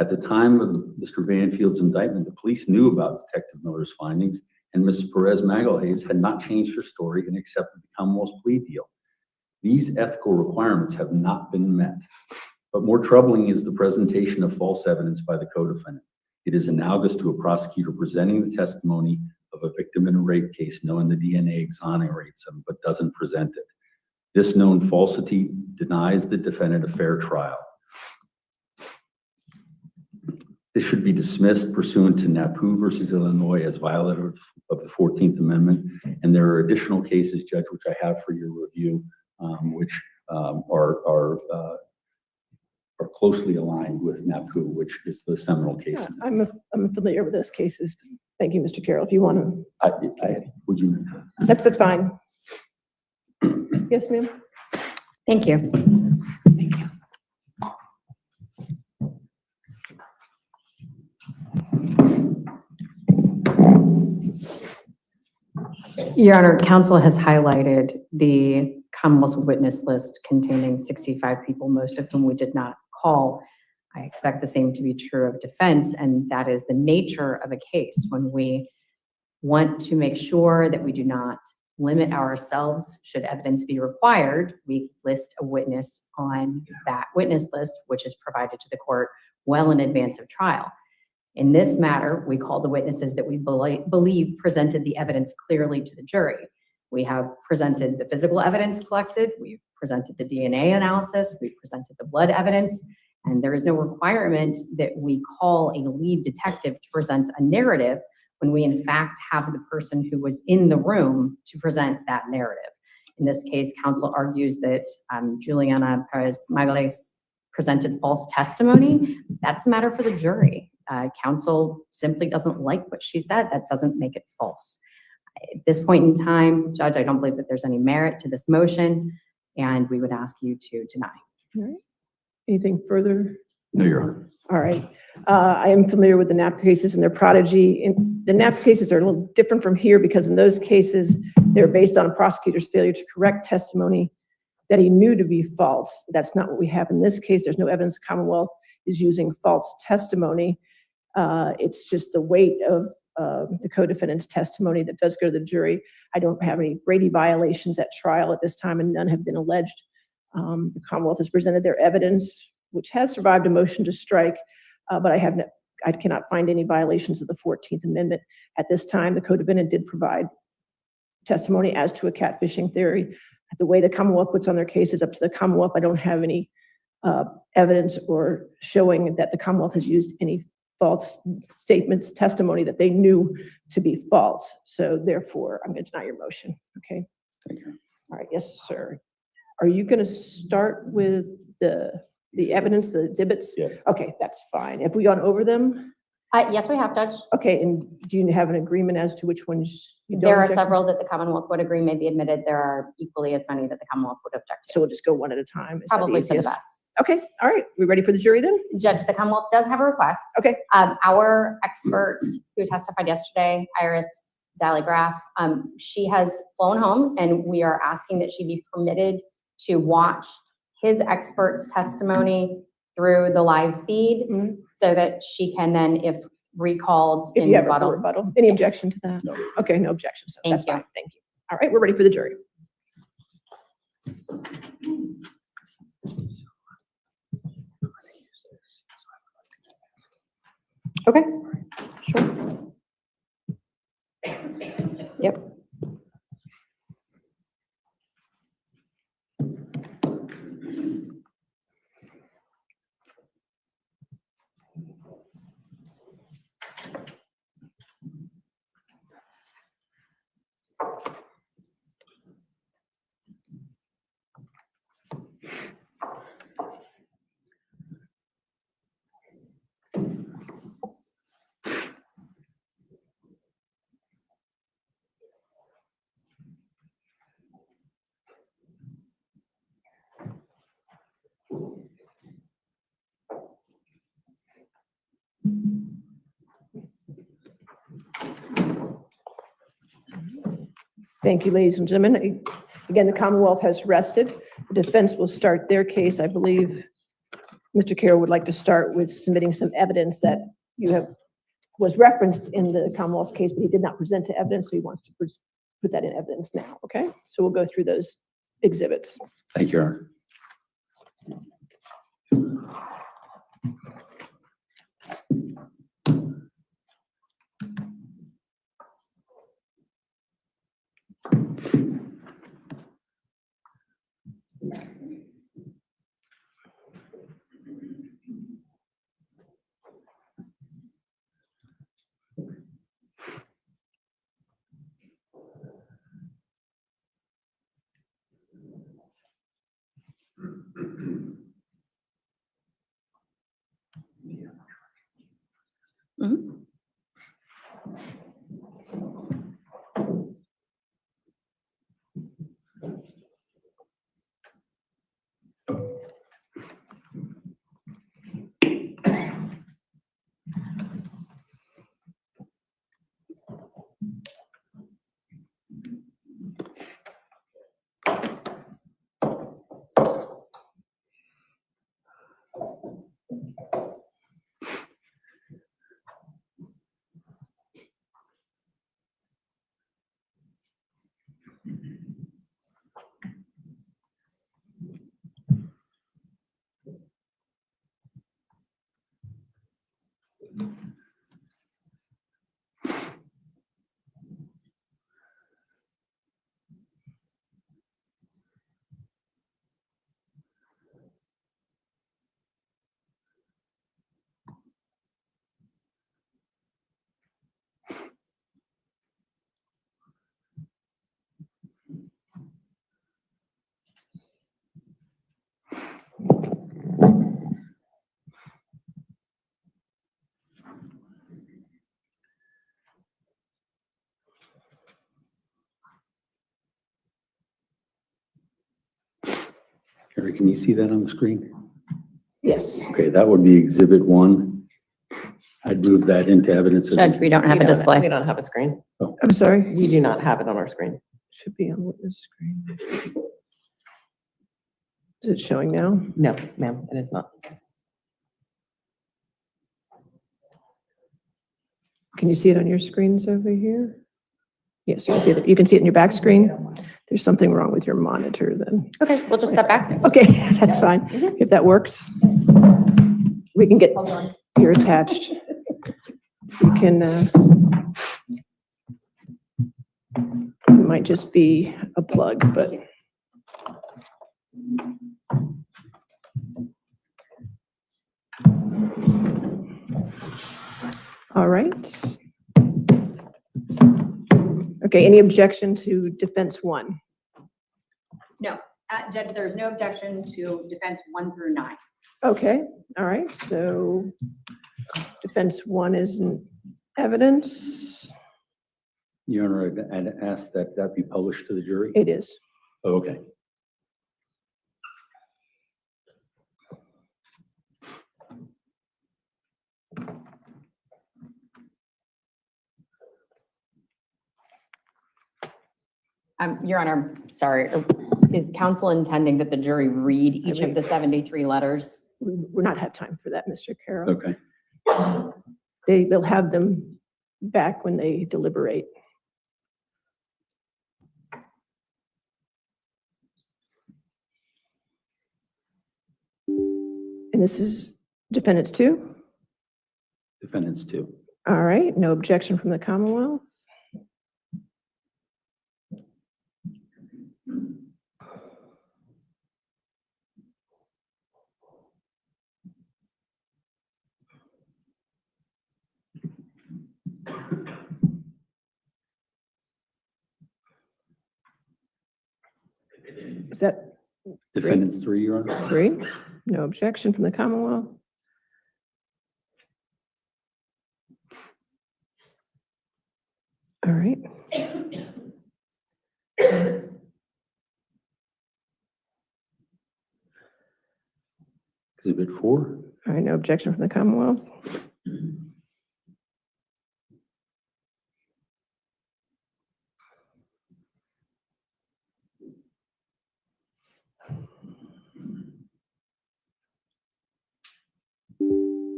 At the time of Mr. Banfield's indictment, the police knew about Detective Miller's findings, and Mrs. Perez-Magalhaes had not changed her story and accepted the Commonwealth's plea deal. These ethical requirements have not been met. But more troubling is the presentation of false evidence by the co-defendant. It is analogous to a prosecutor presenting the testimony of a victim in a rape case, knowing the DNA exonerates them, but doesn't present it. This known falsity denies the defendant a fair trial. This should be dismissed pursuant to NAPU versus Illinois as violative of the 14th Amendment. And there are additional cases, Judge, which I have for your review, which are closely aligned with NAPU, which is the seminal case. Yeah, I'm familiar with those cases. Thank you, Mr. Carroll. If you want to, would you? That's fine. Yes, ma'am. Thank you. Thank you. Your Honor, counsel has highlighted the Commonwealth's witness list containing 65 people, most of whom we did not call. I expect the same to be true of defense, and that is the nature of a case. When we want to make sure that we do not limit ourselves, should evidence be required, we list a witness on that witness list, which is provided to the court well in advance of trial. In this matter, we call the witnesses that we believe presented the evidence clearly to the jury. We have presented the physical evidence collected, we've presented the DNA analysis, we've presented the blood evidence, and there is no requirement that we call a lead detective to present a narrative when we in fact have the person who was in the room to present that narrative. In this case, counsel argues that Juliana Perez-Magalhaes presented false testimony. That's a matter for the jury. Counsel simply doesn't like what she said. That doesn't make it false. At this point in time, Judge, I don't believe that there's any merit to this motion, and we would ask you to deny. All right. Anything further? No, Your Honor. All right. I am familiar with the NAP cases and their prodigy. And the NAP cases are a little different from here because in those cases, they're based on a prosecutor's failure to correct testimony that he knew to be false. That's not what we have in this case. There's no evidence the Commonwealth is using false testimony. It's just the weight of the co-defendant's testimony that does go to the jury. I don't have any Brady violations at trial at this time, and none have been alleged. The Commonwealth has presented their evidence, which has survived a motion to strike, but I cannot find any violations of the 14th Amendment. At this time, the co-defendant did provide testimony as to a catfishing theory. The way the Commonwealth puts on their case is up to the Commonwealth. I don't have any evidence or showing that the Commonwealth has used any false statements, testimony that they knew to be false. So therefore, I'm going to deny your motion. Okay. Thank you. All right. Yes, sir. Are you going to start with the evidence, the exhibits? Yes. Okay, that's fine. Have we gone over them? Yes, we have, Judge. Okay, and do you have an agreement as to which ones you don't There are object to? several that the Commonwealth would agree may be admitted. There are equally as many that the Commonwealth would object to. So we'll just go one at a time. Is that Probably for the easiest? best. Okay, all right. We ready for the jury then? Judge, the Commonwealth does have a request. Okay. Our expert who testified yesterday, Iris Dalligraph, she has flown home, and we are asking that she be permitted to watch his expert's testimony through the live feed so that she can then, if recalled If in you have rebuttal. a rebuttal. Any Yes. objection to that? No. Okay, no objection. So Thank that's you. fine. Thank you. All right, we're ready for the jury. Okay. Sure. Yep. Thank you, ladies and gentlemen. Again, the Commonwealth has rested. The defense will start their case, I believe, Mr. Carroll would like to start with submitting some evidence that was referenced in the Commonwealth's case, but he did not present to evidence, so he wants to put that in evidence now, okay? So we'll go through those exhibits. Thank you, Your Honor. Mhm. Harry, can you see that on the screen? Yes. Okay, that would be Exhibit 1. I'd move that into evidence. Judge, we don't have a We display. don't have a screen. I'm sorry. We do not have it on our screen. Should be on witness screen. Is it showing now? No, ma'am, it is not. Can you see it on your screens over here? Yes, you can see it. You can see it in your back screen. There's something wrong with your monitor then. Okay, we'll just step back. Okay, that's fine. If that works, we can get, you're attached. You can, it might just be a plug, but. All right. Okay, any objection to defense 1? No, Judge, there's no objection to defense 1 through 9. Okay, all right, so defense 1 is in evidence. Your Honor, I'd ask that that be published to the jury. It is. Oh, okay. Your Honor, sorry, is counsel intending that the jury read each of the 73 letters? We're not have time for that, Mr. Carroll. Okay. They'll have them back when they deliberate. And this is defendants 2? Defendants 2. All right, no objection from the Commonwealth. Is that Defendants 3, Your Honor. 3? No objection from the Commonwealth. All right. Exhibit 4. All right, no objection from the Commonwealth.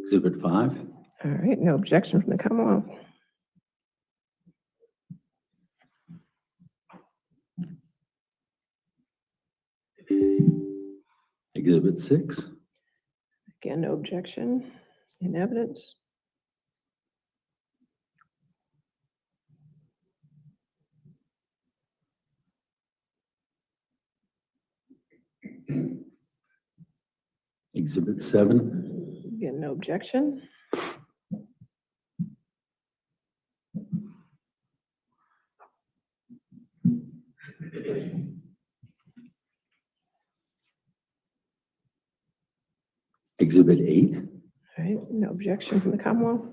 Exhibit 5. All right, no objection from the Commonwealth. Exhibit 6. Again, no objection in evidence. Exhibit 7. Again, no objection. Exhibit 8. All right, no objection from the Commonwealth.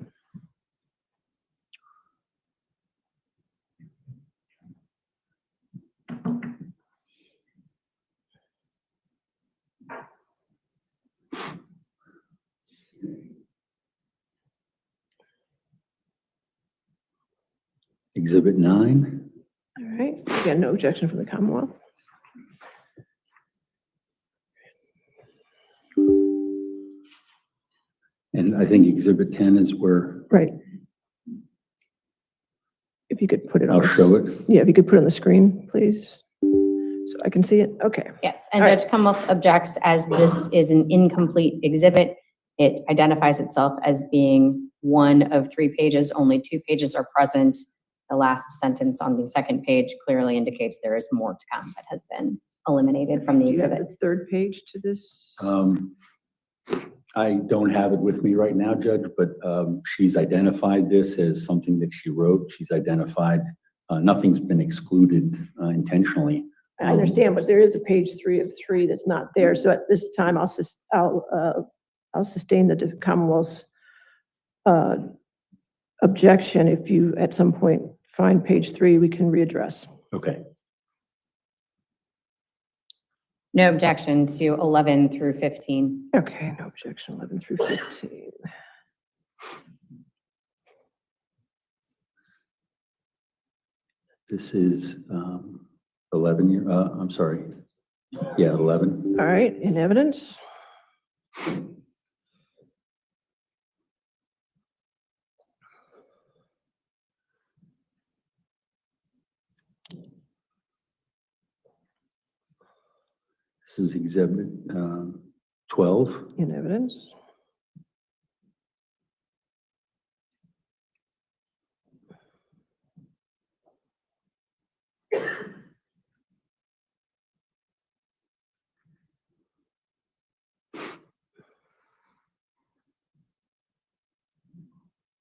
Exhibit 9. All right, again, no objection from the Commonwealth. And I think Exhibit 10 is where Right. If you could put it on. I'll show it. Yeah, if you could put it on the screen, please, so I can see it. Okay. Yes, and All right. Judge Commonwealth objects as this is an incomplete exhibit. It identifies itself as being one of 3 pages, only 2 pages are present. The last sentence on the second page clearly indicates there is more to come that has been eliminated from the Do you have exhibit. the third page to this? I don't have it with me right now, Judge, but she's identified this as something that she wrote. She's identified, nothing's been excluded intentionally. I understand, but there is a page 3 of 3 that's not there. So at this time, I'll sustain the Commonwealth's objection. If you at some point find page 3, we can readdress. Okay. No objection to 11 through 15. Okay, no objection, 11 through 15. This is 11 year, I'm sorry. Yeah, 11. All right, in evidence. This is Exhibit 12. In evidence.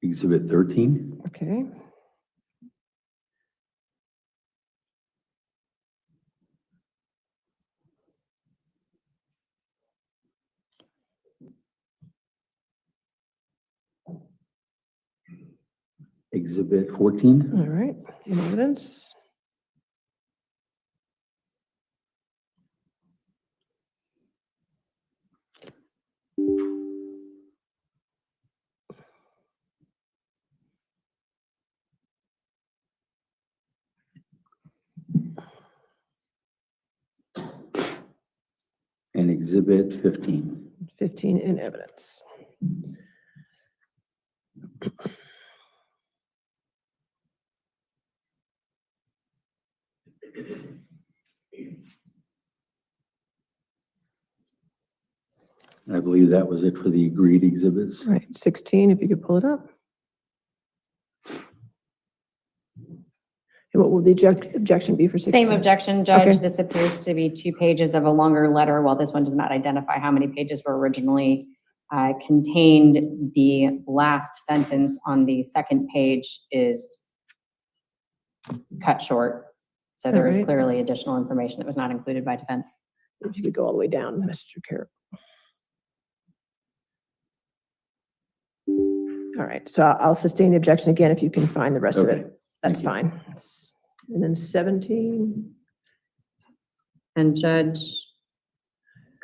Exhibit 13. Okay. Exhibit 14. All right, in evidence. And Exhibit 15. 15 in evidence. I believe that was it for the agreed exhibits. All right, 16, if you could pull it up. And what will the objection be for 16? Same objection, Judge. Okay. This appears to be 2 pages of a longer letter, while this one does not identify how many pages were originally contained. The last sentence on the second page is cut short. So there is Alright. clearly additional information that was not included by defense. If you could go all the way down, Mr. Carroll. All right, so I'll sustain the objection again if you can find the rest of Okay. it. That's Thank you. fine. And then 17, And Judge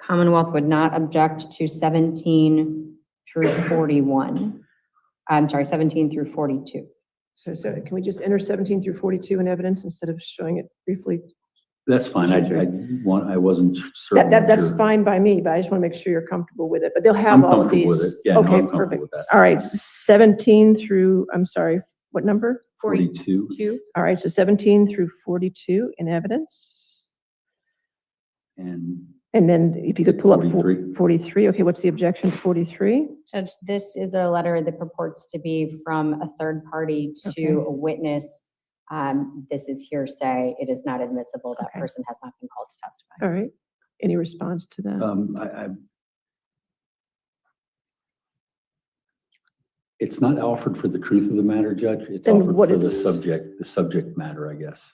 Commonwealth would not object to 17 through 41. I'm sorry, 17 through 42. so can we just enter 17 through 42 in evidence instead of showing it briefly? That's fine. I wasn't certain. That's fine by me, but I just want to make sure you're comfortable with it. But they'll have I'm all of comfortable these. with it. Yeah, no, Okay, I'm comfortable perfect. with that. All right, 17 through, I'm sorry, what number? 42 All right, so 17 through 42 in evidence. and And then if you could pull up 43. 43, okay, what's the objection to 43? Judge, this is a letter that purports to be from a third party to Okay. a witness. This is hearsay. It is not admissible. That Okay. person has not been called to testify. All right, any response to that? It's not offered for the truth of the matter, Judge. It's Then offered what for the it's- subject matter, I guess.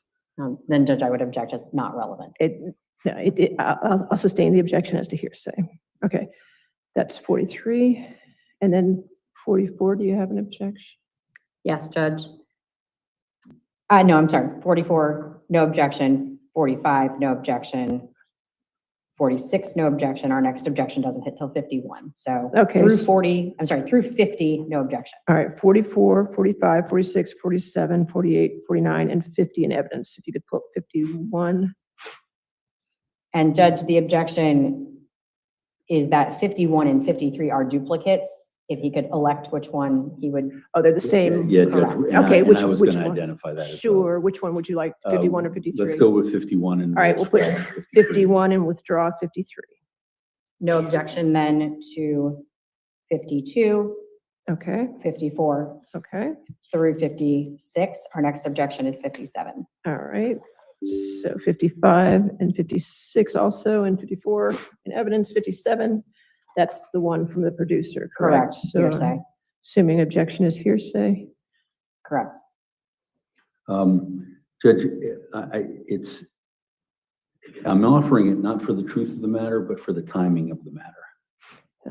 Then Judge, I would object as not relevant. I'll sustain the objection as to hearsay. Okay, that's 43. And then 44, do you have an objection? Yes, Judge. No, I'm sorry, 44, no objection, 45, no objection, 46, no objection. Our next objection doesn't hit till 51. So Okay. through 50, no objection. All right, 44, 45, 46, 47, 48, 49, and 50 in evidence. If you could pull up 51. And Judge, the objection is that 51 and 53 are duplicates. If he could elect which one he would. Oh, they're the same. Yeah, Judge. Correct. and Okay, and which I was one? going to identify that as well. Sure, which one would you like, 51 or 53? Let's go with 51 and. All right, we'll put scratch 53. 51 and withdraw 53. No objection then to 52, Okay, 54 okay, through 56. Our next objection is 57. all right. So 55 and 56 also, and 54 in evidence, 57. That's the one from the producer, correct? Correct, So, hearsay. assuming objection is hearsay. Correct. Judge, I'm offering it not for the truth of the matter, but for the timing of the matter.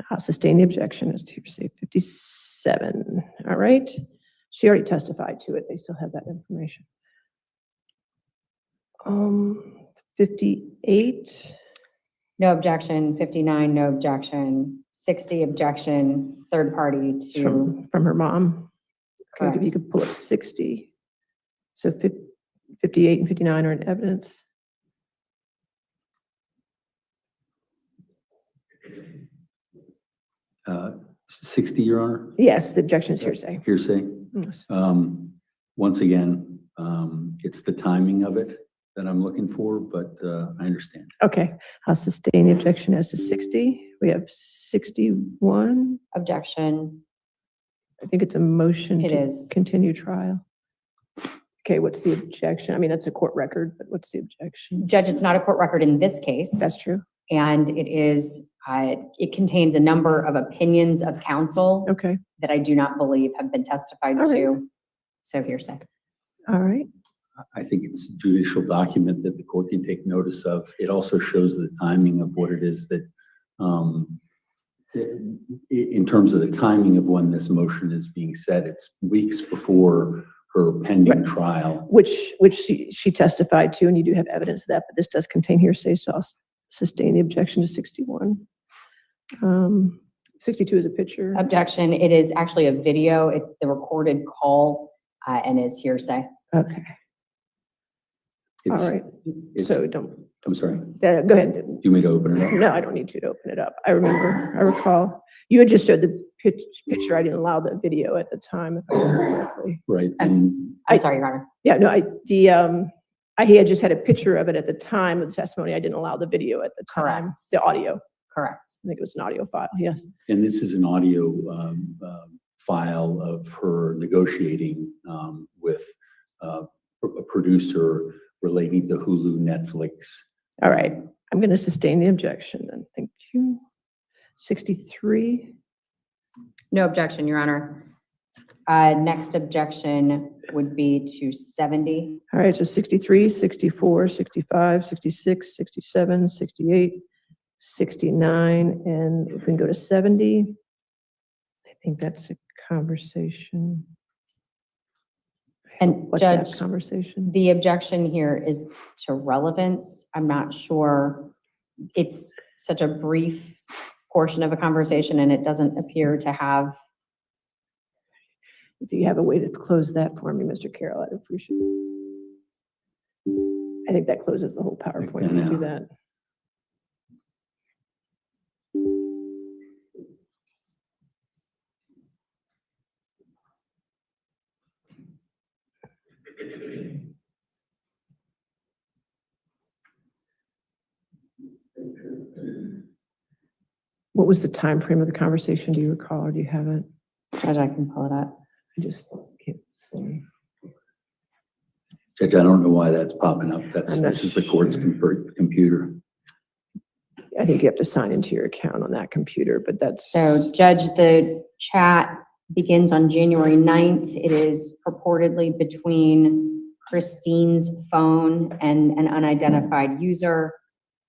I'll sustain the objection as to hearsay. 57, all right. She already testified to it. They still have that information. 58. No objection, 59, no objection, 60 objection, third party to, From her mom. Okay, if you Correct. could pull up 60. So 58 and 59 are in evidence. Uh, 60, Your Honor? Yes, the objection is hearsay. Hearsay. Yes. Once again, it's the timing of it that I'm looking for, but I understand. Okay, I'll sustain the objection as to 60. We have 61. objection. I think it's a motion It to is. continue trial. Okay, what's the objection? I mean, that's a court record, but what's the objection? Judge, it's not a court record in this case, That's true. and it contains a number of opinions of counsel Okay, that I do not believe have been testified All right. to. So hearsay. all right. I think it's a judicial document that the court can take notice of. It also shows the timing of what it is that, in terms of the timing of when this motion is being set, it's weeks before her pending Right. trial. Which she testified to, and you do have evidence of that, but this does contain hearsay, so I'll sustain the objection to 61. 62 is a picture. Objection, it is actually a video. It's the recorded call and is hearsay. Okay, all It's- right. it's- So don't, I'm sorry, go ahead. you may open it up. No, I don't need you to open it up. I recall, you had just showed the picture. I didn't allow the video at the time, if I remember correctly. Right, and I'm sorry, Your Honor. Yeah, no, he had just had a picture of it at the time of the testimony. I didn't allow the video at the time. Correct. The audio. Correct. I think it was an audio file, yeah. And this is an audio file of her negotiating with a producer relating to Hulu, Netflix. All right, I'm going to sustain the objection then. Thank you. 63, No objection, Your Honor. Next objection would be to 70. all right, so 63, 64, 65, 66, 67, 68, 69, and if we can go to 70, I think that's a conversation. And What's that Judge, conversation? the objection here is to relevance. I'm not sure. It's such a brief portion of a conversation and it doesn't appear to have. If you have a way to close that for me, Mr. Carroll, I'd appreciate it. think that closes the whole PowerPoint Yeah. to do that. What was the time frame of the conversation? Do you recall, or do you have it? Judge, I can pull it up. I just can't see. Judge, I don't know why that's popping up. I'm not This is the court's computer. I think you have to sign into your account on that computer, but that's. So Judge, the chat begins on January 9th. It is purportedly between Christine's phone and an unidentified user.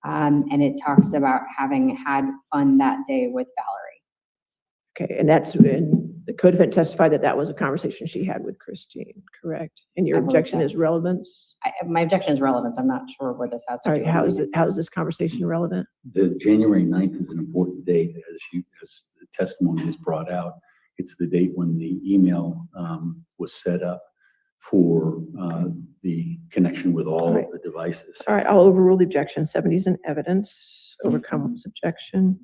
And it talks about having had fun that day with Valerie. Okay, and that's when the co-defendant testified that that was a conversation she had with Christine, correct? And your I believe objection so. is relevance? My objection is relevance. I'm not sure where this has to All do. right, how is this conversation relevant? The January 9th is an important date, as the testimony is brought out. It's the date when the email was set up for the connection with all of the devices. All right, I'll overrule the objection. 70 is an evidence, overcome this objection.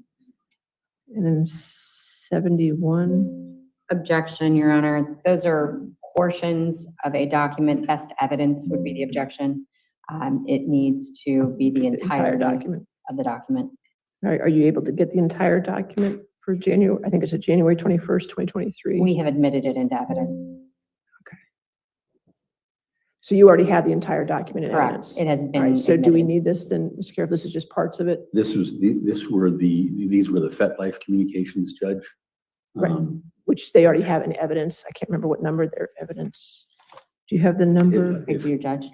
And then 71. Objection, Your Honor. Those are portions of a document. Best evidence would be the objection. It needs to be the entire document of the document. All right, are you able to get the entire document for January? I think it's a January 21st, 2023. We have admitted it into evidence. So you already have the entire document in evidence? Correct. It has been All right, so do we admitted. need this then, Mr. Carroll? This is just parts of it? These were the FetLife communications, Judge. Right. Which they already have in evidence. I can't remember what number their evidence. Do you have the number? Thank you, Judge.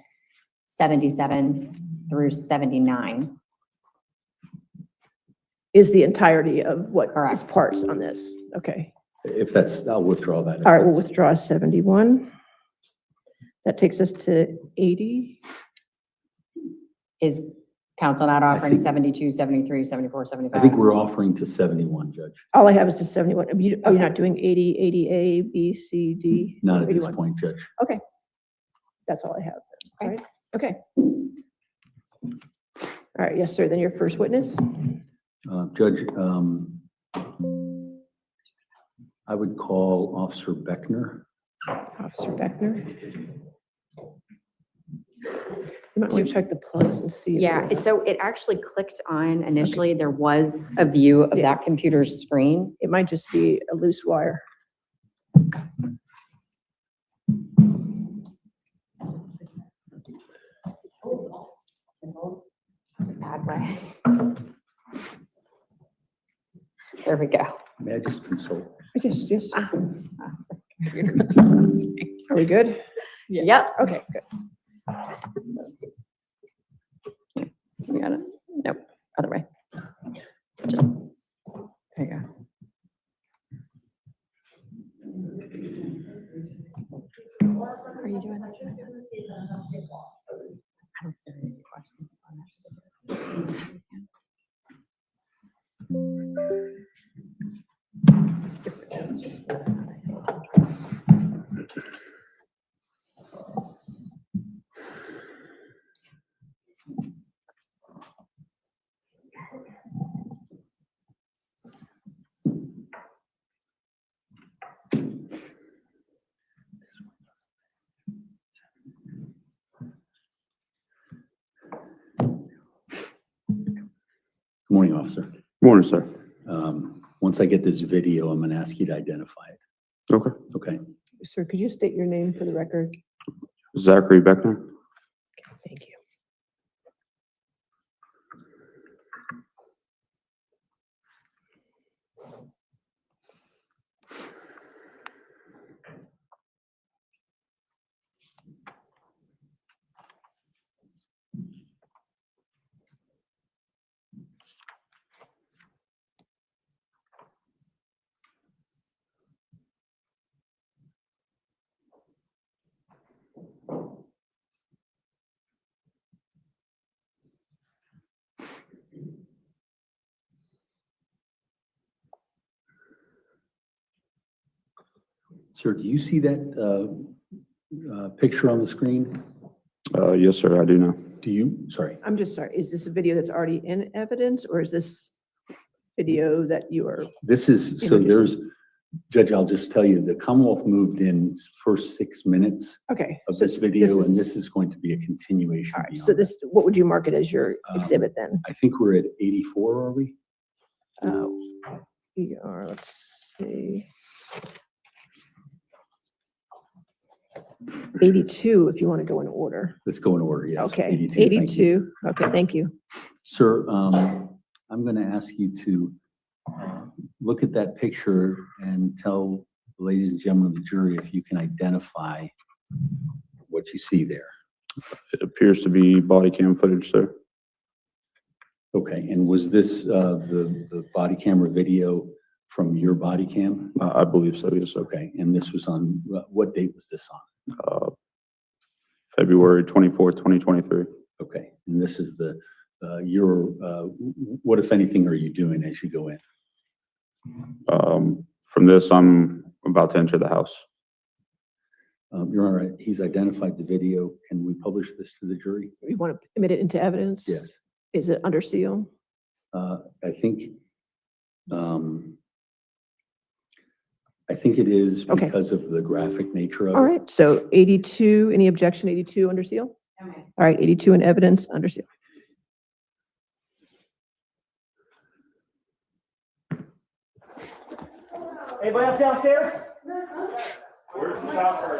77 through 79. Is the entirety of what is Correct. parts on this? Okay. If that's, I'll withdraw that. All right, we'll withdraw 71. That takes us to 80. Is counsel not offering think- 72, 73, 74, 75? I think we're offering to 71, Judge. All I have is to 71. You're not doing 80, 80A, B, C, D? Not at this 81. point, Judge. Okay. That's all I have. All right. Okay. All right. Yes, sir. Then your first witness. Judge, I would call Officer Beckner. Officer Beckner. You might want to check the plugs and see. if Yeah, they're- so it actually clicked on initially. There was a view of Yeah. that computer's screen. It might just be a loose wire. Bad way. There we go. May I just consult? Yes. Are we good? Yep. Okay, good. We got it. Nope, other way. Just, there you go. Are you doing this? I don't have any questions on this. Good morning, Officer. Morning, sir. Once I get this video, I'm going to ask you to identify it. Okay. Okay. Sir, could you state your name for the record? Zachary Beckner. Thank you. Sir, do you see that picture on the screen? Yes, sir, I do now. Sorry, I'm just sorry, is this a video that's already in evidence, or is this video that you are, this is, so there's, Judge, I'll just tell you, the Commonwealth moved in first 6 minutes okay. of so this video, is- and this is going to be a continuation All right, beyond so that. this, what would you mark it as your exhibit then? I think we're at 84, are we? We are, let's see. 82, if you want to go in order. Let's go in order, yes. Okay, 82, thank you. 82. Okay, thank you. Sir, I'm going to ask you to look at that picture and tell the ladies and gentlemen of the jury if you can identify what you see there. It appears to be body cam footage, sir. Okay, and was this the body camera video from your body cam? I believe so, yes, sir. Okay, and this was on, what date was this on? February 24th, 2023. Okay, and this is the, what if anything are you doing as you go in? From this, I'm about to enter the house. You're all right, he's identified the video. Can we publish this to the jury? You want to admit it into evidence? Yes. Is it under seal? I think it is Okay. because of the graphic nature of it. All right, so 82, any objection, 82 under seal? Okay. All right, 82 in evidence under seal. Anybody else downstairs? Where's the shopper?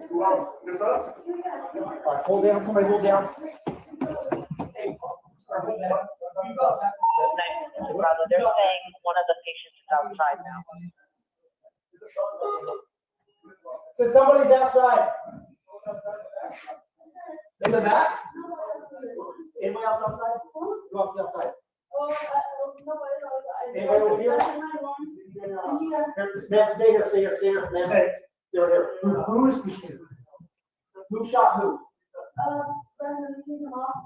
Who else? Just us? All right, hold down, somebody hold down. Brother, they're saying one of the patients is outside now. So somebody's outside. In the back? Anybody else outside? Who else is outside? Anybody over here? Here, stay here, ma'am. Hey, here. Who is the shooter? Who shot who?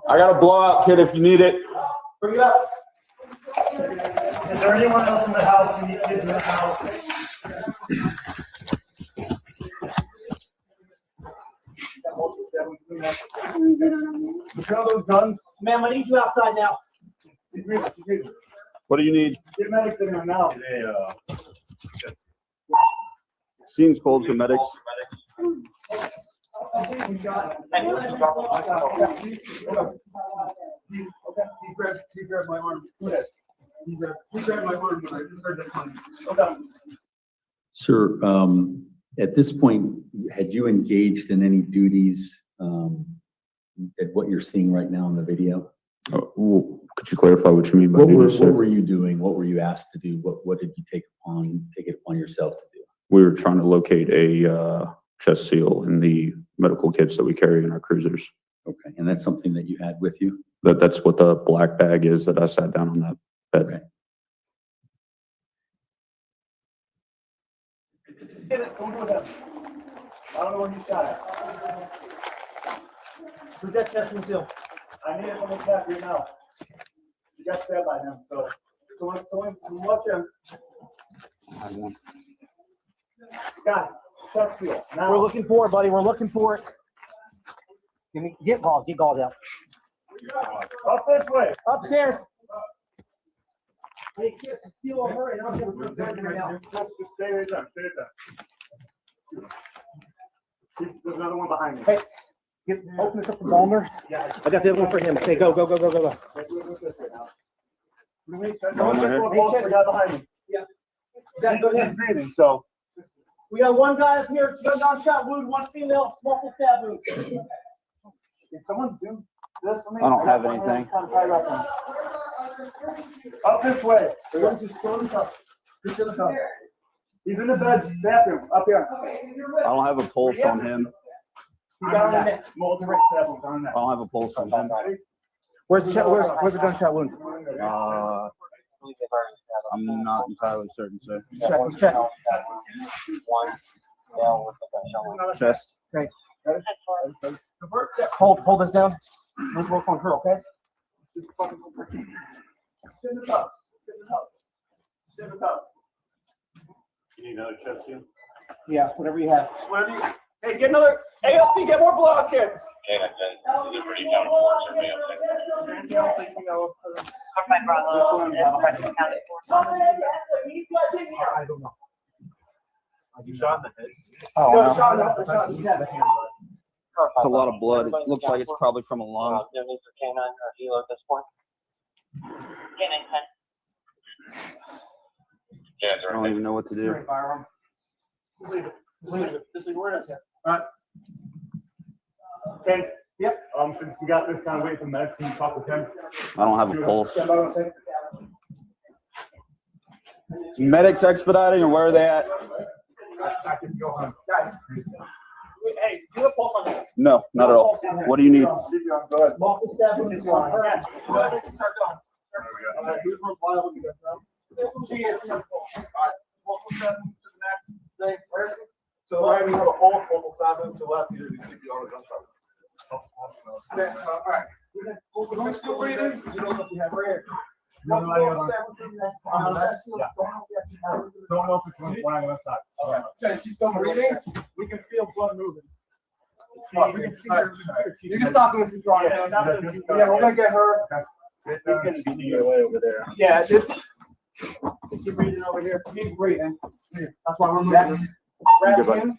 I got a blowout kit if you need it. Bring it up. Is there anyone else in the house? You need kids in the house? Grab those guns. Ma'am, I need you outside now. What do you need? Get medics in there now. Scene's cold for medics. He grabbed my arm. Go ahead. He grabbed my arm. I just heard that coming. Okay. Sir, at this point, had you engaged in any duties at what you're seeing right now in the video? Could you clarify what you mean by What duties, sir? were you doing? What were you asked to do? What did you take it upon yourself to do? We were trying to locate a chest seal in the medical kits that we carry in our cruisers. Okay, and that's something that you had with you? That's what the black bag is that I sat down on that bed. Okay. Get it. Don't do that. I don't know where you shot at. Who's that chest wound seal? I need it from the tap right now. You got stabbed by him, so watch him. Guys, chest seal. Now. We're looking for it, buddy. We're looking for it. Get balls out. Up this way. Upstairs. Hey, kiss, seal on her and I'll get her right now. Just stay right there. Stay right there. There's another one behind me. Hey, open this up for Bumler. Yeah. I got the other one for him. Okay, go. Wait, look at this right now. No one's Hey, the guy behind me. He's breathing, so. We got one guy up here, gunshot wound, one female, multiple stab wounds. Can someone do this for me? I don't have anything. Up this way. Just go to the top. Just to the top. He's in the bathroom, up here. I don't have a pulse on him. He's down in there. Multiple bathroom, down I there. don't have a pulse on him. Where's the gunshot wound? I'm not entirely certain, sir. Check. Chest. Okay. Hold this down. Let's work on her, okay? Sit in the top. Sit in the top. You need another chest seal? Yeah, whatever you have. Hey, get another. ALT, get more blood, kids. By Bravo, and Preston County Court. I don't know. You shot in the head? Oh, No, no. It's a lot of blood. It looks like it's probably from a lung. Do you need your canine or helo at this point? Canine 10. I don't even know what to do. Just leave it. Just leave it where it is. All right. Okay, yep, since we got this kind of wait for meds, can you talk with him? I don't have a pulse. Medics expediting, or where are they at? I can go home. Guys, hey, do a pulse on that. No, not at all. What do you need? Go ahead. Multiple steps in this one. All right. Go ahead and start going. All right, who's from Wild? We got them. This one, she is. All right, multiple steps to the next thing. So right, we have a pulse, multiple seven, so left, you do CPR or gunshot. All right. We're still breathing. You know what we have right here. Don't know if it's one on the left side. Okay, she's still breathing. We can feel blood moving. We can see her. You can stop him if he's wrong. Yeah, we're gonna get her. He's gonna be your way over there. Yeah, this. Is she breathing over here? He's breathing. That's why we're moving. Grab him.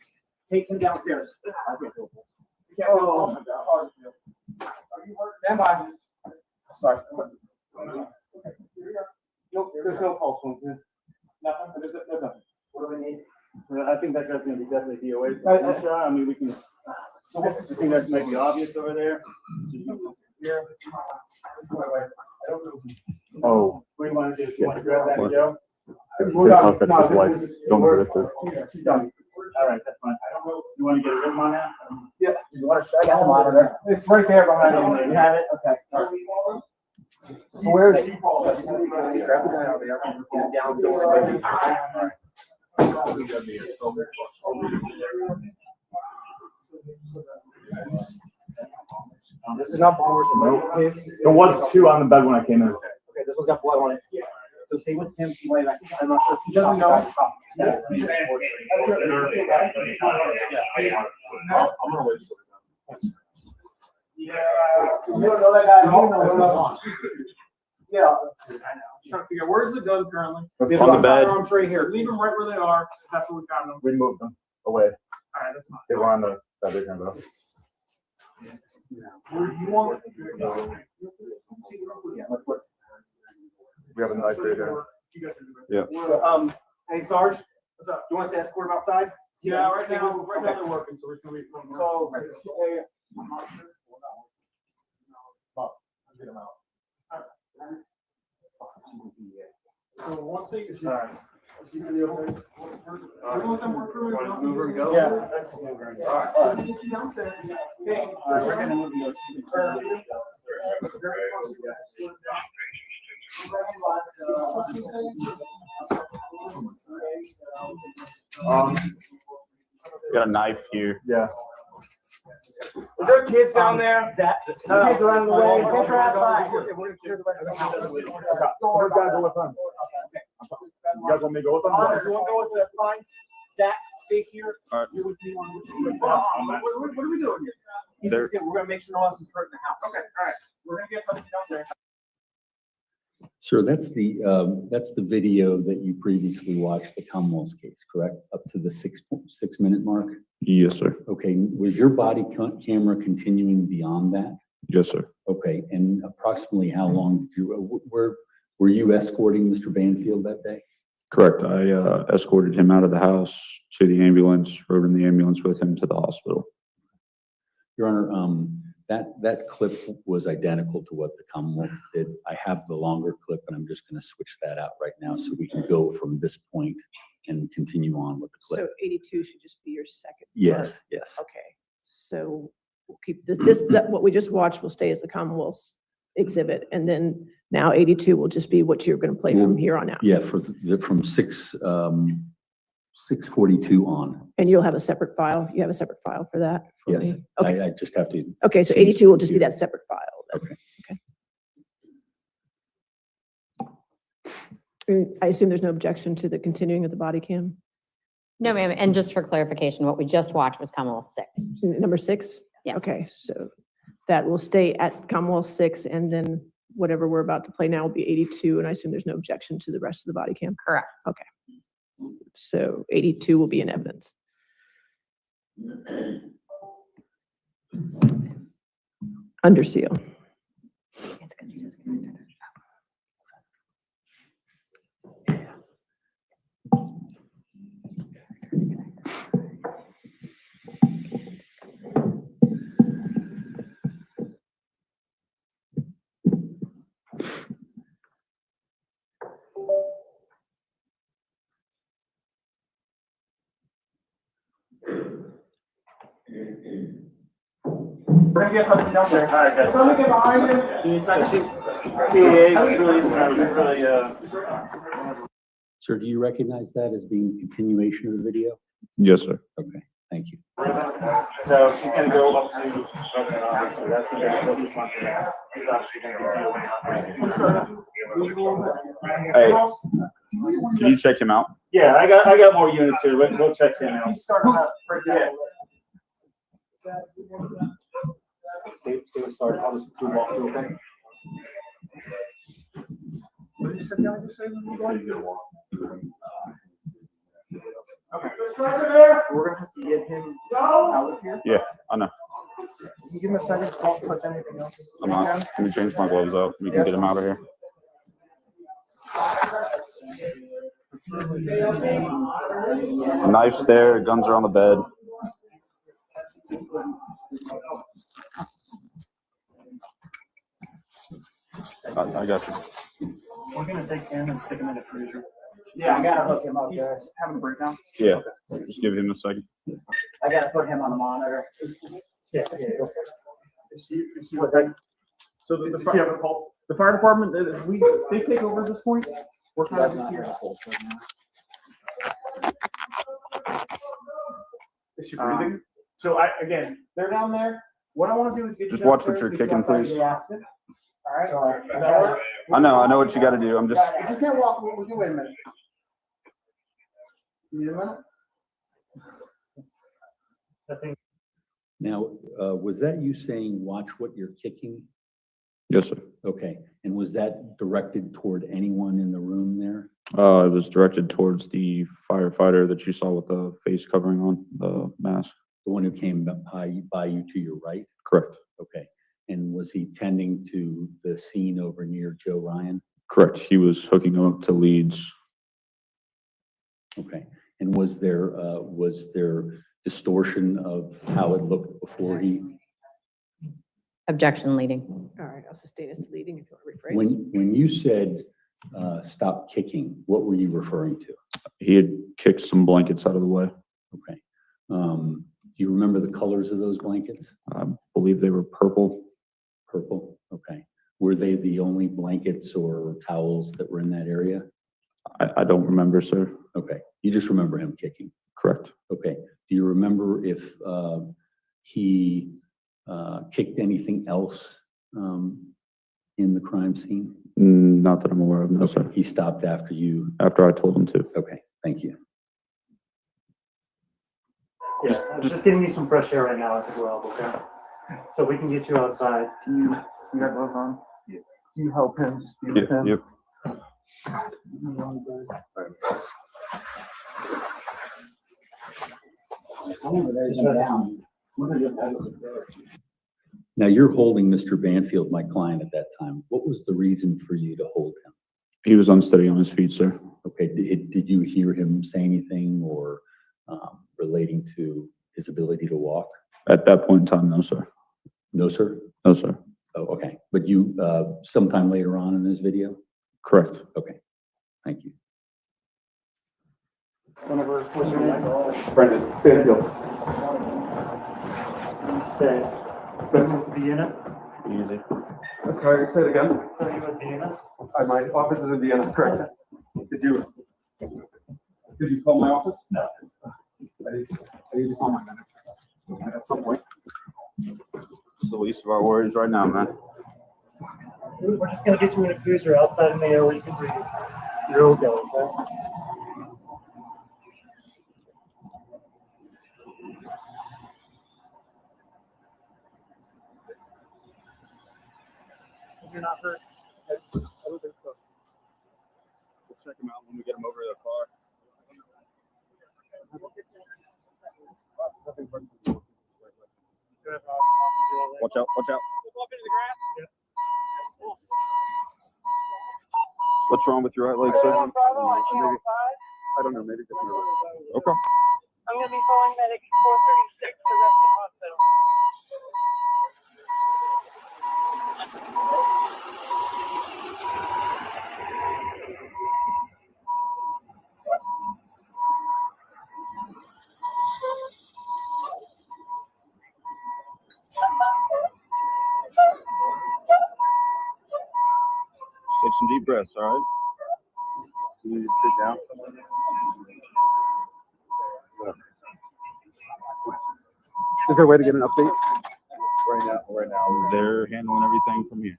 Take him downstairs. Oh. Stand by. Sorry. Nope, there's no pulse one. Nothing. There's nothing. What do we need? I think that guy's gonna be definitely DOA. I mean, we can. I think that might be obvious over there. Oh. What do you want to do? You want to grab that and go? This is his house, that's his wife. Don't know who this is. She's done. All right, that's fine. I don't know. You want to get a rhythm on that? Yeah. You want to show? I got the monitor. It's right there behind you. You have it? Okay. So where is she? Grab the guy over there. This is not Bumler's remote case. There was two on the bed when I came in. Okay, this one's got blood on it. So stay with him. I'm not sure if he doesn't know. I'm gonna wait. Yeah. You don't know that guy. No. Yeah. I'm trying to figure out where's the gun currently. On the bed. Firearms right here. Leave them right where they are. That's what we found them. We moved them away. All right, that's fine. They were on the bed though. You want? Yeah, let's. We have a knife right there. Yeah. Hey Sarge, what's up? Do you want us to escort him outside? Yeah, right now they're working, so we're gonna be. So, get him out. So once they. All right. Is she gonna be okay? Want them work through it? Want to move her and go? Yeah. That's just move her and go. All right. Get you downstairs. Okay. All right, we're gonna move you. Got a knife here. Yeah. Is there kids down there? Zach? Kids around the way. Kids are outside. We're gonna clear the rest of the house. Somebody's gotta go with them. You guys want me to go with them? If you want to go with it, that's fine. Zach, stay here. All right. You with me on what are we doing here? He's just gonna, we're gonna make sure no one else is hurt in the house. Okay, all right. We're gonna get something down there. Sir, that's the video that you previously watched, the Commonwealth's case, correct? Up to the 6 minute mark? Yes, sir. Okay, was your body camera continuing beyond that? Yes, sir. Okay, and approximately how long did you, were you escorting Mr. Banfield that day? Correct. I escorted him out of the house to the ambulance, rode in the ambulance with him to the hospital. Your Honor, that clip was identical to what the Commonwealth did. I have the longer clip, and I'm just going to switch that out right now so we can go from this point and continue on with the clip. So 82 should just be your second. Yes, part. yes. Okay, so we'll keep what we just watched will stay as the Commonwealth's exhibit, and then now 82 will just be what you're going to play from here on out. Yeah, from 6:42 on. And you'll have a separate file. You have a separate file for that? for Yes, me? Okay. I just have to. Okay, so 82 will just be that separate file. Okay. I assume there's no objection to the continuing of the body cam? No, ma'am, and just for clarification, what we just watched was Commonwealth 6. Number 6? Yes. Okay, so that will stay at Commonwealth 6, and then whatever we're about to play now will be 82, and I assume there's no objection to the rest of the body cam. Correct. So 82 will be in evidence. Under seal. It's 'cause he doesn't- We're gonna get something down there. All right, guys. Somebody get behind him. Sir, do you recognize that as being continuation of the video? Yes, sir. Okay, thank you. So she's gonna go up to, obviously, that's what they're supposed to want to do. He's obviously gonna be Hey, can you check him out? Yeah, I got more units here. We'll check him out. He's starting to break down. Stay sorry. I'll just do walk through, okay? What did you say, guys? You say okay. Driver there. We're gonna have to get him out of here. Yeah, I know. Can you give him a second? Don't touch anything else. I'm not. Let me change my gloves up. We can get him out of here. Knife's there, guns are on the bed. I got you. We're gonna take him and stick him in a cruiser. Yeah, I gotta hook him up, guys. Having a breakdown. Yeah, just give him a second. I gotta put him on the monitor. Yeah. So the fire department, they take over at this point? We're kind of just here. Is she breathing? So again, they're down there. What I wanna do is get you. Just watch what downstairs, you're get you kicking, outside please. the accident. All right? Does that work? I know what you gotta do. I'm just, If you can't walk, we'll do wait a minute. You need a minute? I think. Now, was that you saying, watch what you're kicking? yes, sir. Okay, and was that directed toward anyone in the room there? It was directed towards the firefighter that you saw with the face covering on, the mask. The one who came by you to your right? Correct. Okay, and was he tending to the scene over near Joe Ryan? Correct. He was hooking him up to leads. Okay, and was there distortion of how it looked before he? Objection leading. All right, I'll sustain as to leading if you want to rephrase. When you said stop kicking, what were you referring to? He had kicked some blankets out of the way. Okay. Do you remember the colors of those blankets? I believe they were purple. Purple? Okay. Were they the only blankets or towels that were in that area? I don't remember, sir. Okay. You just remember him kicking? Correct. Okay. Do you remember if he kicked anything else in the crime scene? Not that I'm aware of, no, Okay. sir. He stopped after you? After I told him to. Okay. Thank you. Yeah, just getting you some fresh air right now, I think we're all okay. So we can get you outside. You got gloves on? Yeah. Can you help him? Just be with him? Yep. Now you're holding Mr. Banfield, my client at that time. What was the reason for you to hold him? He was unsteady on his feet, sir. Okay. Did you hear him say anything or relating to his ability to walk? At that point in time, no, sir. No, sir? No, sir. Oh, okay. But you, sometime later on in this video? Correct. Okay. Thank you. Whenever, what's your name? Brendan Banfield. Say, Brendan with the unit? Easy. Sorry, say it again. So you with the unit? My office is in Vienna, correct. Did you call my office? No. I need to call my manager at some point. It's the least of our worries right now, man. We're just gonna get you in a cruiser outside in the air where you can breathe. You're okay, okay? you're not hurt? I don't think so. We'll check him out when we get him over to the car. Watch out, watch out. What's wrong with your right leg, sir? Maybe, I don't know, maybe just nervous. Okay. I'm gonna be calling medic 436 to Reston Hospital. Take some deep breaths, all right? You need to sit down somewhere. Is there a way to get an update? Right now, they're handling everything from here.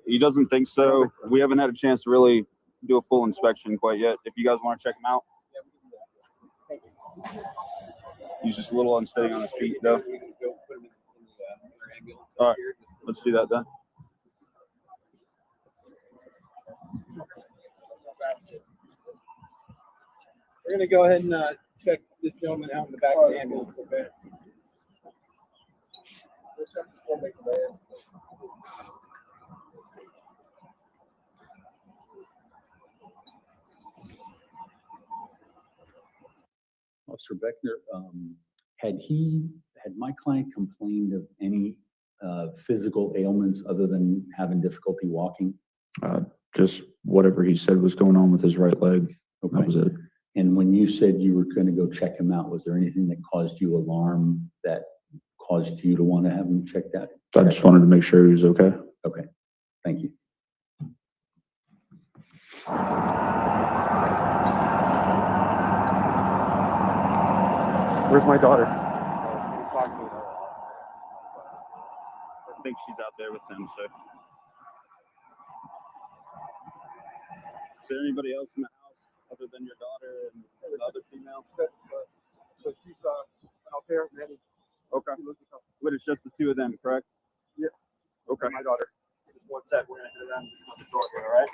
He doesn't think so. We haven't had a chance to really do a full inspection quite yet. If you guys want to check him out. He's just a little unsteady on his feet, though. All right, let's do that then. We're gonna go ahead and check this gentleman out in the back of the ambulance, okay? Officer Beckner, had my client complained of any physical ailments other than having difficulty walking? Just whatever he said was going on with his right leg. That was it. And when you said you were going to go check him out, was there anything that caused you alarm that caused you to want to have him checked out? I just wanted to make sure he was okay. Okay, thank you. Where's my daughter? I think she's out there with them, sir. Is there anybody else in the house other than your daughter and the other female? So she's out there, ready. Okay. But it's just the two of them, correct? Yeah. Okay. My daughter. Just one sec, we're gonna head around to the door here, all right?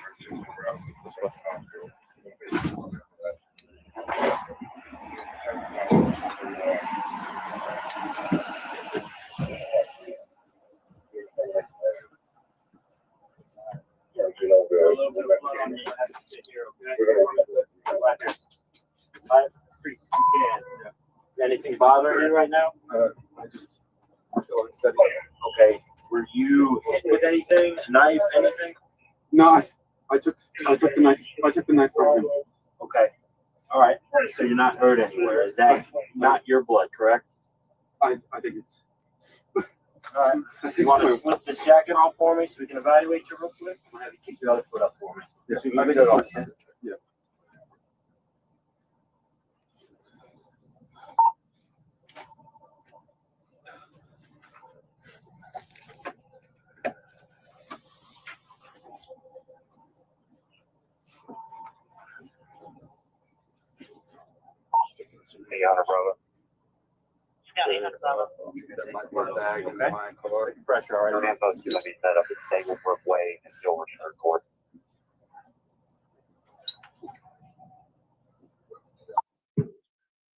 A little bit of blood on you, I have to sit here, okay? Right, as pretty as you can. Is anything bothering you right now? I feel unsteady. Okay, were you hit with anything, a knife, anything? No, I took the knife from him. Okay, all right, so you're not hurt anywhere. Is that not your blood, correct? I think it's. All right. You want to slip this jacket off for me so we can evaluate you real quick? I'm gonna have you kick your other foot up for me. Yeah, So you I think can it's go. fine. Yeah. Hey, Honor, brother. Scotty, Bravo. Okay. Take pressure, all right? Man, both you let me set up at Stablebrook Way and Silver Third Court.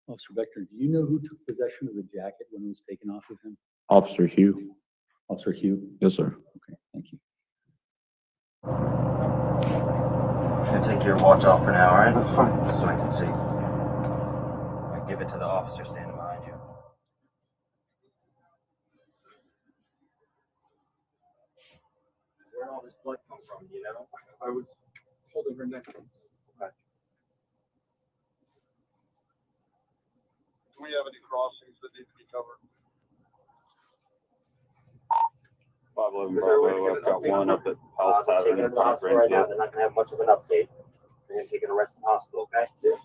Officer Beckner, do you know who took possession of the jacket when it was taken off of him? Officer Hugh. Officer Hugh? Yes, sir. Okay, thank you. I'm just gonna take your watch off for now, all right? That's fine. So I can see. I give it to the officer standing behind you. Where'd all this blood come from, you know? I was holding her neck. Okay. Do we have any crossings that need to be covered? 511 Is there a way to Bravo. get I've an got update one on up at House They're Tavern taking in her to the front of hospital right now. Renfield. They're not gonna have much of an update. They're gonna take her to Reston Hospital, okay? Yeah. All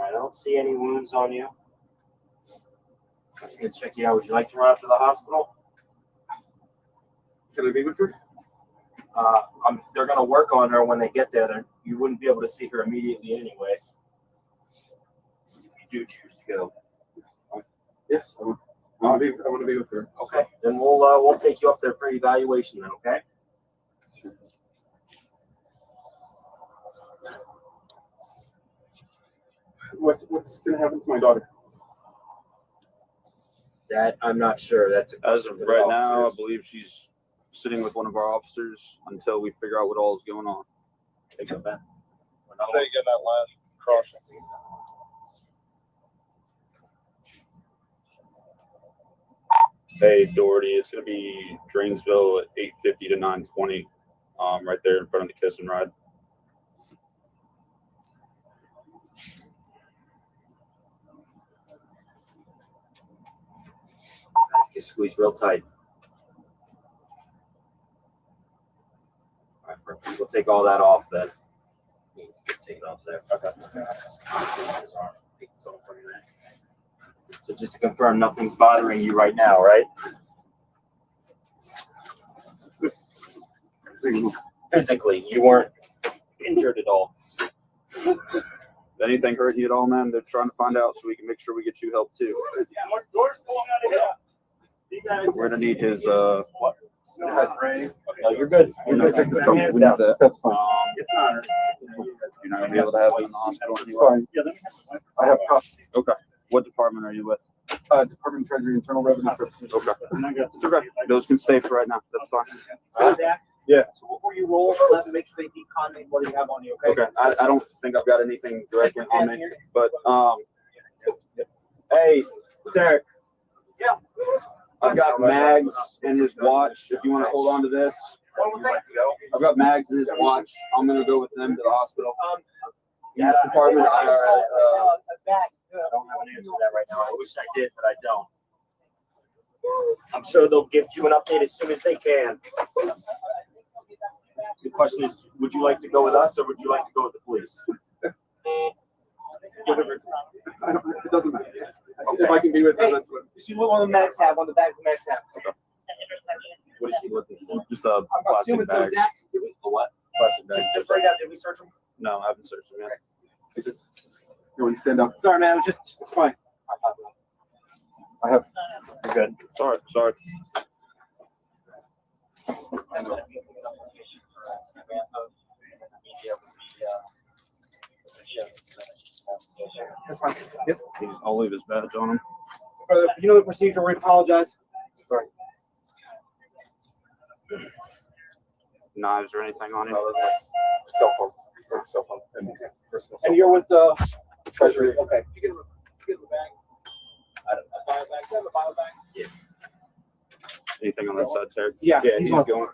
right, I don't see any wounds on you. I'm just gonna check you out. Would you like to run up to the hospital? Can I be with her? They're gonna work on her when they get there. You wouldn't be able to see her immediately anyway. do choose to go. Yes, I want to be with her. Okay, then we'll take you up there for evaluation then, okay? What's going to happen to my daughter? That, I'm not sure. That's a As of question for the right now, I officers. believe she's sitting with one of our officers until we figure out what all is going on. Take it back. Taking that last crossing. Hey, Doherty, it's going to be Drainsville at 8:50 to 9:20, right there in front of the Kiss and Ride. Let's get squeezed real tight. All right, perfect. We'll take all that off then. Take it off there. Okay. Take this off from your neck. So just to confirm, nothing's bothering you right now, right? Physically, you weren't injured at all. If anything hurt you at all, man, they're trying to find out so we can make sure we get you help too. Doors pulling out of here. You guys. We're going to need his, No, you're good. You're good. Take the hands down. That's fine. you're not going to be able to have him in the hospital It's anyway. fine. Yeah, let me have I have cops. Okay. What department are you with? Department of Treasury, Internal Revenue Services. Okay. the. It's okay. Those can stay for right now. That's fine. Zach? Yeah. So before you roll, let me make sure they decontaminate what you have on you, okay? Okay. I don't think I've got anything directly on me, but, hey, Derek. Yeah. I've got Mags and his watch. If you want to hold on to this. What was that? I've got Mags and his watch. I'm going to go with them to the hospital. Yeah, Police department, A bag. I don't have an answer to that right now. I wish I did, but I don't. I'm sure they'll give you an update as soon as they can. The question is, would you like to go with us or would you like to go with the police? It doesn't matter. If I can be with her, that's what. See what one of the Macs have, one of the bags the Macs have. What is he looking for? Just a I'm plastic assuming so, bag. Zach. Did we, A what? Plastic bag. just right now, did we search them? No, I haven't searched him yet. You want to stand up? Sorry, man, it was just, it's fine. I have. You're good. Sorry. That's fine. Yep. I'll leave his badge on him. You know the procedure, we apologize. Sorry. Knives or anything on him? Cell phone. Cell phone. And personal cell And you're with the Treasury. Okay. Did you get him a bag? A bio bag? Do you have a bio bag? Yes. Anything on that side, Terry? Yeah. Yeah, he's going.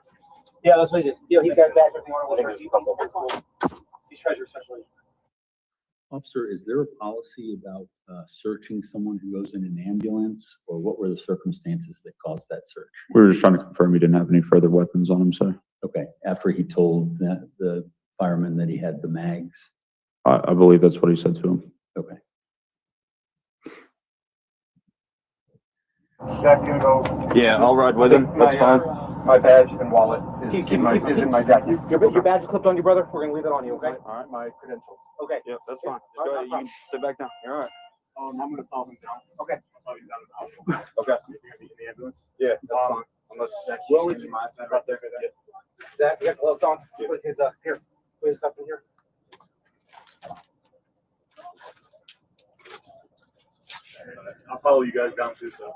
Yeah, that's what he did. Yeah, he's got a bag if you want to. He's treasurer essentially. Officer, is there a policy about searching someone who goes in an ambulance, or what were the circumstances that caused that search? We were just trying to confirm he didn't have any further weapons on him, sir. Okay, after he told the fireman that he had the mags. I believe that's what he said to him. Okay. Zach, you gonna go? Yeah, I'll ride with him. That's fine. My badge and wallet is in my jacket. Your badge is clipped on you, brother. We're gonna leave that on you, okay? All right, my credentials. Okay. Yeah, that's fine. Just go ahead. You can sit back down. You're all right. I'm gonna follow him down. Okay. Okay. In the ambulance. Yeah, that's fine. Unless What would you- my right there. Zach, you got gloves on? Put his here. Put his stuff in here. I'll follow you guys down too, so.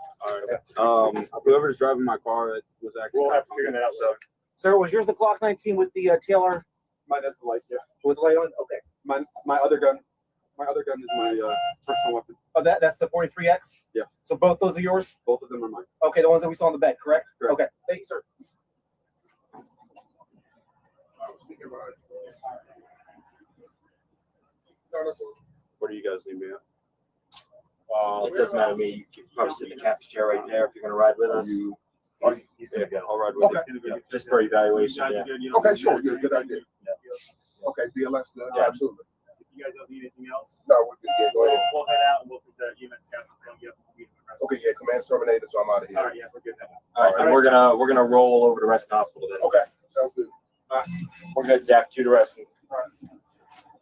All right. Whoever's driving my car, it was actually. We'll have to figure that out, so. Sir, was yours the Glock 19 with the TLR Mine has the light, yeah. with the light on? Okay. My other gun is my personal weapon. Oh, that's the 43X? Yeah. So both those are yours? Both of them are mine. Okay, the ones that we saw on the bed, correct? Correct. Okay. Thank you, sir. Where do you guys need me at? It doesn't matter to me. You can probably sit in the captain's chair right there if you're gonna ride with us. He's gonna go. I'll ride with Okay. you. Yeah. Just for evaluation, yeah. Okay, sure, good idea. Okay, BLS, Yeah. absolutely. If you guys don't need anything else, No, we're good, yeah, go ahead. we'll head out and we'll put the EMS captain on you. Okay, yeah, command's terminated, so I'm out of here. All right, yeah, we're good now. All right, And we're gonna roll over to Reston Hospital then. Okay, sounds good. We're good, Zach, 2 to Reston.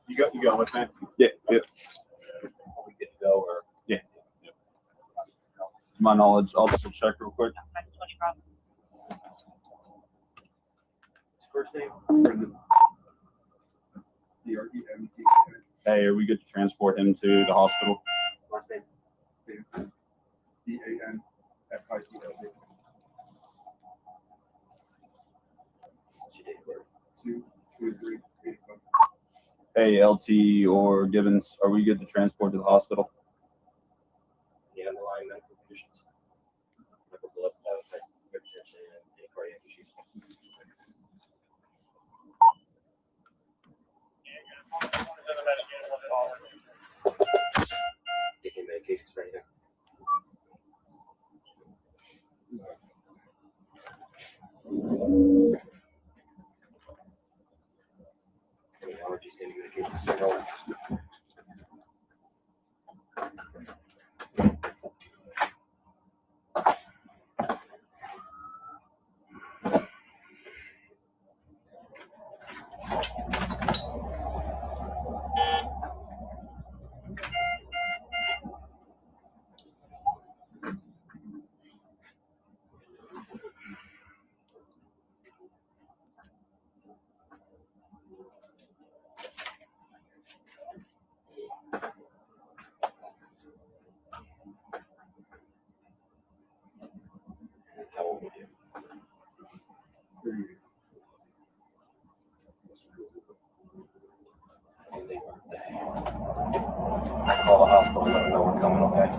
You going with me? Yeah. We good to go. go or? Yeah. To my knowledge, I'll just check real quick. His first name? Brendan. BREND. Hey, are we good to transport him to the hospital? Last name? BANFIELD. 2/23/85. Hey, LT or Gibbons, are we good to transport to the hospital? Any underlying medical conditions? Medical blood, hypertension, and any cardiac issues? Taking medications for anything? Any allergies to any medications? No. How old are you? Call the hospital, let them know we're coming, okay?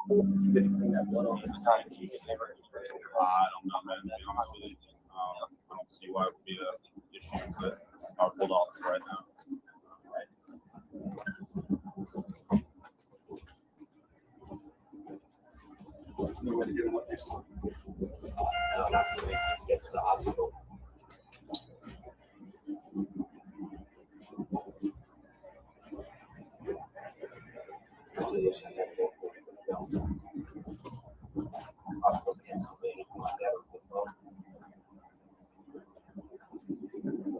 You couldn't clean that blood off the time. You could never. I don't know, man. To be honest with you, I don't see why it would be an issue, but I'll hold off right now. No way to get him up. No, not to make this get to the hospital. Hospital can't tell me anything like that over the phone.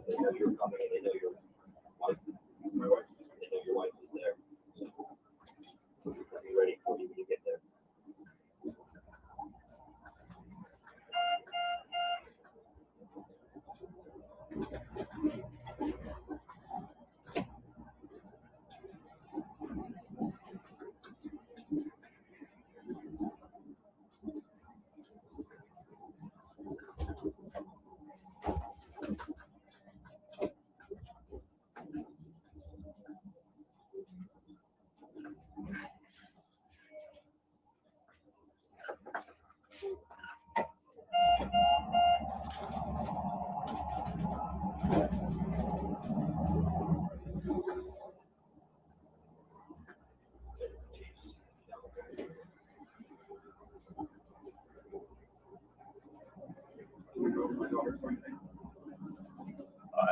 They know you're coming and they know your wife. They know your wife is there. So they'll be ready for you when you get there.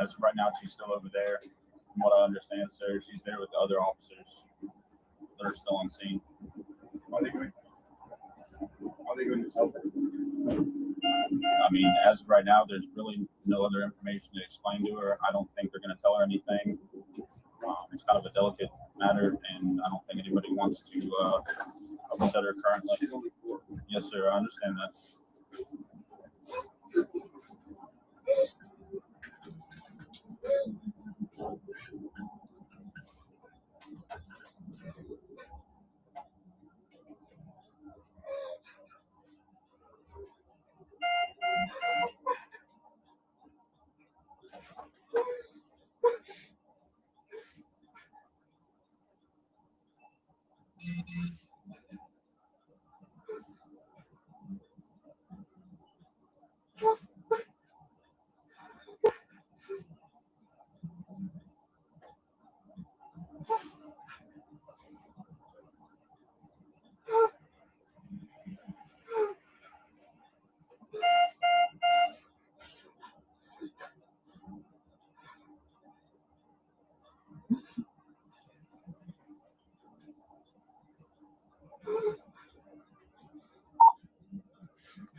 As of right now, she's still over there. From what I understand, sir, she's there with the other officers that are still on scene. Are they going to tell them? I mean, as of right now, there's really no other information to explain to her. I don't think they're going to tell her anything. It's kind of a delicate matter, and I don't think anybody wants to upset her currently. She's only 4. Yes, sir. I understand that.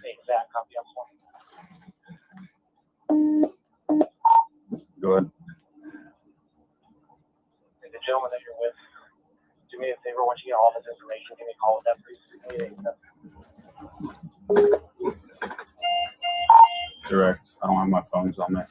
Exact copy of one. Go ahead. And the gentleman that you're with, do me a favor, once you get all this information, give me a call with that, please. Correct. I don't have my phones on me.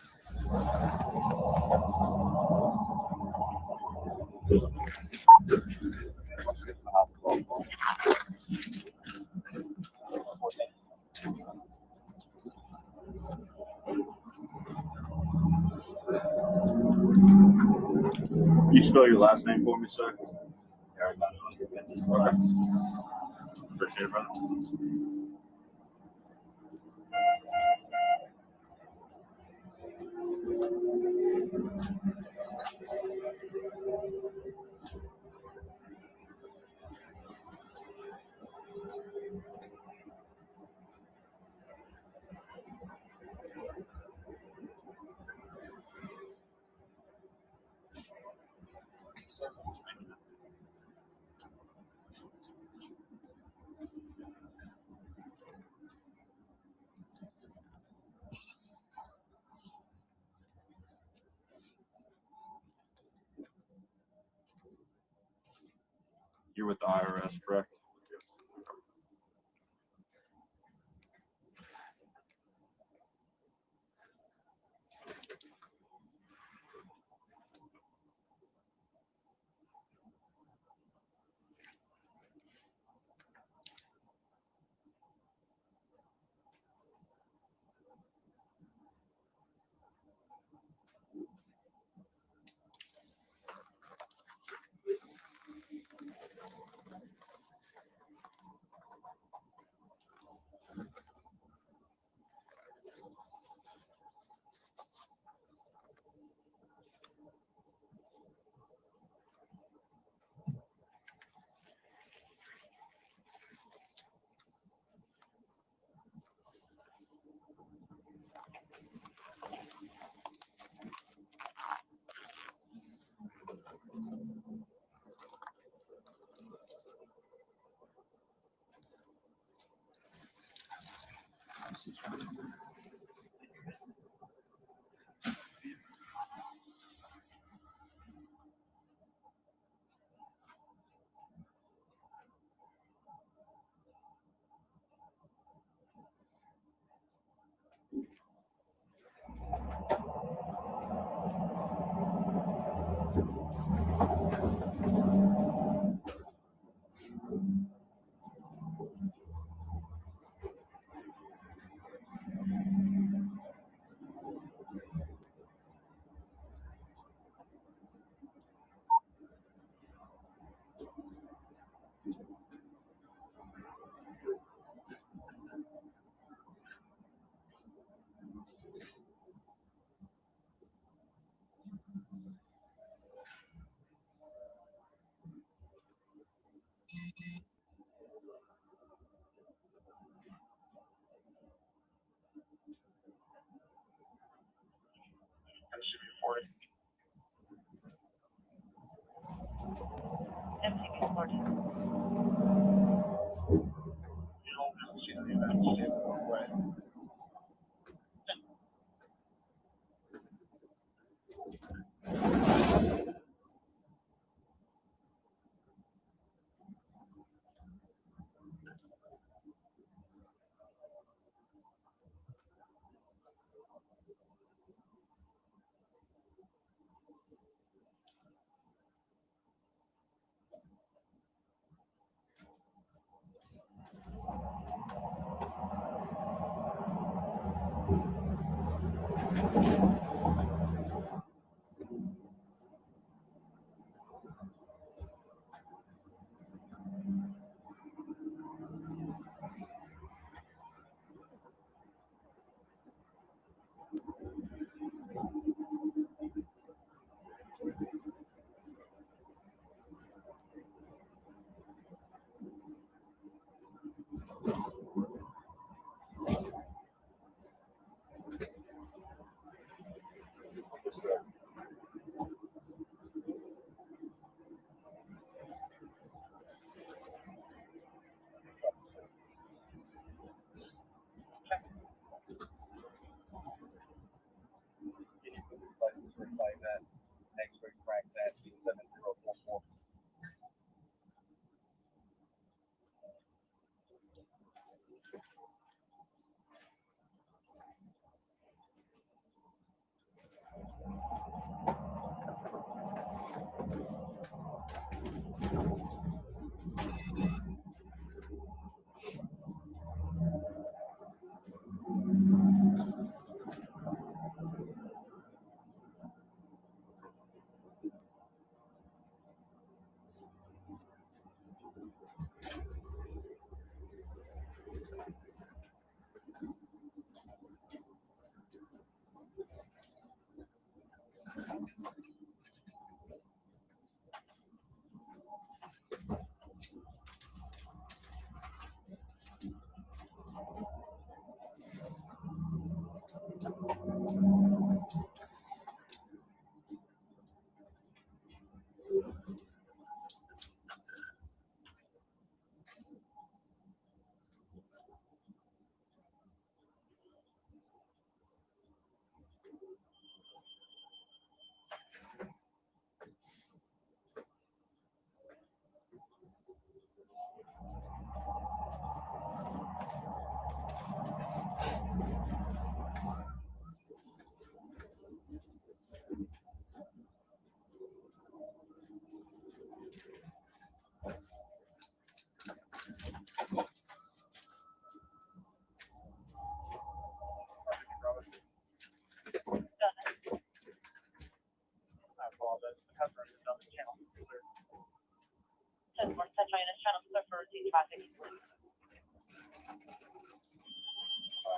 You spell your last name for me, sir? Okay. Appreciate it, brother. You're with the IRS, correct? reported. MTV reported.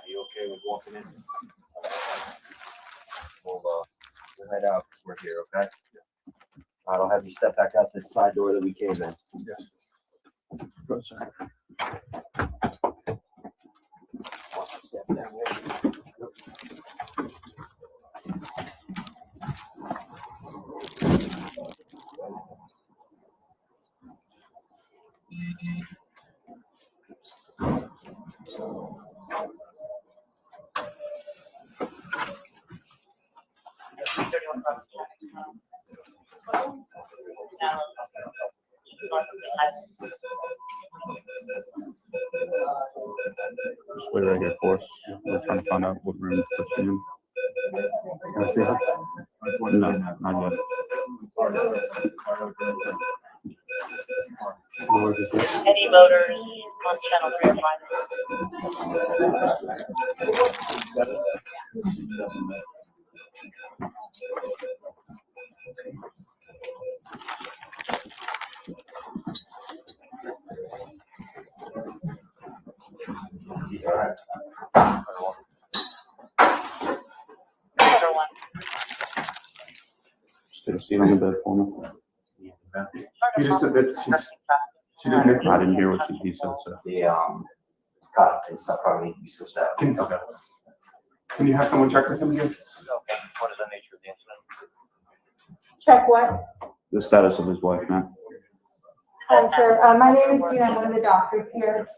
You okay with walking in? We'll head out because we're here, okay? I'll have you step back out this side door that we came in. Yes. Go, sir. Step down here. Just wait right here for us. We're trying to find out what room to put you in. Can I see her? No, not yet. Where is it? Any voters on channel 3 or 5? All right. Voter 1. Just take a seat on the bed for me. You just said that she didn't. I didn't hear what he said, so. The cot and stuff probably needs to be switched out. Okay. Can you have someone check with him again? Okay, what is the nature of the incident? Check what? The status of his wife, ma'am. Hi, sir. My name is Gina. I'm one of the doctors here.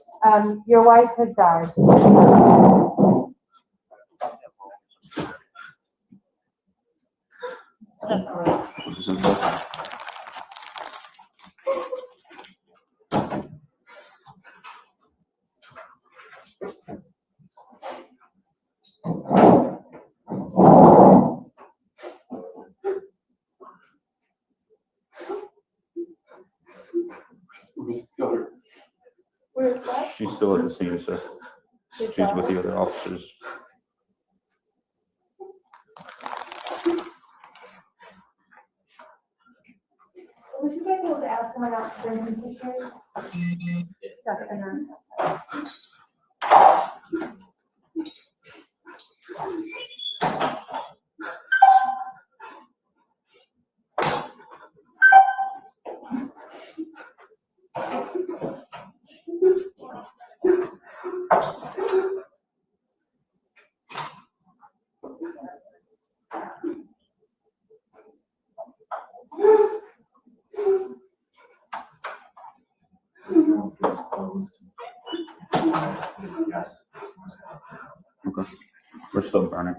Your wife has died. Which is important. Where's that? She's still at the scene, sir. She's with the other officers. Would you guys be able to ask someone else to bring some tissues? That's the nurse. Okay. We're still burning.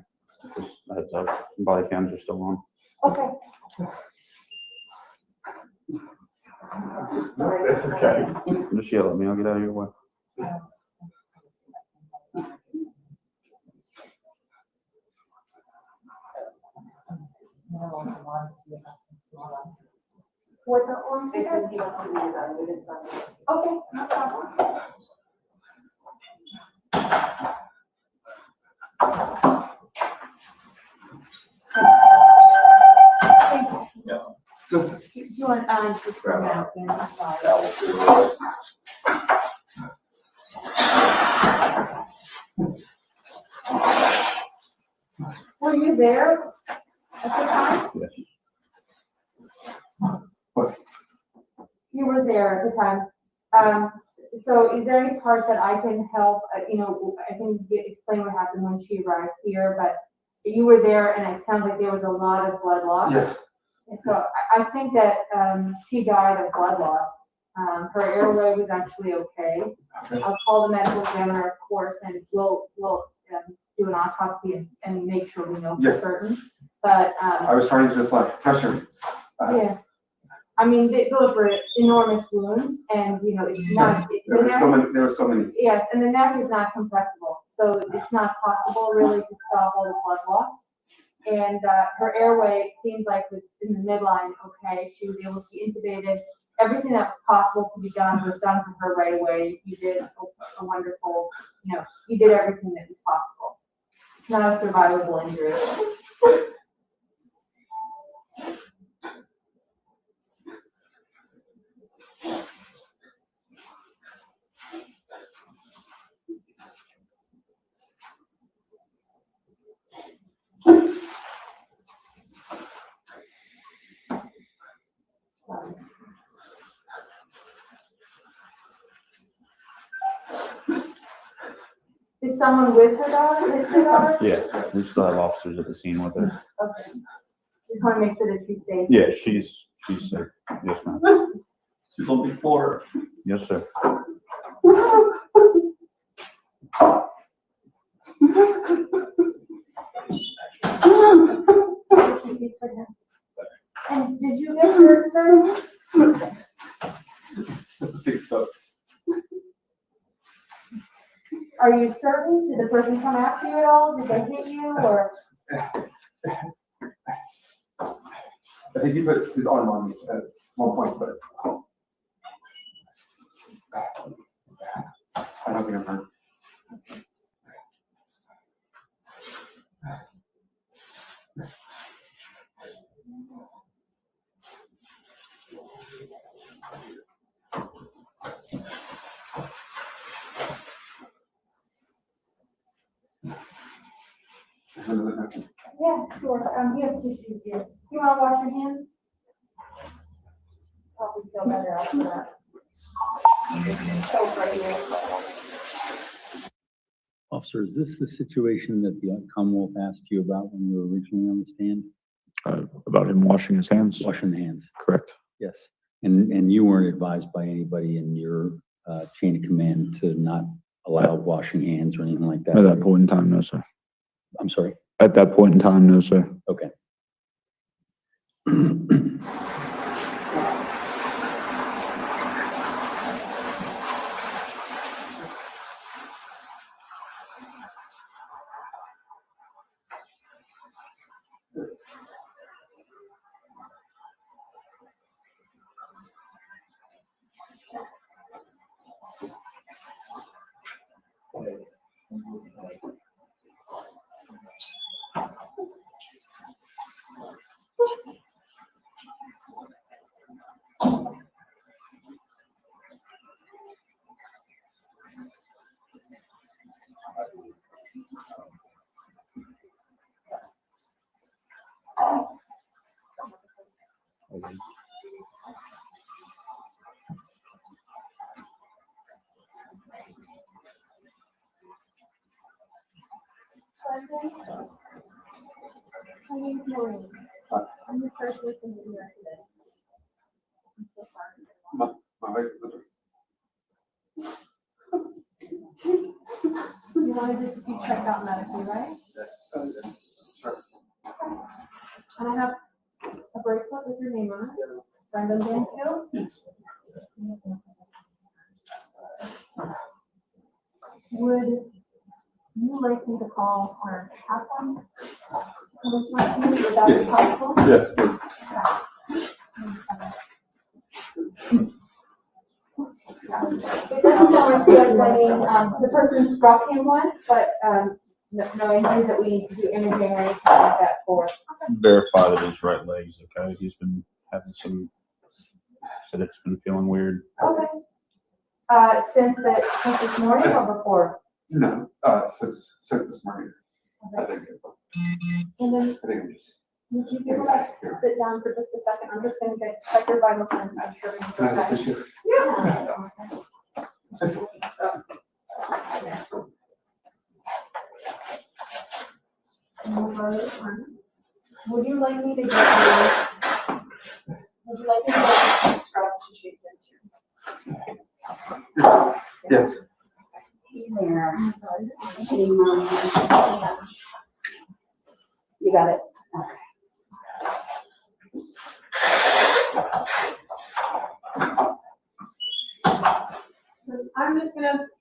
Just a heads up. Body cams are still on. Okay. It's okay. Just yell at me. I'll get out of your way. What's that one? They said he wants to be evaluated. Okay, no problem. Thank you. Do you want, just for a napkin? Were you there at the time? Yes. You were there at the time. So is there any part that I can help, I can explain what happened when she arrived here, but you were there and it sounds like there was a lot of blood loss. Yes. And so I think that, she died of blood loss. Her airway was actually okay. I'll call the medical examiner, of course, and we'll do an autopsy and make sure we know for Yes. certain. But, I was trying to just like pressure. yeah. I mean, those were enormous wounds and, it's not. There were so many. Yes, and the neck is not compressible, so it's not possible really to stop all the blood loss. And her airway, it seems like, was in the midline okay. She was able to be intubated. Everything that was possible to be done was done for her right away. You did a wonderful, you did everything that was possible. It's not a survivable injury. Sorry. Is someone with her daughter? Is her daughter? Yeah. We still have officers at the scene with her. Okay. Just want to make sure that she's safe. Yeah, she's safe. Yes, ma'am. She's on before. Yes, sir. It's for him. And did you get hurt, sir? I think so. Are you certain? Did the person come after you at all? Did they hit you or? I think he put his arm on me at one point, but I don't think I'm hurt. Yeah, sure. You have tissues here. You want to wash your hands? Probably feel better after that. So right here. Officer, is this the situation that the Commonwealth asked you about when you were originally on the stand? About him washing his hands? Washing hands? Correct. Yes. And you weren't advised by anybody in your chain of command to not allow washing hands or anything like that? At that point in time, no, sir. I'm sorry? At that point in time, no, sir. Okay. I'm the first person to hear today. I'm so sorry. You wanted this to be checked out medically, right? Sure. And I have a bracelet with your name on it. Brendan Banfield. Yes. Would you like me to call our chaplain? Would that be possible? Yes. It doesn't sound like good. I mean, the person struck him once, but no injuries that we need to do imaging or anything like that for. Verify that his right leg's okay. He's been having said it's been feeling weird. Okay. Since this morning or before? No, since this morning. I think And then, I'm just. would you be able to sit down for just a second? I'm just gonna check your vital signs. I'm sure Can I have it's tissue? Yeah. Would you like me to get you? Would you like me to get you scrubs to change into? Yes. There. You got it. So I'm just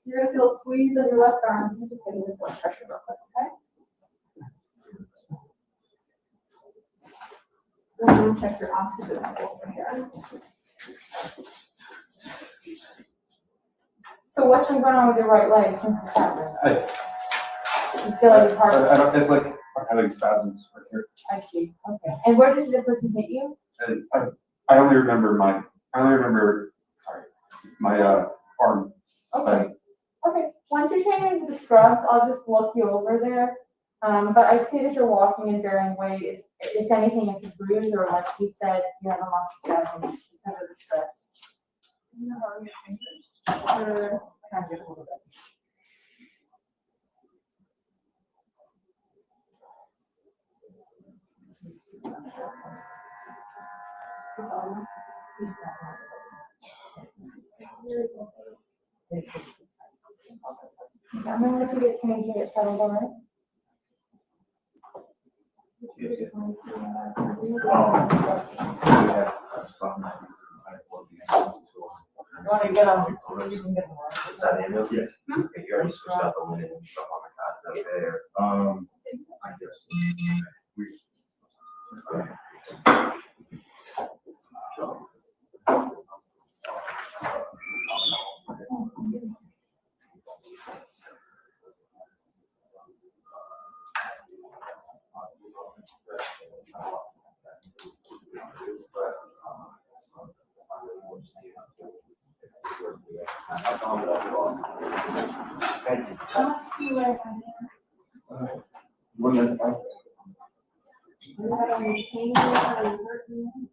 you're gonna feel a squeeze of your left arm. I'm just gonna give blood pressure real quick, okay? I'm gonna check your oxygen level over here. So what's been going on with your right leg since the test? You feel like it's hard? It's like I'm having spasms right here. I see. Okay. And where did the person hit you? And I only remember sorry, my arm. Okay. Okay. Once you're changing into the scrubs, I'll just look you over there. But I see that you're walking and bearing weight. It's, if anything, it's a bruise or like you said, you have a muscle spasm because of the stress. You know how your fingers? Or kind of a little bit. I'm gonna let you get changed and get settled, all right? You want to get on? You can get more. Is that ambulance? Yeah. You already switched out the linen and stuff on the cot there. I guess. So. Thank you. How much do you weigh? 1 minute. Is that only pain or hurting?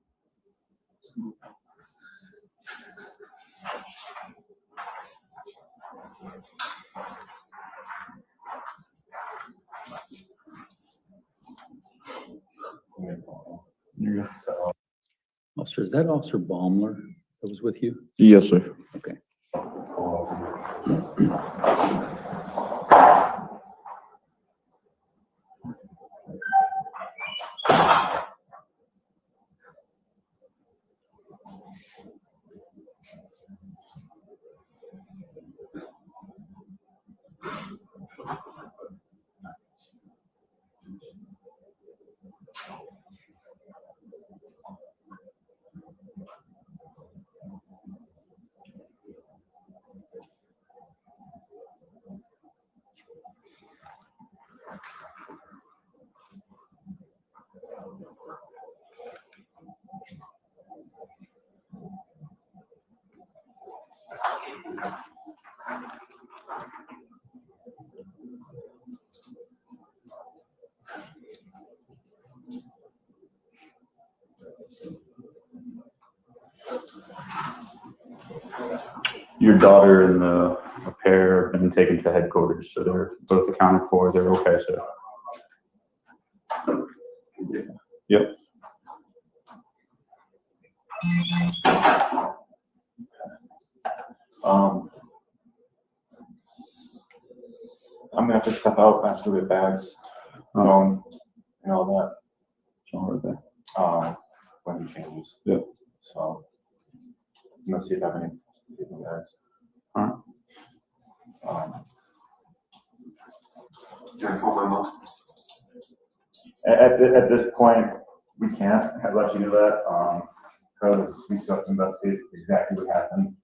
So, Officer, is that Officer Bumler that was with you? Yes, sir. Okay. Your daughter and the pair have been taken to headquarters, so they're both accounted for. They're okay, sir. Yep. I'm gonna have to step out after the bags, phone, and all that. It's all right there. When he changes. Yep. So I'm gonna see if I have any bags. All right. Can I call my mom? At this point, we can't let you do that, because we still have to investigate exactly what happened.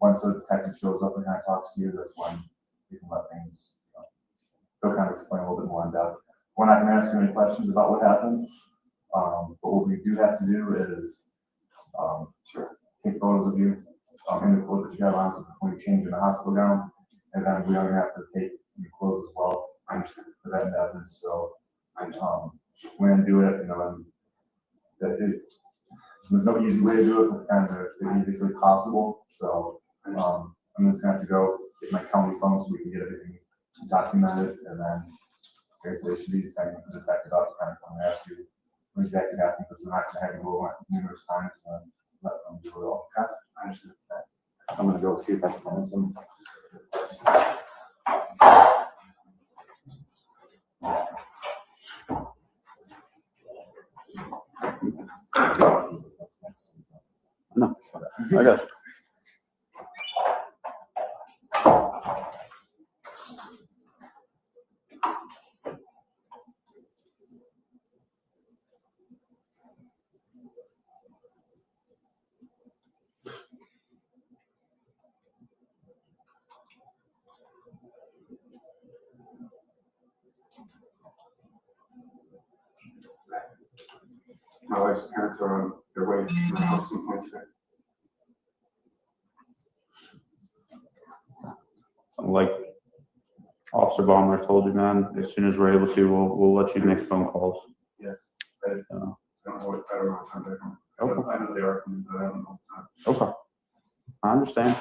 Once the detective shows up and kind of talks to you, that's when you can let things, they'll kind of explain a little bit more in depth. We're not gonna ask you any questions about what happened, but what we do have to do is, take photos of you, in the clothes that you have on, so before you change in the hospital gown, and then we are gonna have to take your clothes as well, for that evidence, so, we're gonna do it, there's no easy way to do it, but kind of the easiest way possible, so, I'm just gonna have to go get my county phone so we can get everything documented, and then I guess they should be sending the detective out to kind of come and ask you what exactly happened, because we're not gonna have you go on numerous times and let them do it all. Okay? I understand that. I'm gonna go see if I can find some. No, I got you. My wife's parents are on their way to my house some point today. Like Officer Bumler told you, man, as soon as we're able to, we'll let you make phone calls. Yeah. I don't know what, I don't know what time they're coming. I know they are coming, but I don't know what time. Okay. I understand.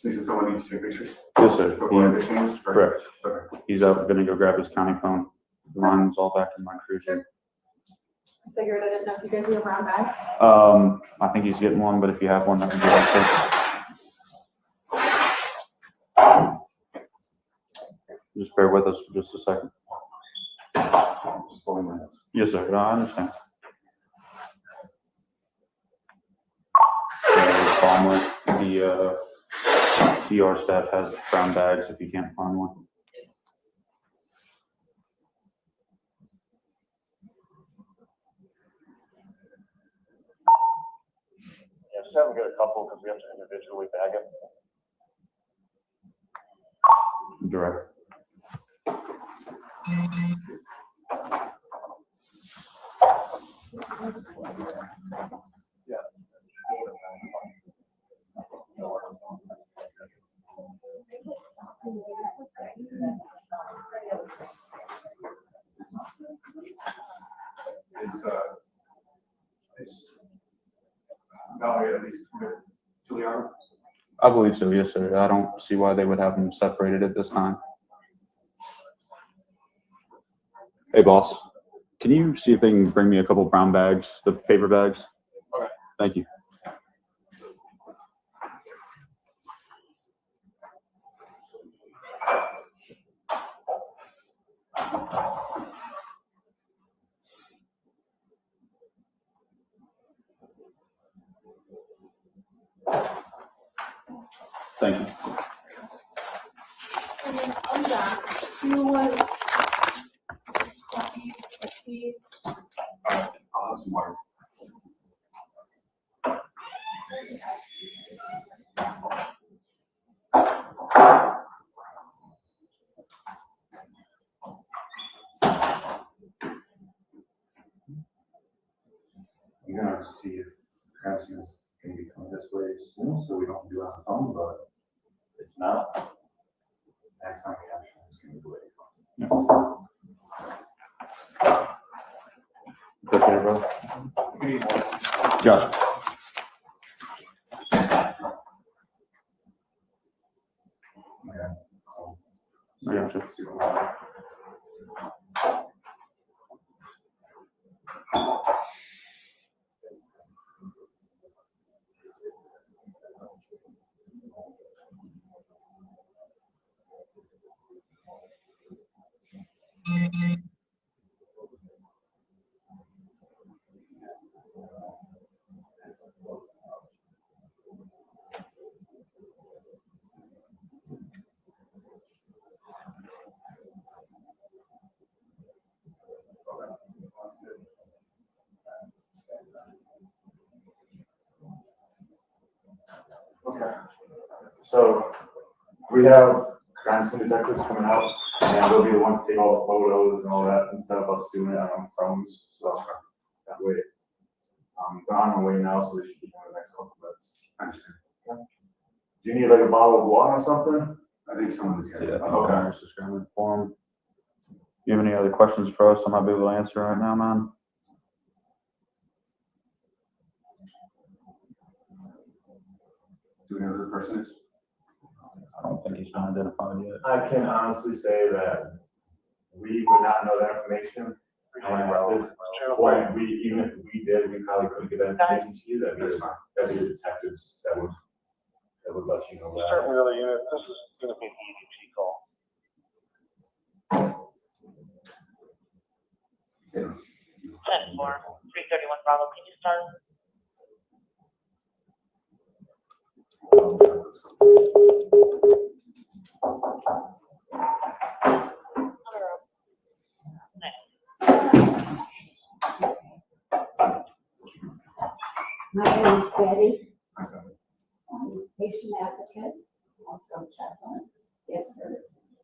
This is someone needs to take pictures. Yes, sir. Before they change? Correct. Okay. He's out gonna go grab his county phone. Mine's all back in my cruiser. I figured, I didn't know if you guys need a brown bag. I think he's getting one, but if you have one, that would be helpful. Just bear with us for just a second. Just pulling my nose. Yes, sir. No, I understand. Bumler, the CR staff has brown bags if you can't find one. Yeah, just have them get a couple because we have to individually bag it. Direct. Is Valerie at least with Juliana? I believe so, yes, sir. I don't see why they would have them separated at this time. Hey, boss, can you see if they can bring me a couple brown bags, the paper bags? Okay. Thank you. Thank you. On that, you want to see. I'll have some water. I'm gonna see if Ramsey's can be coming this way soon, so we don't do it on the phone, but if not, next time caption is gonna be waiting. Appreciate it, bro. Josh. Okay. I got you. Okay, so we have crime scene detectives coming out, and they'll be the ones to take all the photos and all that instead of us doing it on our phones. So that way, they're on the way now, so they should be in the next couple minutes. I understand. Okay. Do you need like a bottle of water or something? I think someone's got it. Okay. Just gonna inform. You have any other questions for us? I might be able to answer right now, man. Do we know who the person is? I don't think he's been identified yet. I can honestly say that we would not know that information. And at this point, even if we did, we probably couldn't get that information to you. That'd be the detectives that would let you know that. Certainly other units, this is gonna be an EDT call. 331 Bravo, can you start? My name is Betty. I'm a patient advocate, also chaplain, guest services.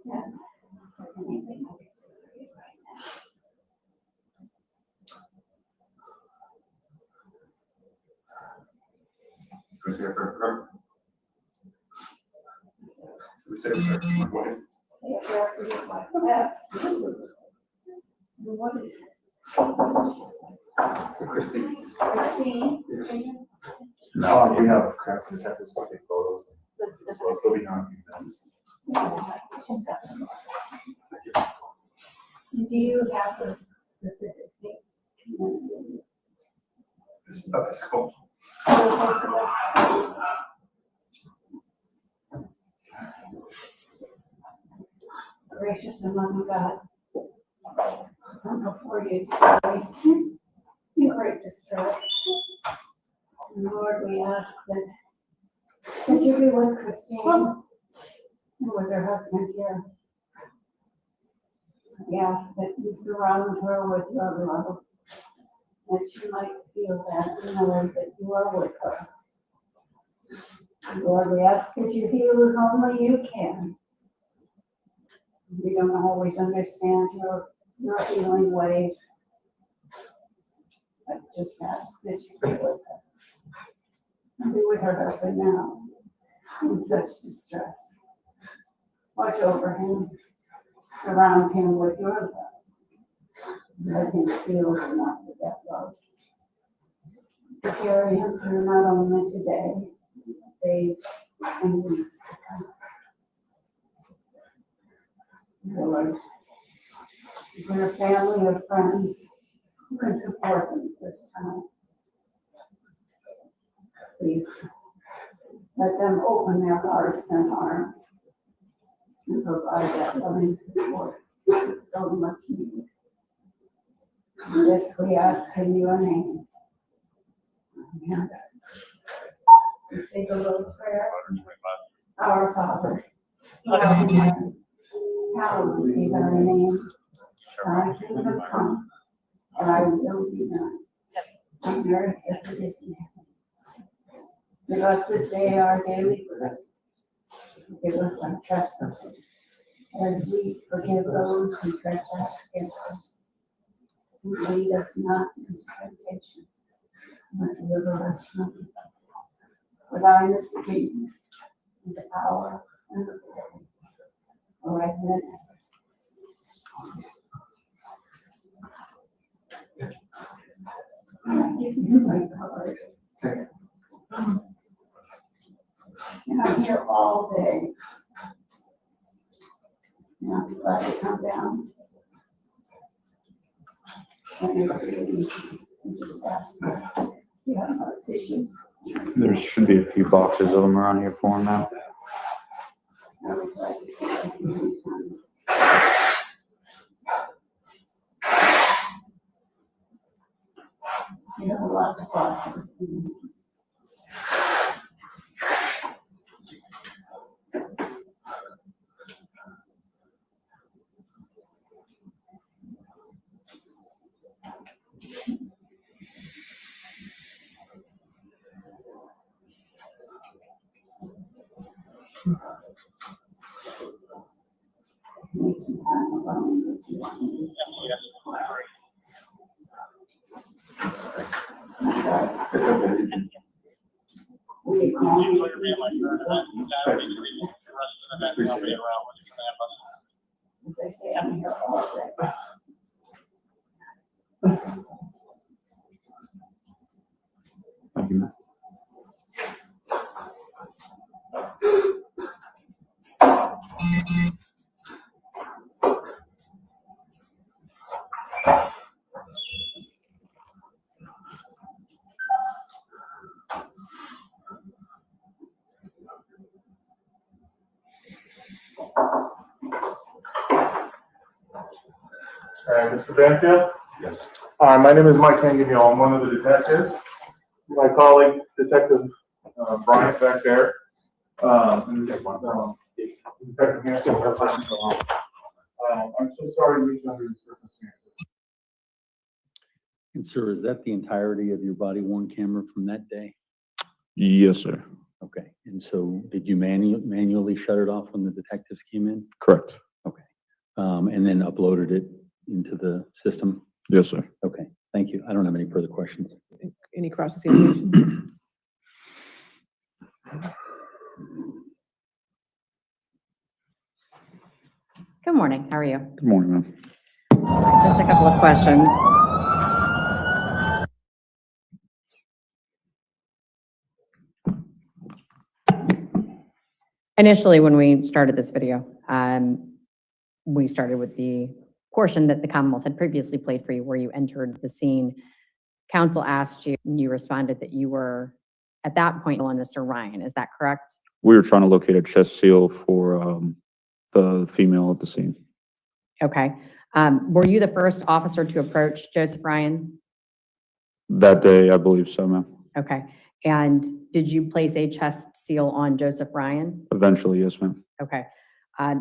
Yeah, it's like anything I can do for you right now. Can we say it for her? Can we say it for my wife? Say a prayer for your wife. Absolutely. What is it? Christine. Christine? No, we have crime scene detectives who take photos. They'll be on a few minutes. She's got some. Do you have the specific thing? It's cool. Gracious and loving God, come before you today in great distress. Lord, we ask that you be with Christine and with her husband here. We ask that you surround her with your love, that she might feel that, knowing that you are with her. Lord, we ask that you heal as only you can. We don't always understand your healing ways. I just ask that you be with her. And be with her husband now in such distress. Watch over him. Surround him with your love. Let him feel enough of that love. To carry him through not only today, days and weeks to come. Lord, if we're a family or friends who can support him this time, please let them open their hearts and arms and provide that loving support that's so much needed. This we ask in your name. Amen. We say the Lord's Prayer. Our Father, who art in heaven, hallowed be thy name. Thy kingdom come, thy will be done, on earth as it is in heaven. Give us this day our daily bread. Forgive us our trespasses, as we forgive those who trespass against us. And lead us not into temptation, but deliver us from evil. For thine is the kingdom, and the power, and the glory, forever and ever. I give you my card. And I'm here all day. And I'm glad to come down. And just ask them, you have no tissues. There should be a few boxes of them around here for him now. I'm glad to come anytime. You have a lot to process. Need some time alone with you. As I say, I'm here all day. Thank you, man. Mr. Banfield? Yes. Hi, my name is Mike Cangignol. I'm one of the detectives. My colleague, Detective Bryant back there. Detective Hansel. I'm so sorry to meet you under these circumstances. And sir, is that the entirety of your body worn camera from that day? Yes, sir. Okay, and so did you manually shut it off when the detectives came in? Correct. Okay, and then uploaded it into the system? Yes, sir. Okay, thank you. I don't have any further questions. Any cross-examination? Good morning. How are you? Good morning, ma'am. Just a couple of questions. Initially, when we started this video, we started with the portion that the Commonwealth had previously played for you, where you entered the scene. Counsel asked you, and you responded that you were, at that point, on Mr. Ryan. Is that correct? We were trying to locate a chest seal for the female at the scene. Okay. Were you the first officer to approach Joseph Ryan? That day, I believe so, ma'am. Okay. And did you place a chest seal on Joseph Ryan? Eventually, yes, ma'am. Okay.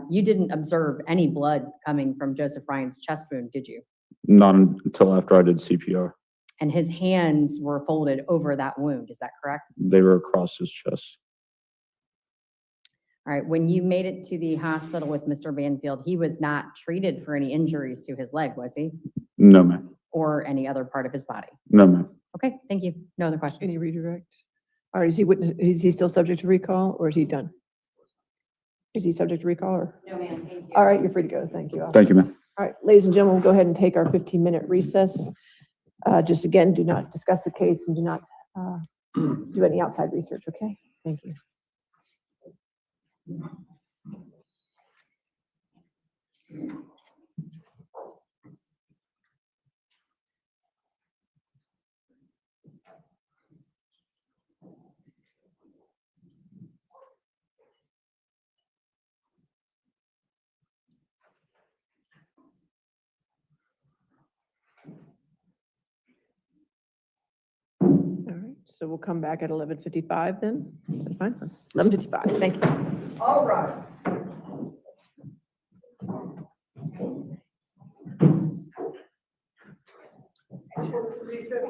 You didn't observe any blood coming from Joseph Ryan's chest wound, did you? Not until after I did CPR. And his hands were folded over that wound, is that correct? They were across his chest. All right, when you made it to the hospital with Mr. Banfield, he was not treated for any injuries to his leg, was he? No, ma'am. Or any other part of his body? No, ma'am. Okay, thank you. No other questions? Any redirect? All right, is he still subject to recall or is he done? Is he subject to recall or? No, ma'am, thank you. All right, you're free to go. Thank you. Thank you, ma'am. All right, ladies and gentlemen, we'll go ahead and take our 15-minute recess. Just again, do not discuss the case and do not do any outside research, okay? Thank you. All right, so we'll come back at 11:55 then. Is that fine? 11:55, thank you. All right. Recess.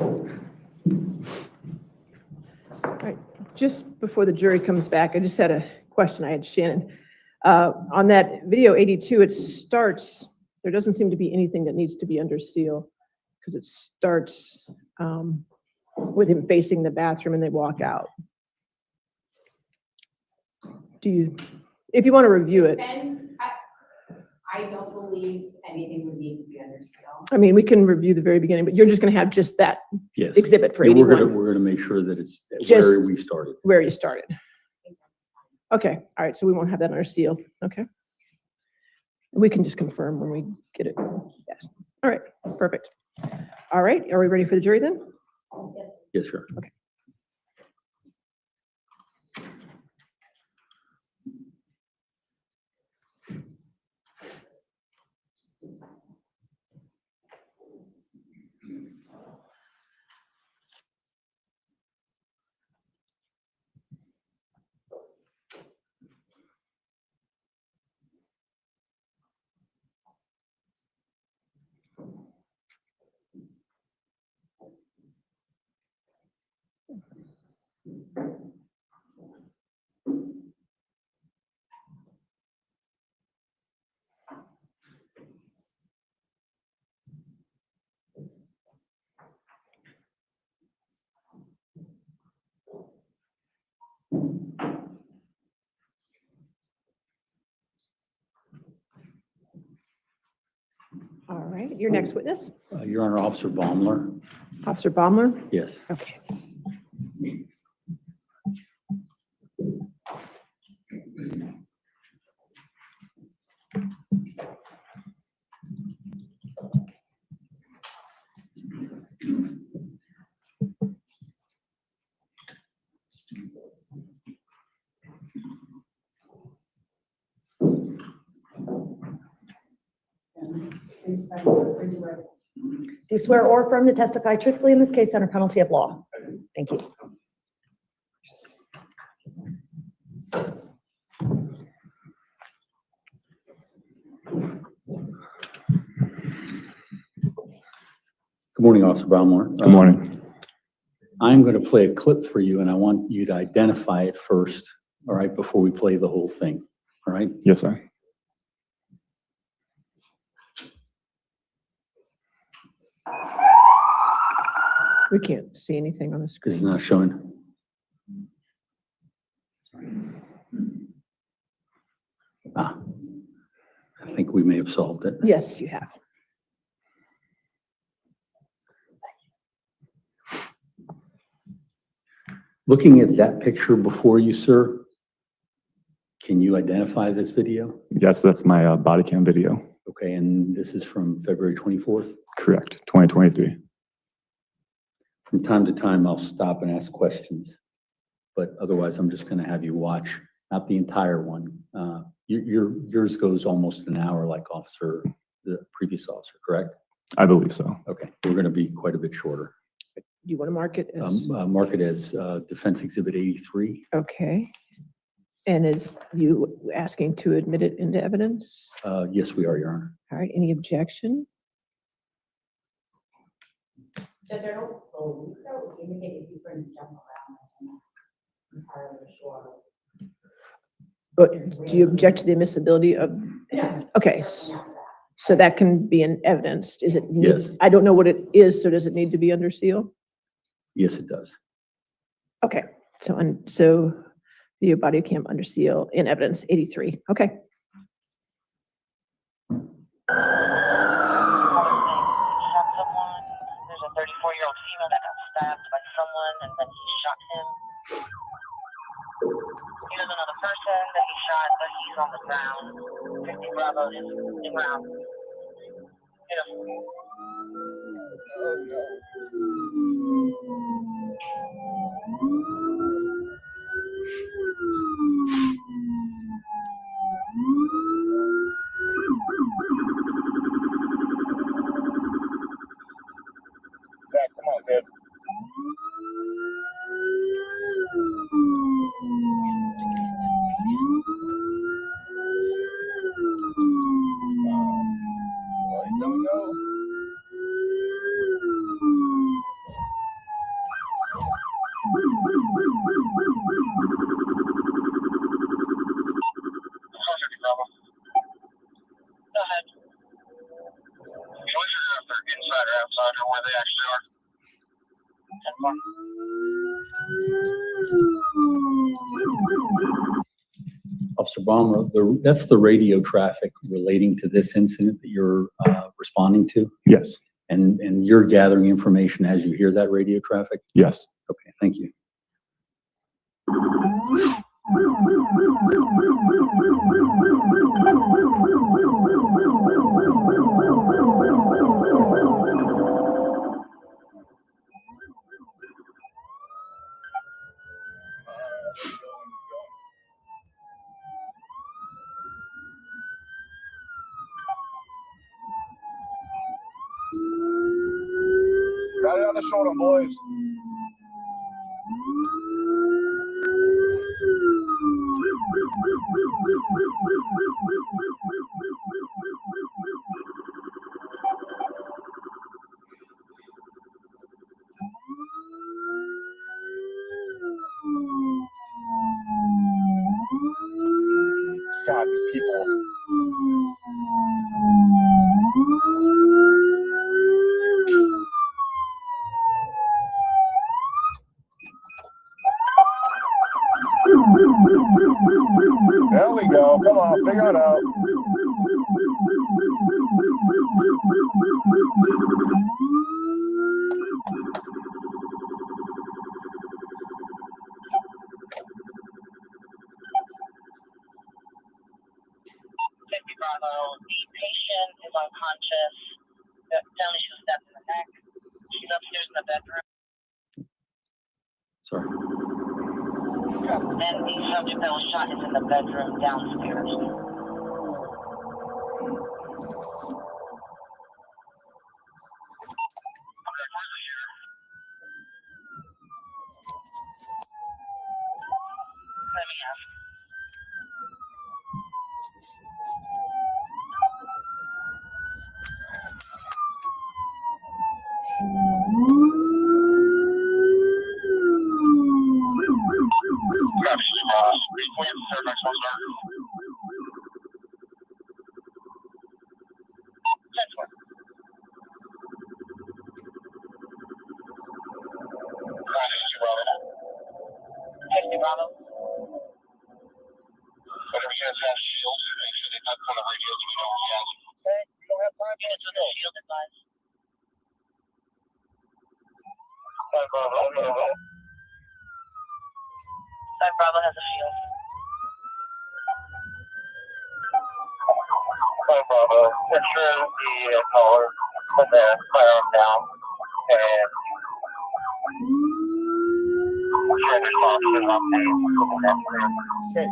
All right, just before the jury comes back, I just had a question I had Shannon. On that video 82, it starts, there doesn't seem to be anything that needs to be under seal because it starts with him facing the bathroom and they walk out. Do you, if you want to review it, Depends. I don't believe anything would need to be under seal. I mean, we can review the very beginning, but you're just going to have just that Yes. exhibit for Yeah, 81, we're gonna make sure that it's Just- where we started. where you started. Okay, all right, so we won't have that under seal, okay? We can just confirm when we get it, yes. All right, perfect. All right, are we ready for the jury then? Yes, sir. Okay. All right, your next witness, Your Honor, Officer Bumler. Officer Bumler? Yes. Okay. Do you swear or affirm to testify truthfully in this case under penalty of law? Thank you. Good morning, Officer Bumler. Good morning. I'm going to play a clip for you and I want you to identify it first, all right, before we play the whole thing, all right? Yes, sir. We can't see anything on the It's screen. not showing. Ah, I think we may have solved it. Yes, you have. Looking at that picture before you, sir, can you identify this video? Yes, that's my body cam video. Okay, and this is from February 24th. Correct, 2023. From time to time, I'll stop and ask questions, but otherwise I'm just going to have you watch, not the entire one. Yours goes almost an hour like the previous officer, correct? I believe so. Okay, we're going to be quite a bit shorter. Do you want to mark it as? Mark it as Defense Exhibit 83. Okay. And is you asking to admit it into evidence? Yes, we are, Your Honor. All right, any objection? Judge, I don't believe so. It indicated he's going to jump around. I'm not entirely sure. But do you object to the admissibility of? No. Okay, so that can be an evidence. Is it? Yes. I don't know what it is, so does it need to be under seal? Yes, it does. Okay, so video body cam under seal in evidence 83. Okay. There's a 34-year-old female that got stabbed by someone and then he shot him. Here's another person that he shot, but he's on the ground. 50 Bravo is the ground. Zach, come on, kid. There we go. Officer Bumler, that's the radio traffic relating to this incident that you're responding to? Yes, And you're gathering information as you hear that radio traffic? yes. Okay, thank you. Got it on the shoulder, boys. God, you people. There we go. Come on, figure it out. Bravo, the patient is unconscious. Apparently she was stabbed in the neck. She's upstairs in the bedroom. Sorry. And the subject that was shot is in the bedroom downstairs. Let me ask. Bravo. Whatever units have shields, make sure they duck on the radio so we know who has it. Okay, we don't have time for a Units with a shield advised. Side Bravo has a shield. Side Bravo, ensure the caller put the firearm down and sure there's boxes on the Okay,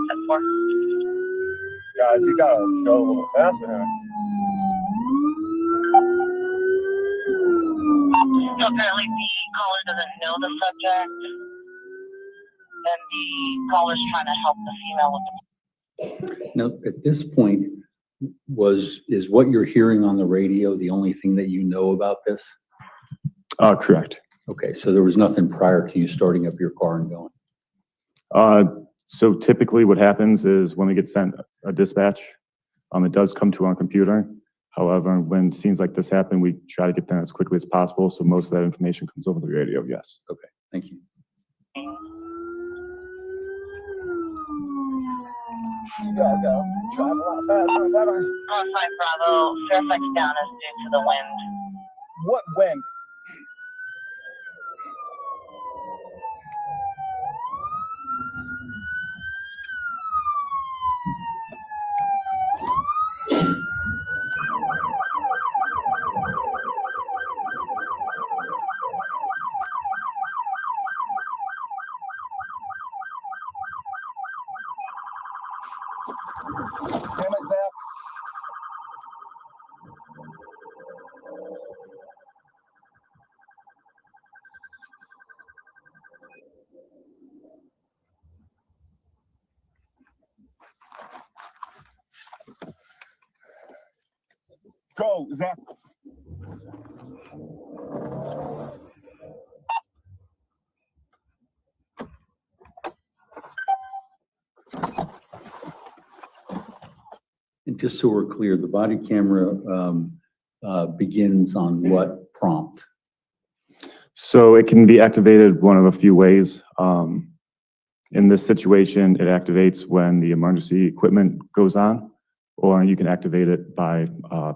That's 4. guys, you gotta go a little faster now. So apparently the caller doesn't know the subject, and the caller's trying to help the female with the. Now, at this point, is what you're hearing on the radio the only thing that you know about this? Correct. Okay, so there was nothing prior to you starting up your car and going? So typically what happens is when we get sent a dispatch, it does come to our computer. However, when scenes like this happen, we try to get them as quickly as possible. So most of that information comes over the radio, yes. Okay, thank you. You gotta go. Drive a lot faster, better. On Side Bravo, Fairfax down is due to the wind. What wind? Damn it, Zach. Go, Zach. And just so we're clear, the body camera begins on what prompt? So it can be activated one of a few ways. In this situation, it activates when the emergency equipment goes on, or you can activate it by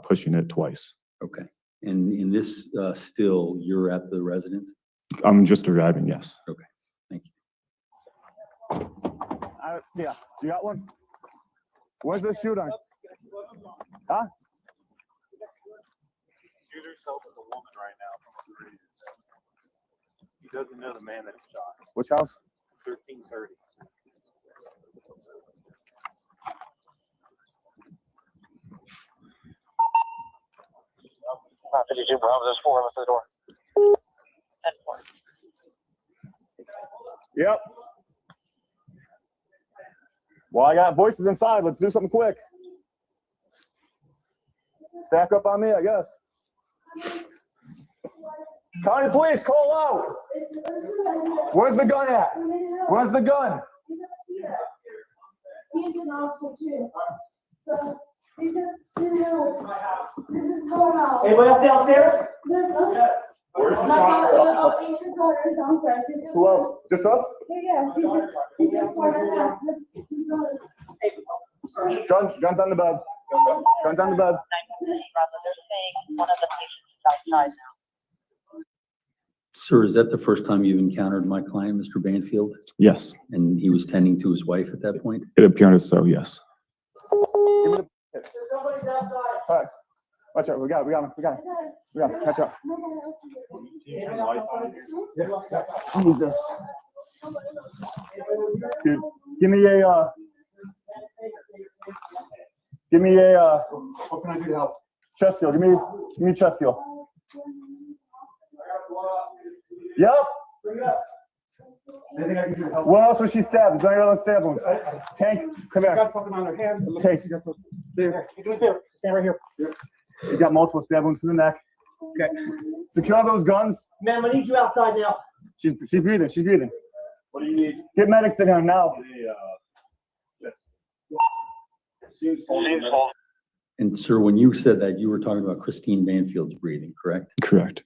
pushing it twice. Okay. And in this still, you're at the residence? I'm just arriving, yes. Okay. Thank you. Yeah, you got one? Where's the shooter? Huh? Shooter's helping the woman right now. He doesn't know the man that he shot. Which house? 1330. Not 52 Bravo, there's 4 of us at the door. 10-4. Yep. Well, I got voices inside. Let's do something quick. Stack up on me, I guess. County police, call out. Where's the gun at? Where's the gun? He's an officer too. So he just didn't know this is going on. Anybody else downstairs? Where's the shot? Oh, his daughter is downstairs. He's just. Who else? Just us? Yeah, she's just wanted out. Guns on the bed. Guns on the bed. They're saying one of the patients is outside now. Sir, is that the first time you've encountered my client, Mr. Banfield? Yes, And he was tending to his wife at that point? it appears so, yes. Somebody's outside. All right. Watch out. We got him. Catch up. Jesus. Dude, give me a, what can I do to help? Chest seal. Give me chest seal. Yep. Anything I can do to help? What else was she stabbed? Is there any other stab wounds? Tank, come She here. got something on her hand. Tank. She got something. There. You do it there. Stand right here. She got multiple stab wounds to the neck. Okay. Secure those guns. Ma'am, I need you outside now. She's breathing. She's breathing. What do you need? Get medics in here now. Seems full. And sir, when you said that, you were talking about Christine Banfield's breathing, correct? Correct.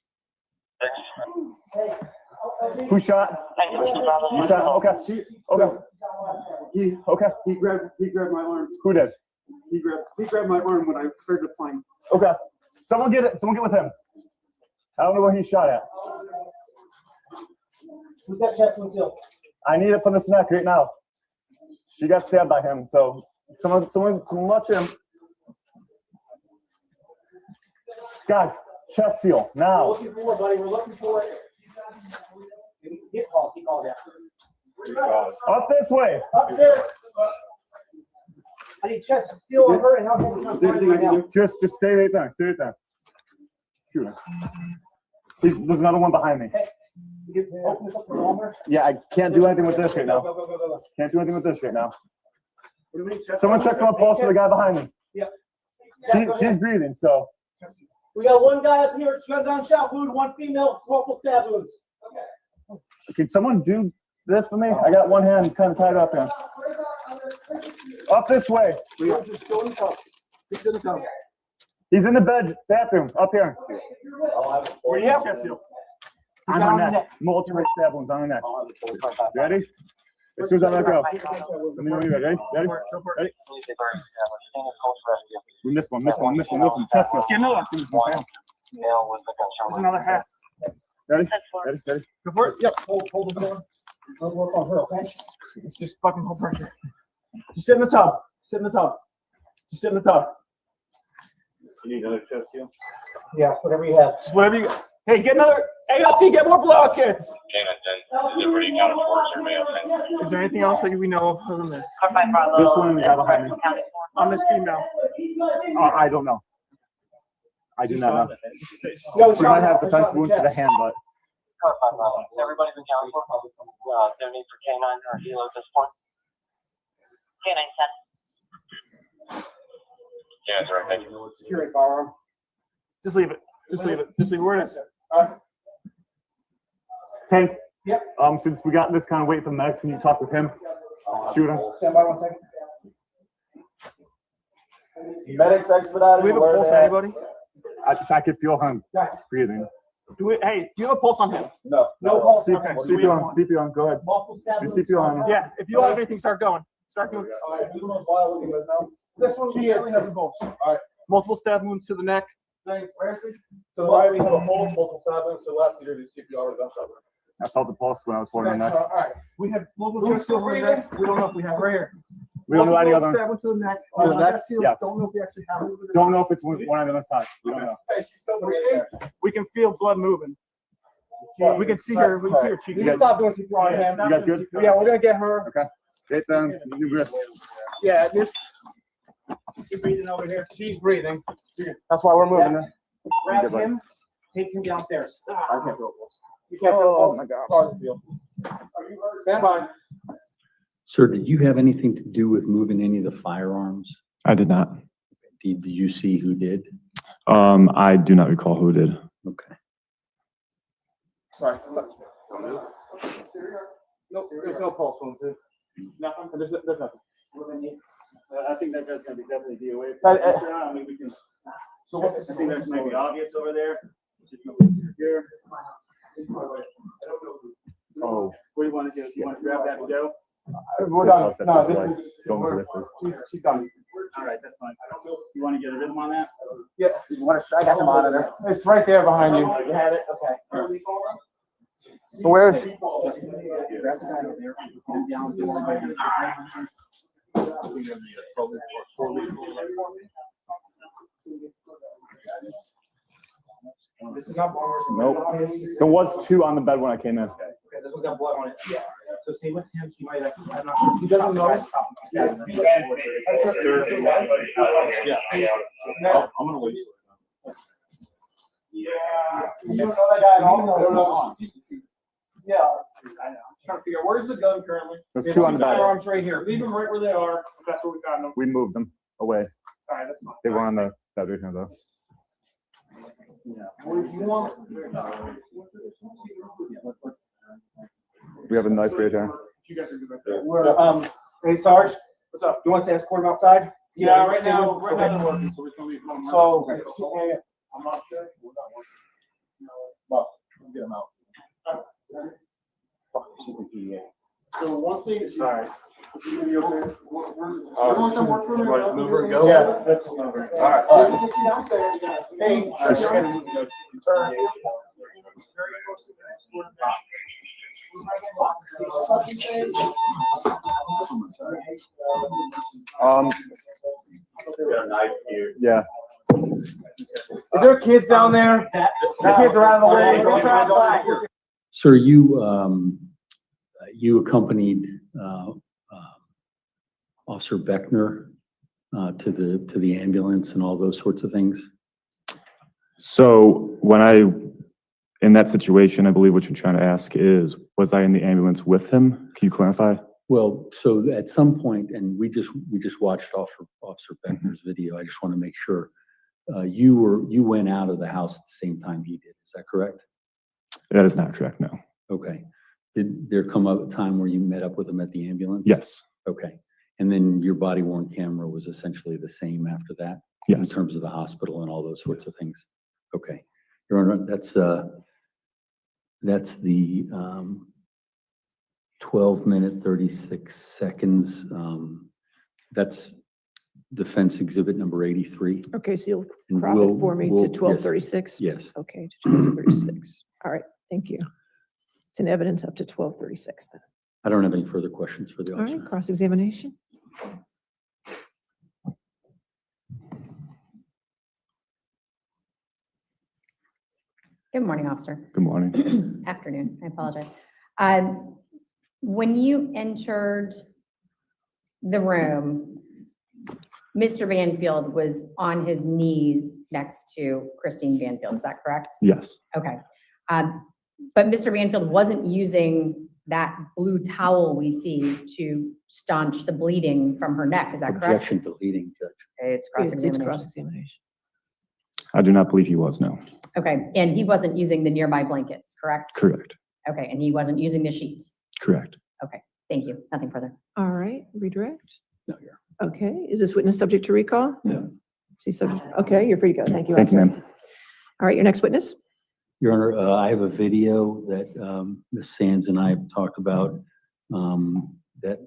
Who shot? You shot? Okay. Okay. He grabbed my arm. Who did? He grabbed my arm when I started applying. Okay. Someone get with him. I don't know where he shot at. Who's that chest wound seal? I need it from this neck right now. She got stabbed by him, so someone watch him. Guys, chest seal We're now. looking for it, buddy. We're looking for it. He called after. Up this way. Up there. I need chest seal on her and how's everything right now? Just stay right there. Stay right there. Shoot him. There's another one behind me. Open this up for longer. Yeah, I can't do anything with this right now. Go. Can't do anything with this right now. What do we need? Chest Someone seal? check my pulse for the guy behind me. Yeah. She's breathing, so. We got one guy up here, gunshot wound, one female, multiple stab wounds. Can someone do this for me? I got one hand kind of tied up here. Up this way. Just go in the tub. He's in the tub. He's in the bathroom, up here. Where do you have chest seal? On her neck. Multiple stab wounds on her neck. Ready? As soon as I let go. Let me know when you're ready. Ready? We missed one. Chest seal. Get another. There's another half. Ready? Ready? Go for it. Yep. Hold the door. Don't work on her, okay? It's just fucking hold pressure. Just sit in the tub. Just sit in the tub. You need another chest seal? Yeah, whatever you have. Just whatever you got. Hey, get another. ALT, get more blowout kits. Is Is there anything else that we know of other than this? This one and the guy behind me. On this female. I don't know. I do not know. She might have defense wounds to the hand, but. Everybody's been counted for. No need for K9 or helo at this point. K9 10. Yeah, that's right. Thank you. Secure firearm. Just leave it. Where it is. Tank. Yep. Since we got this kind of wait for the medics, can you talk with him? Shoot him. Stand by 1 second. Medics expedited. Do we have a pulse on anybody? I could feel him breathing. Hey, do you have a pulse on him? No. No pulse. CPR, Okay, so we have one. CPR on, go ahead. Multiple stab Do wounds. CPR on. Yeah, if you don't have anything, start going. Start going. This one, She she is. only has a pulse. All right. Multiple stab wounds to the neck. Thanks. So why we have a pulse, multiple stab wounds, so left either do CPR or gunshot wound. I felt the pulse when I was holding Thanks. my All neck. right. We have multiple chest seals in the neck. We don't know if we have right here. We don't know any Multiple other. stab wound to the neck. To the neck? Chest seals, Yes. Don't know if we actually have it. Don't know if it's one on the other side. We don't know. Hey, she's still breathing. We can feel blood moving. We can see her. We can see her cheek. You can stop doing CPR on him. You guys good? Yeah, we're gonna get her. Okay. Get them, new wrist. Yeah, this. She's breathing over here. She's breathing. That's why we're moving her. Grab him, take him downstairs. I can't feel pulse. You can't feel pulse? Oh my God. Hard to feel. Stand by. Sir, did you have anything to do with moving any of the firearms? I did not. Did you see who did? I do not recall who did. Okay. Sorry. No, there's no pulse wounds. Nothing. There's nothing. I think that's gonna be definitely DOA. I mean, we can. So what's I think that's maybe obvious over there. Here. Oh. What do you want to do? You want to grab that and go? We're done. No, this is. Going for this. She's done. All right, that's fine. You want to get a rhythm on that? Yeah. I got the monitor. It's right there behind you. You had it? Okay. So where is she? This is not Bumler. Nope. There was 2 on the bed when I came in. Okay, this one's got blood on it. Yeah. So stay with him. He might have, I'm not sure. He doesn't know. Yeah. I'm gonna wait. Yeah. You don't know that guy at all? I don't know. Yeah. I know. I'm trying to figure out, where's the gun currently? There's 2 on the bed. Firearms right here. Leave them right where they are. That's where we got them. We moved them away. All right, that's fine. They were on the bed right here though. Well, if you want. We have a knife right here. You guys are good right there. We're, hey Sarge, what's up? You want to escort him outside? Yeah, right now they're working, so it's gonna be. So, I'm not sure. We're not working. Well, we'll get him out. So once they, all right. Everyone's gonna work for me. Just move her and go. Yeah, let's just move her. All right. All right. Hey, Yeah. is there kids down there? The kids are out of the way. Don't try outside. Sir, you accompanied Officer Beckner to the ambulance and all those sorts of things? So in that situation, I believe what you're trying to ask is, was I in the ambulance with him? Can you clarify? Well, so at some point, and we just watched Officer Beckner's video. I just want to make sure you went out of the house at the same time he did. Is that correct? That is not correct, no. Okay. Did there come up a time where you met up with him at the ambulance? Yes. Okay. And then your body worn camera was essentially the same after that? Yes. In terms of the hospital and all those sorts of things? Okay. Your Honor, that's the 12-minute, 36 seconds. That's defense exhibit number 83. Okay, so you'll And crop it for me to yes. 12:36? Yes. Okay, to 12:36. All right, thank you. It's in evidence up to 12:36 then. I don't have any further questions for the All officer. right, cross-examination. Good morning, officer. Good morning. Afternoon, I apologize. When you entered the room, Mr. Banfield was on his knees next to Christine Banfield, is that correct? Yes. Okay. But Mr. Banfield wasn't using that blue towel we see to staunch the bleeding from her neck, is that correct? Objection to leading, Judge. Okay, it's cross-examination. Cross-examination. I do not believe he was, no. Okay, and he wasn't using the nearby blankets, correct? Correct. Okay, and he wasn't using the sheets? Correct. Okay, thank you. Nothing further. All right, redirect. No, you're. Okay, is this witness subject to recall? No. See subject, okay, you're free to go. Thank you, Thank you, officer. ma'am. All right, your next witness? Your Honor, I have a video that Ms. Sands and I have talked about that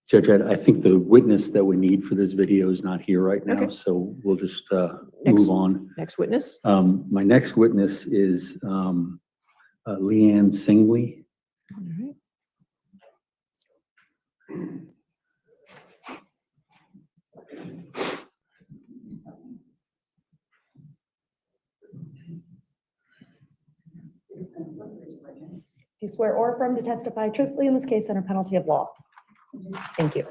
Judge, I think the witness that we need for this video is not here right now, Okay. so we'll just Next. move on. Next witness. My next witness is Leanne Singley. All right. Do you swear or affirm to testify truthfully in this case under penalty of law? Thank you.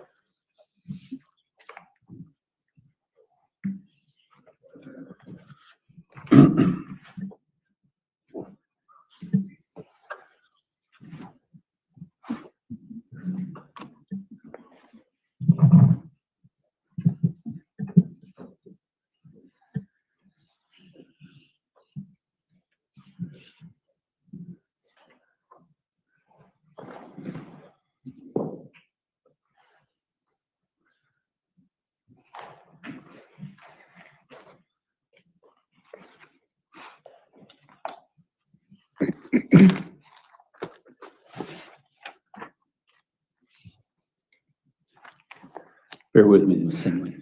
Bear with me, Ms. Singley.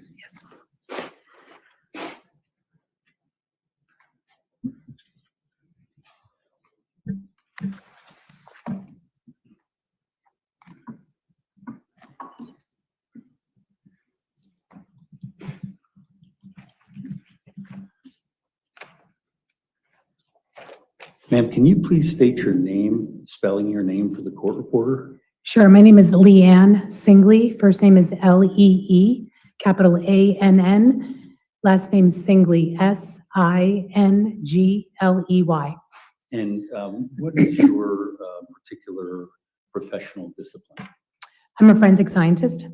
Ma'am, can you please state your name, spelling your name for the court reporter? Sure. My name is Leanne Singley. First name is Lee, capital ANN. Last name Singley, SINGLEY. And what is your particular professional discipline? I'm a forensic scientist.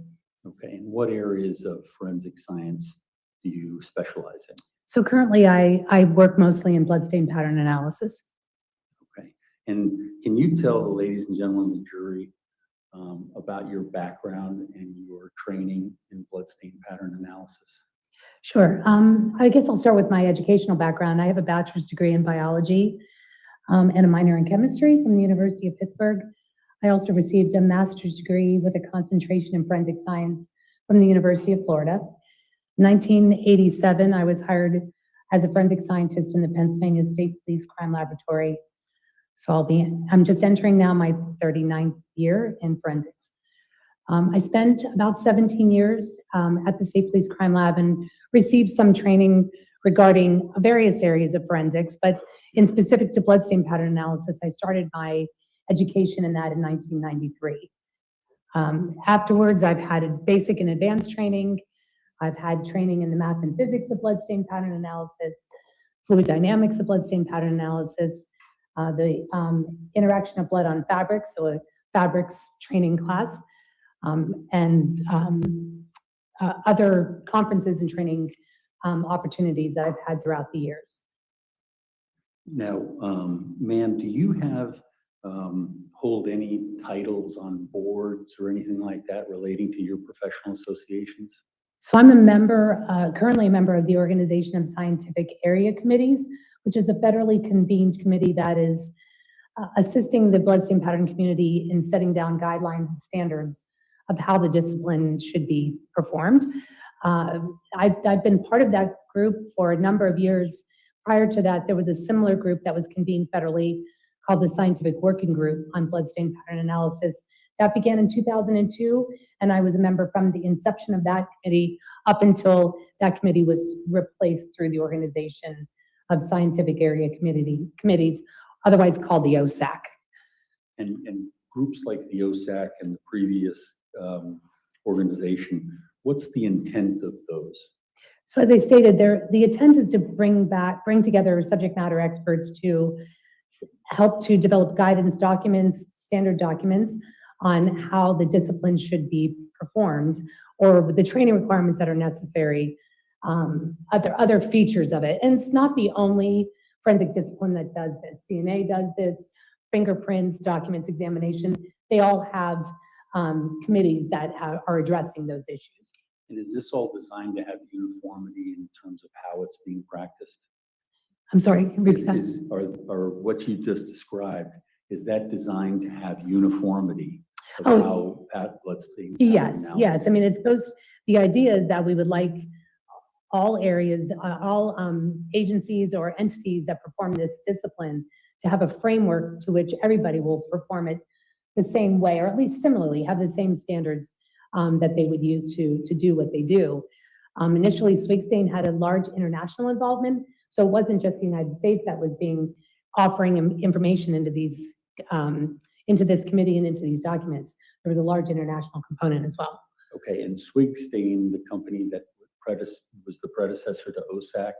Okay, and what areas of forensic science do you specialize in? So currently I work mostly in bloodstain pattern analysis. Okay, and can you tell the ladies and gentlemen of the jury about your background and your training in bloodstain pattern analysis? Sure. I guess I'll start with my educational background. I have a bachelor's degree in biology and a minor in chemistry from the University of Pittsburgh. I also received a master's degree with a concentration in forensic science from the University of Florida. In 1987, I was hired as a forensic scientist in the Pennsylvania State Police Crime Laboratory. So I'm just entering now my 39th year in forensics. I spent about 17 years at the State Police Crime Lab and received some training regarding various areas of forensics, but in specific to bloodstain pattern analysis, I started my education in that in 1993. Afterwards, I've had a basic and advanced training. I've had training in the math and physics of bloodstain pattern analysis, fluid dynamics of bloodstain pattern analysis, the interaction of blood on fabrics, so a fabrics training class, and other conferences and training opportunities that I've had throughout the years. Now, ma'am, do you have hold any titles on boards or anything like that relating to your professional associations? So I'm a member, currently a member of the Organization of Scientific Area Committees, which is a federally convened committee that is assisting the bloodstain pattern community in setting down guidelines and standards of how the discipline should be performed. I've been part of that group for a number of years. Prior to that, there was a similar group that was convened federally called the Scientific Working Group on Bloodstain Pattern Analysis. That began in 2002, and I was a member from the inception of that committee up until that committee was replaced through the Organization of Scientific Area Committees, otherwise called the OSAC. And groups like the OSAC and the previous organization, what's the intent of those? So as I stated, the intent is to bring together subject matter experts to help to develop guidance documents, standard documents on how the discipline should be performed or the training requirements that are necessary other features of it. And it's not the only forensic discipline that does this. DNA does this, fingerprints, documents examination. They all have committees that are addressing those issues. And is this all designed to have uniformity in terms of how it's being practiced? I'm sorry, can you repeat that? Or what you just described, is that designed to have uniformity of Oh, how what's being? Yes. I mean, it's supposed, the idea is that we would like all areas, all agencies or entities that perform this discipline to have a framework to which everybody will perform it the same way, or at least similarly, have the same standards that they would use to do what they do. Initially, Swigstain had a large international involvement, so it wasn't just the United States that was offering information into these, into this committee and into these documents. There was a large international component as well. Okay, and Swigstain, the company that was the predecessor to OSAC,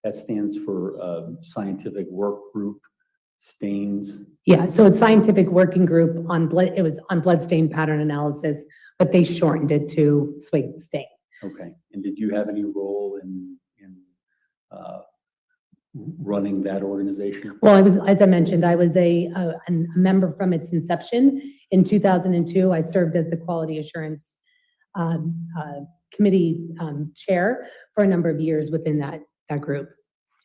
that stands for Scientific Work Group Stains. Yeah, so it's Scientific Working Group on blood, it was on blood stain pattern analysis, but they shortened it to Swigstain. Okay, and did you have any role in running that organization? Well, I was, as I mentioned, I was a member from its inception. In 2002, I served as the Quality Assurance Committee Chair for a number of years within that group.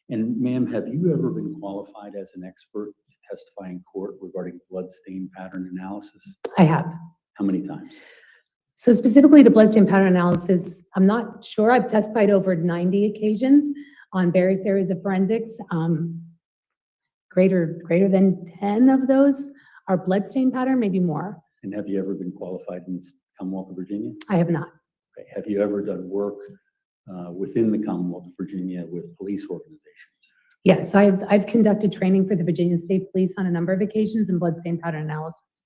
And ma'am, have you ever been qualified as an expert to testify in court regarding blood stain pattern analysis? I have. How many times? So specifically to blood stain pattern analysis, I'm not sure. I've testified over 90 occasions on various areas of forensics. Greater than 10 of those are blood stain pattern, maybe more. And have you ever been qualified in the Commonwealth of Virginia? I have not. Okay. Have you ever done work within the Commonwealth of Virginia with police organizations? Yes, I've conducted training for the Virginia State Police on a number of occasions in blood stain pattern analysis.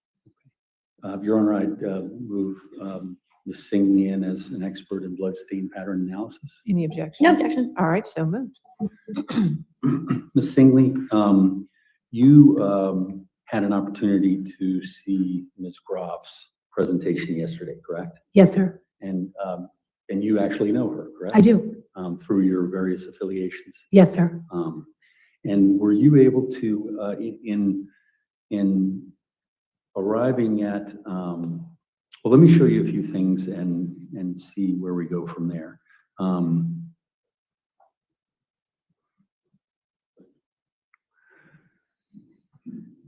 Your Honor, I'd move Ms. Singley in as an expert in blood stain pattern analysis. Any objection? No objection. All right, so moved. Ms. Singley, you had an opportunity to see Ms. Groff's presentation yesterday, correct? Yes, sir. And you actually know her, correct? I do. Through your various affiliations. Yes, sir. And were you able to, in arriving at, well, let me show you a few things and see where we go from there.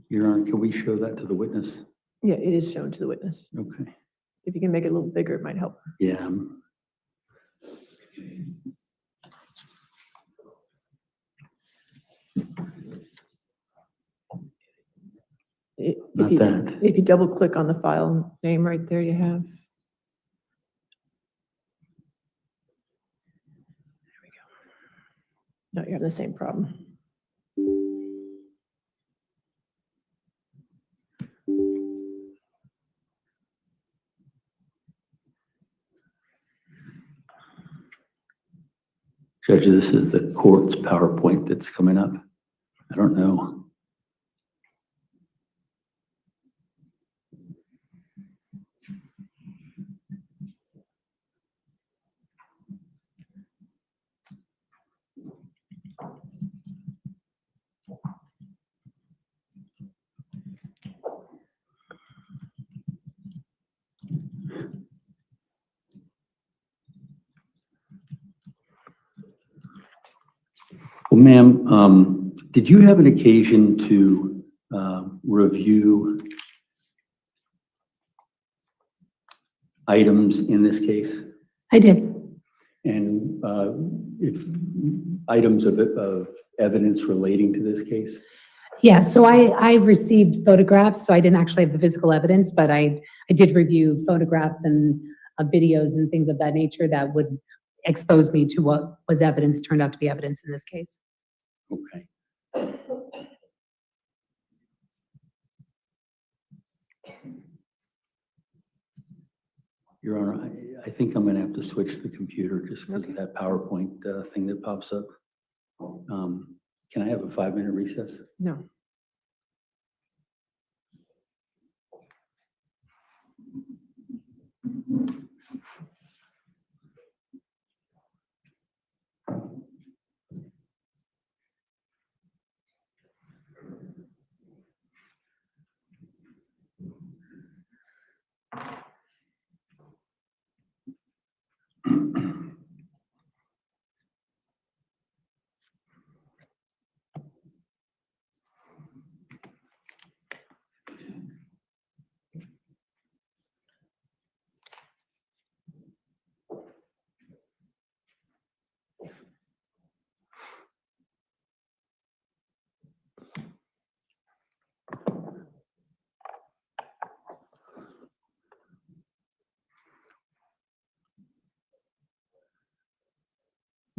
Your Honor, can we show that to the witness? Yeah, it is shown to the witness. Okay. If you can make it a little bigger, it might help. Yeah. Not that. If you double click on the file name right there, you have. There we go. No, you have the same problem. Judge, this is the court's PowerPoint that's coming up. I don't know. Well, ma'am, did you have an occasion to review items in this case? I did. And if items of evidence relating to this case? Yeah, so I received photographs, so I didn't actually have the physical evidence, but I did review photographs and videos and things of that nature that would expose me to what was evidence, turned out to be evidence in this case. Okay. Your Honor, I think I'm going to have to switch the computer just because of that PowerPoint thing that pops up. Can I have a 5-minute recess? No.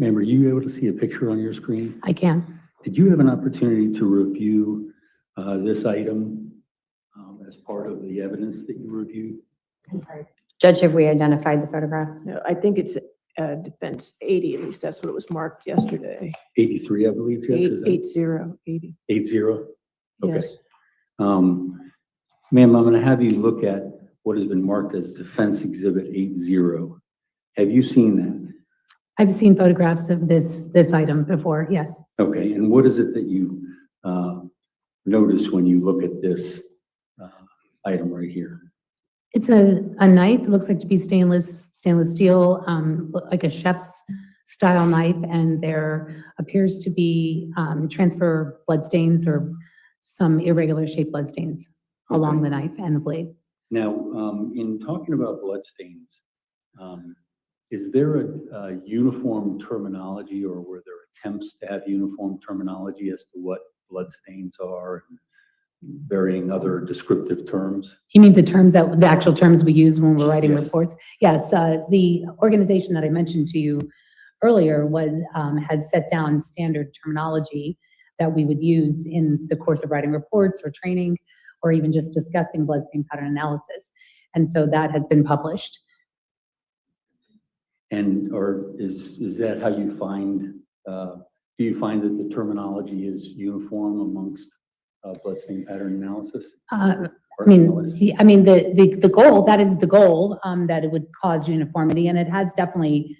Ma'am, are you able to see a picture on your screen? I can. Did you have an opportunity to review this item as part of the evidence that you reviewed? Judge, have we identified the photograph? No, I think it's defense 80, at least that's what it was marked yesterday. 83, I believe, Judge, is that? 80. 80? Okay. Yes. Ma'am, I'm going to have you look at what has been marked as Defense Exhibit 80. Have you seen that? I've seen photographs of this item before, yes. Okay, and what is it that you notice when you look at this item right here? It's a knife. It looks like to be stainless steel, like a chef's style knife, and there appears to be transfer bloodstains or some irregular shaped bloodstains along the knife and the blade. Now, in talking about bloodstains, is there a uniform terminology, or were there attempts to have uniform terminology as to what bloodstains are, and varying other descriptive terms? You mean the actual terms we use when we're writing reports? Yes, the organization that I mentioned to you earlier has set down standard terminology that we would use in the course of writing reports or training, or even just discussing bloodstain pattern analysis. And so that has been published. And is that how you find, do you find that the terminology is uniform amongst bloodstain pattern analysis? I mean, the goal, that is the goal, that it would cause uniformity, and it has definitely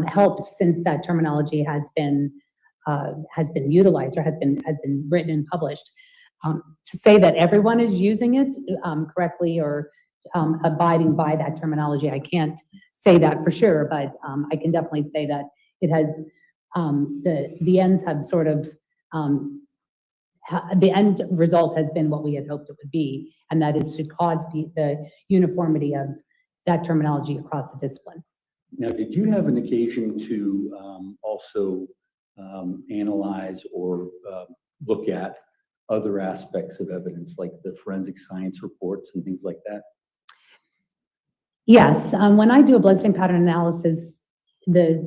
helped since that terminology has been utilized or has been written and published. To say that everyone is using it correctly or abiding by that terminology, I can't say that for sure, but I can definitely say that it has, the ends have sort of, the end result has been what we had hoped it would be, and that is to cause the uniformity of that terminology across the discipline. Now, did you have an occasion to also analyze or look at other aspects of evidence, like the forensic science reports and things like that? Yes, when I do a bloodstain pattern analysis, the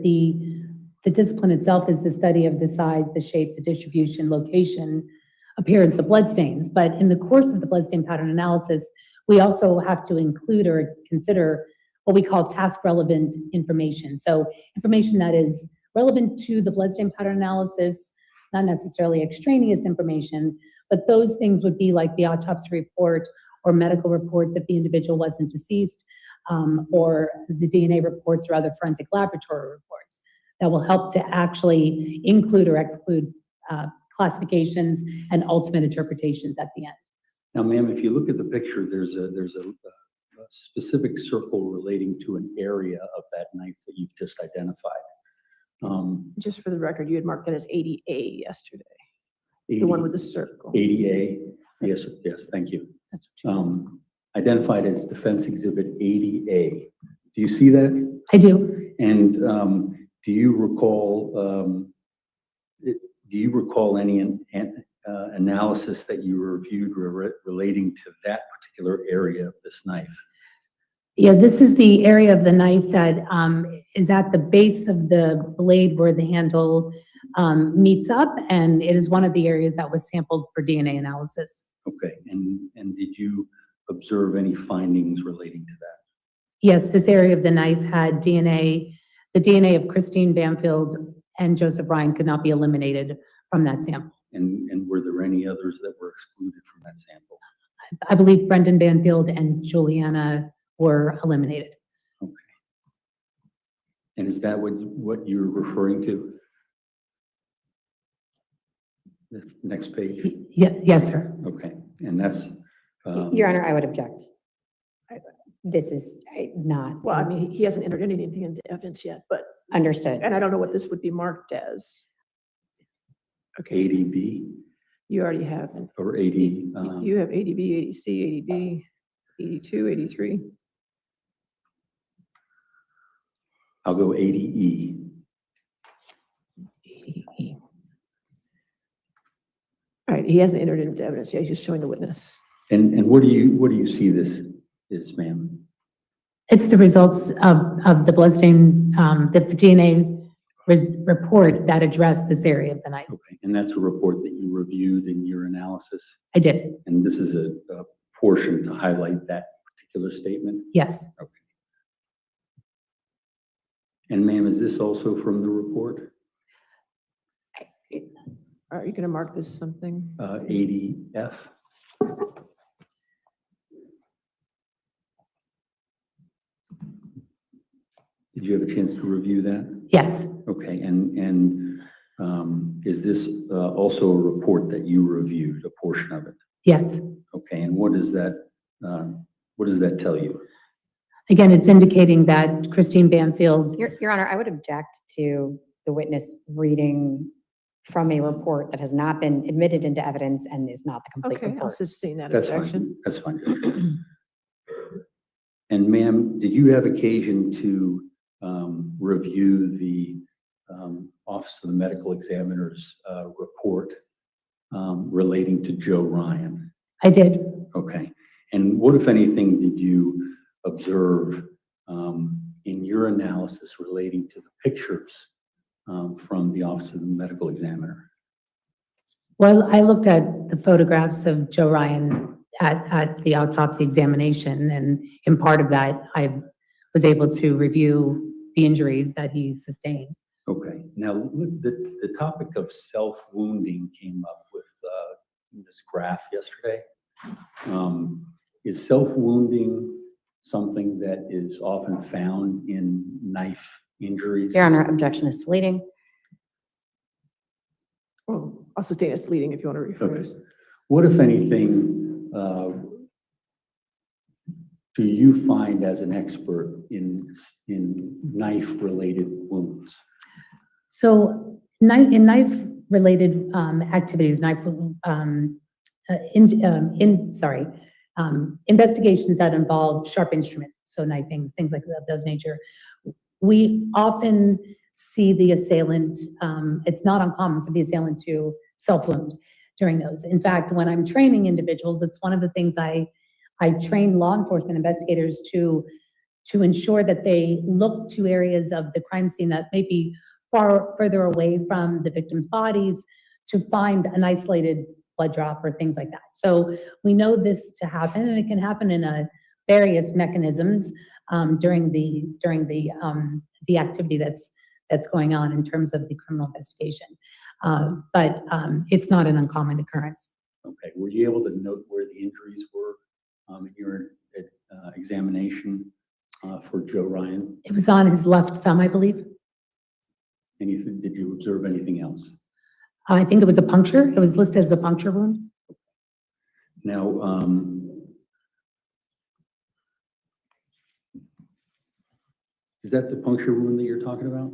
discipline itself is the study of the size, the shape, the distribution, location, appearance of bloodstains. But in the course of the bloodstain pattern analysis, we also have to include or consider what we call task relevant information. So information that is relevant to the bloodstain pattern analysis, not necessarily extraneous information, but those things would be like the autopsy report or medical reports if the individual wasn't deceased, or the DNA reports or other forensic laboratory reports that will help to actually include or exclude classifications and ultimate interpretations at the end. Now, ma'am, if you look at the picture, there's a specific circle relating to an area of that knife that you've just identified. Just for the record, you had marked that as 80A yesterday. 80, the one with the circle. 80A, yes, thank you. That's what you Identified as Defense Exhibit 80A. Do you see that? I do. And do you recall any analysis that you reviewed relating to that particular area of this knife? Yeah, this is the area of the knife that is at the base of the blade where the handle meets up, and it is one of the areas that was sampled for DNA analysis. Okay, and did you observe any findings relating to that? Yes, this area of the knife had DNA. The DNA of Christine Banfield and Joseph Ryan could not be eliminated from that sample. And were there any others that were excluded from that sample? I believe Brendan Banfield and Juliana were eliminated. Okay. And is that what you're referring to? The next page? Yes, sir. Okay, and that's... Your Honor, I would object. This is not. Well, I mean, he hasn't entered anything into evidence yet, but. Understood. And I don't know what this would be marked as. Okay. 80B? You already have. Or 80? You have 80B, 80C, 80D, 82, 83. I'll go 80E. 80E. All right, he hasn't entered into evidence yet. He's just showing the witness. And what do you see this is, ma'am? It's the results of the bloodstain, the DNA report that addressed this area of the knife. Okay, and that's a report that you reviewed in your analysis? I did, And this is a portion to highlight that particular statement? yes. Okay. And ma'am, is this also from the report? Are you going to mark this something? 80F? Did you have a chance to review that? Yes, Okay, and is this also a report that you reviewed, a portion of it? yes. Okay, and what does that tell you? Again, it's indicating that Christine Banfield, Your Honor, I would object to the witness reading from a report that has not been admitted into evidence and is not the complete Okay, I'll report. sustain that That's objection. fine, that's fine. Judge. And ma'am, did you have occasion to review the Office of the Medical Examiner's report relating to Joe Ryan? I did. Okay, and what, if anything, did you observe in your analysis relating to the pictures from the Office of the Medical Examiner? Well, I looked at the photographs of Joe Ryan at the autopsy examination, and in part of that, I was able to review the injuries that he sustained. Okay, now the topic of self-wounding came up with this graph yesterday. Is self-wounding something that is often found in knife injuries? Your Honor, objection is leading. Well, I'll sustain it's leading if you want to rephrase. Okay. What, if anything, do you find as an expert in knife-related wounds? So in knife-related activities, investigations that involve sharp instruments, so knifings, things like that, those nature, we often see the assailant, it's not uncommon for the assailant to self-wound during those. In fact, when I'm training individuals, it's one of the things I train law enforcement investigators to ensure that they look to areas of the crime scene that may be far further away from the victim's bodies to find an isolated blood drop or things like that. So we know this to happen, and it can happen in various mechanisms during the activity that's going on in terms of the criminal investigation. But it's not an uncommon occurrence. Okay, were you able to note where the injuries were in your examination for Joe Ryan? It was on his left thumb, I believe. Anything, did you observe anything else? I think it was a puncture. It was listed as a puncture wound. Now, is that the puncture wound that you're talking about?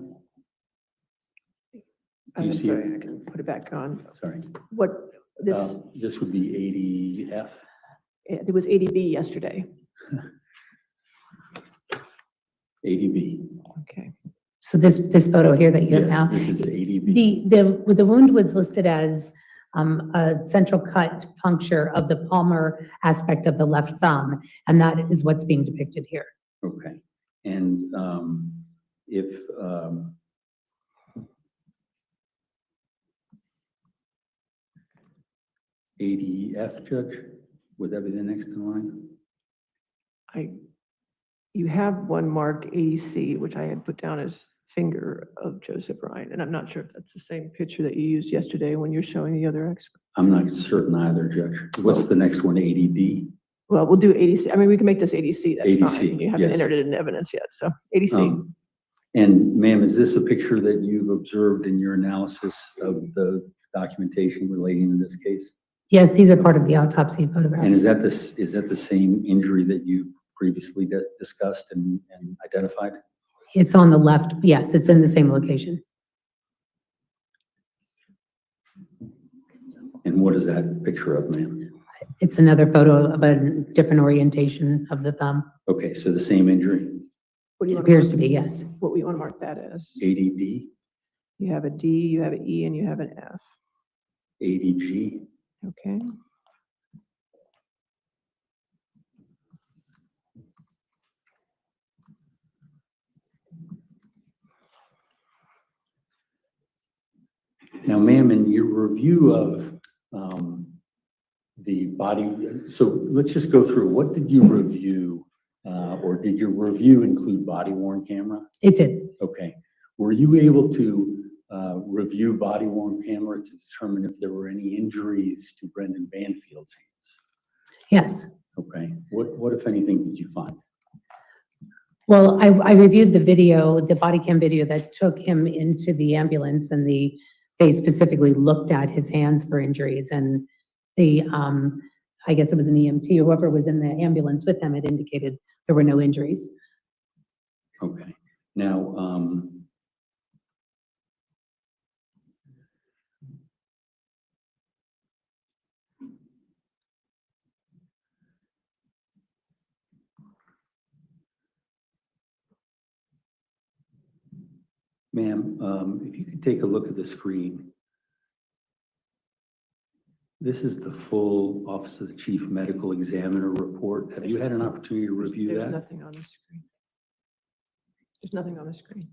I'm sorry, I can put it back on. Sorry. What, this would be 80F. it was 80B yesterday. 80B. Okay. So this photo here that you have Yes, now. this is 80B. The wound was listed as a central cut puncture of the palmar aspect of the left thumb, and that is what's being depicted here. Okay, and if ADF, Judge, would that be the next in line? You have one marked ADC, which I had put down as finger of Joseph Ryan, and I'm not sure if that's the same picture that you used yesterday when you're showing the other expert. I'm not certain either, Judge. What's the next one, ADD? Well, we'll do ADC. I mean, we can make this ADC. That's ADC, fine. You haven't yes. entered it in evidence yet, so ADC. And ma'am, is this a picture that you've observed in your analysis of the documentation relating to this case? Yes, these are part of the autopsy photographs. And is that the same injury that you previously discussed and identified? It's on the left. Yes, it's in the same location. And what is that picture of, ma'am? It's another photo of a different orientation of the thumb. Okay, so the same injury? What do you It want appears to be, yes. What do you want to mark that as? ADD? You have a D, you have an E, and you have an F. ADG? Okay. Now, ma'am, in your review of the body, so let's just go through, what did you review? Or did your review include body worn camera? It did. Okay. Were you able to review body worn camera to determine if there were any injuries to Brendan Banfield's hands? Yes. Okay. What if anything, did you find? Well, I reviewed the video, the body cam video that took him into the ambulance, and they specifically looked at his hands for injuries, and I guess it was an EMT, whoever was in the ambulance with him, it indicated there were no injuries. Okay. Now, ma'am, if you could take a look at the screen. This is the full Office of the Chief Medical Examiner report. Have you had an opportunity to review There's that? nothing on the screen. There's nothing on the screen.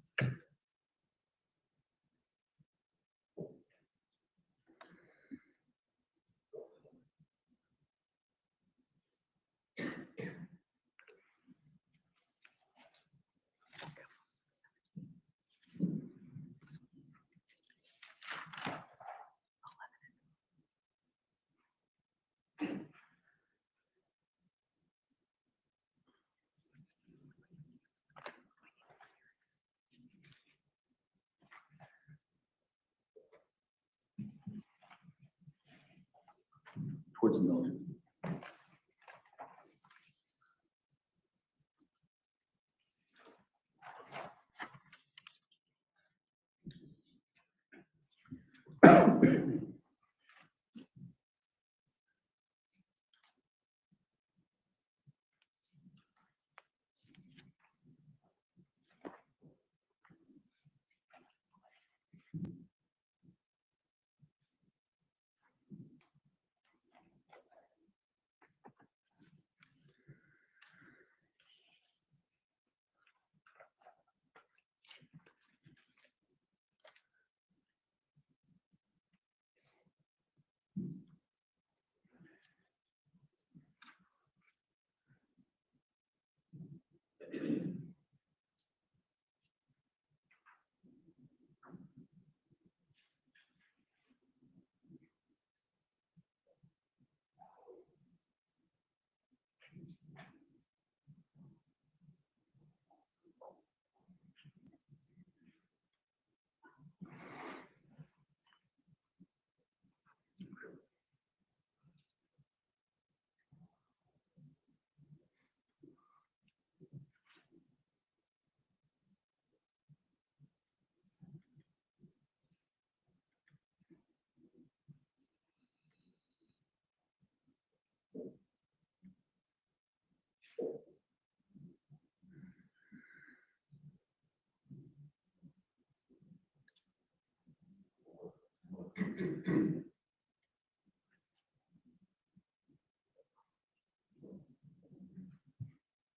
Towards the building.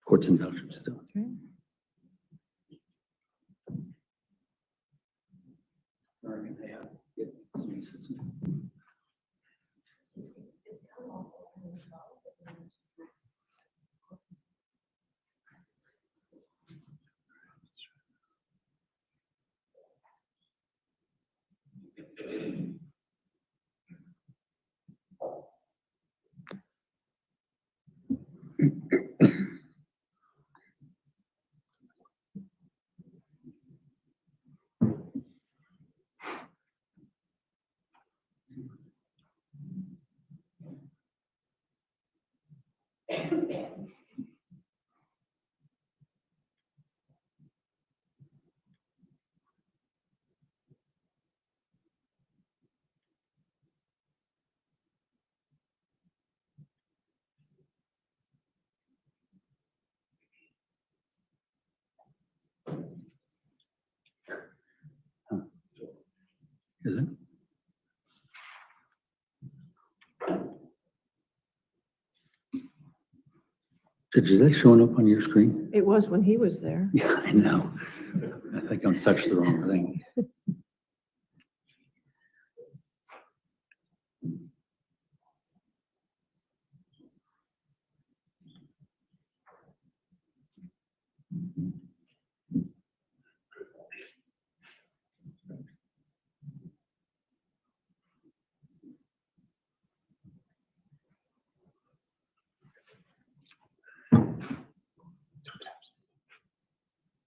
Court's indulgence. Is it? Judge, is that showing up on your screen? It was when he was there. Yeah, I know. I think I touched the wrong thing.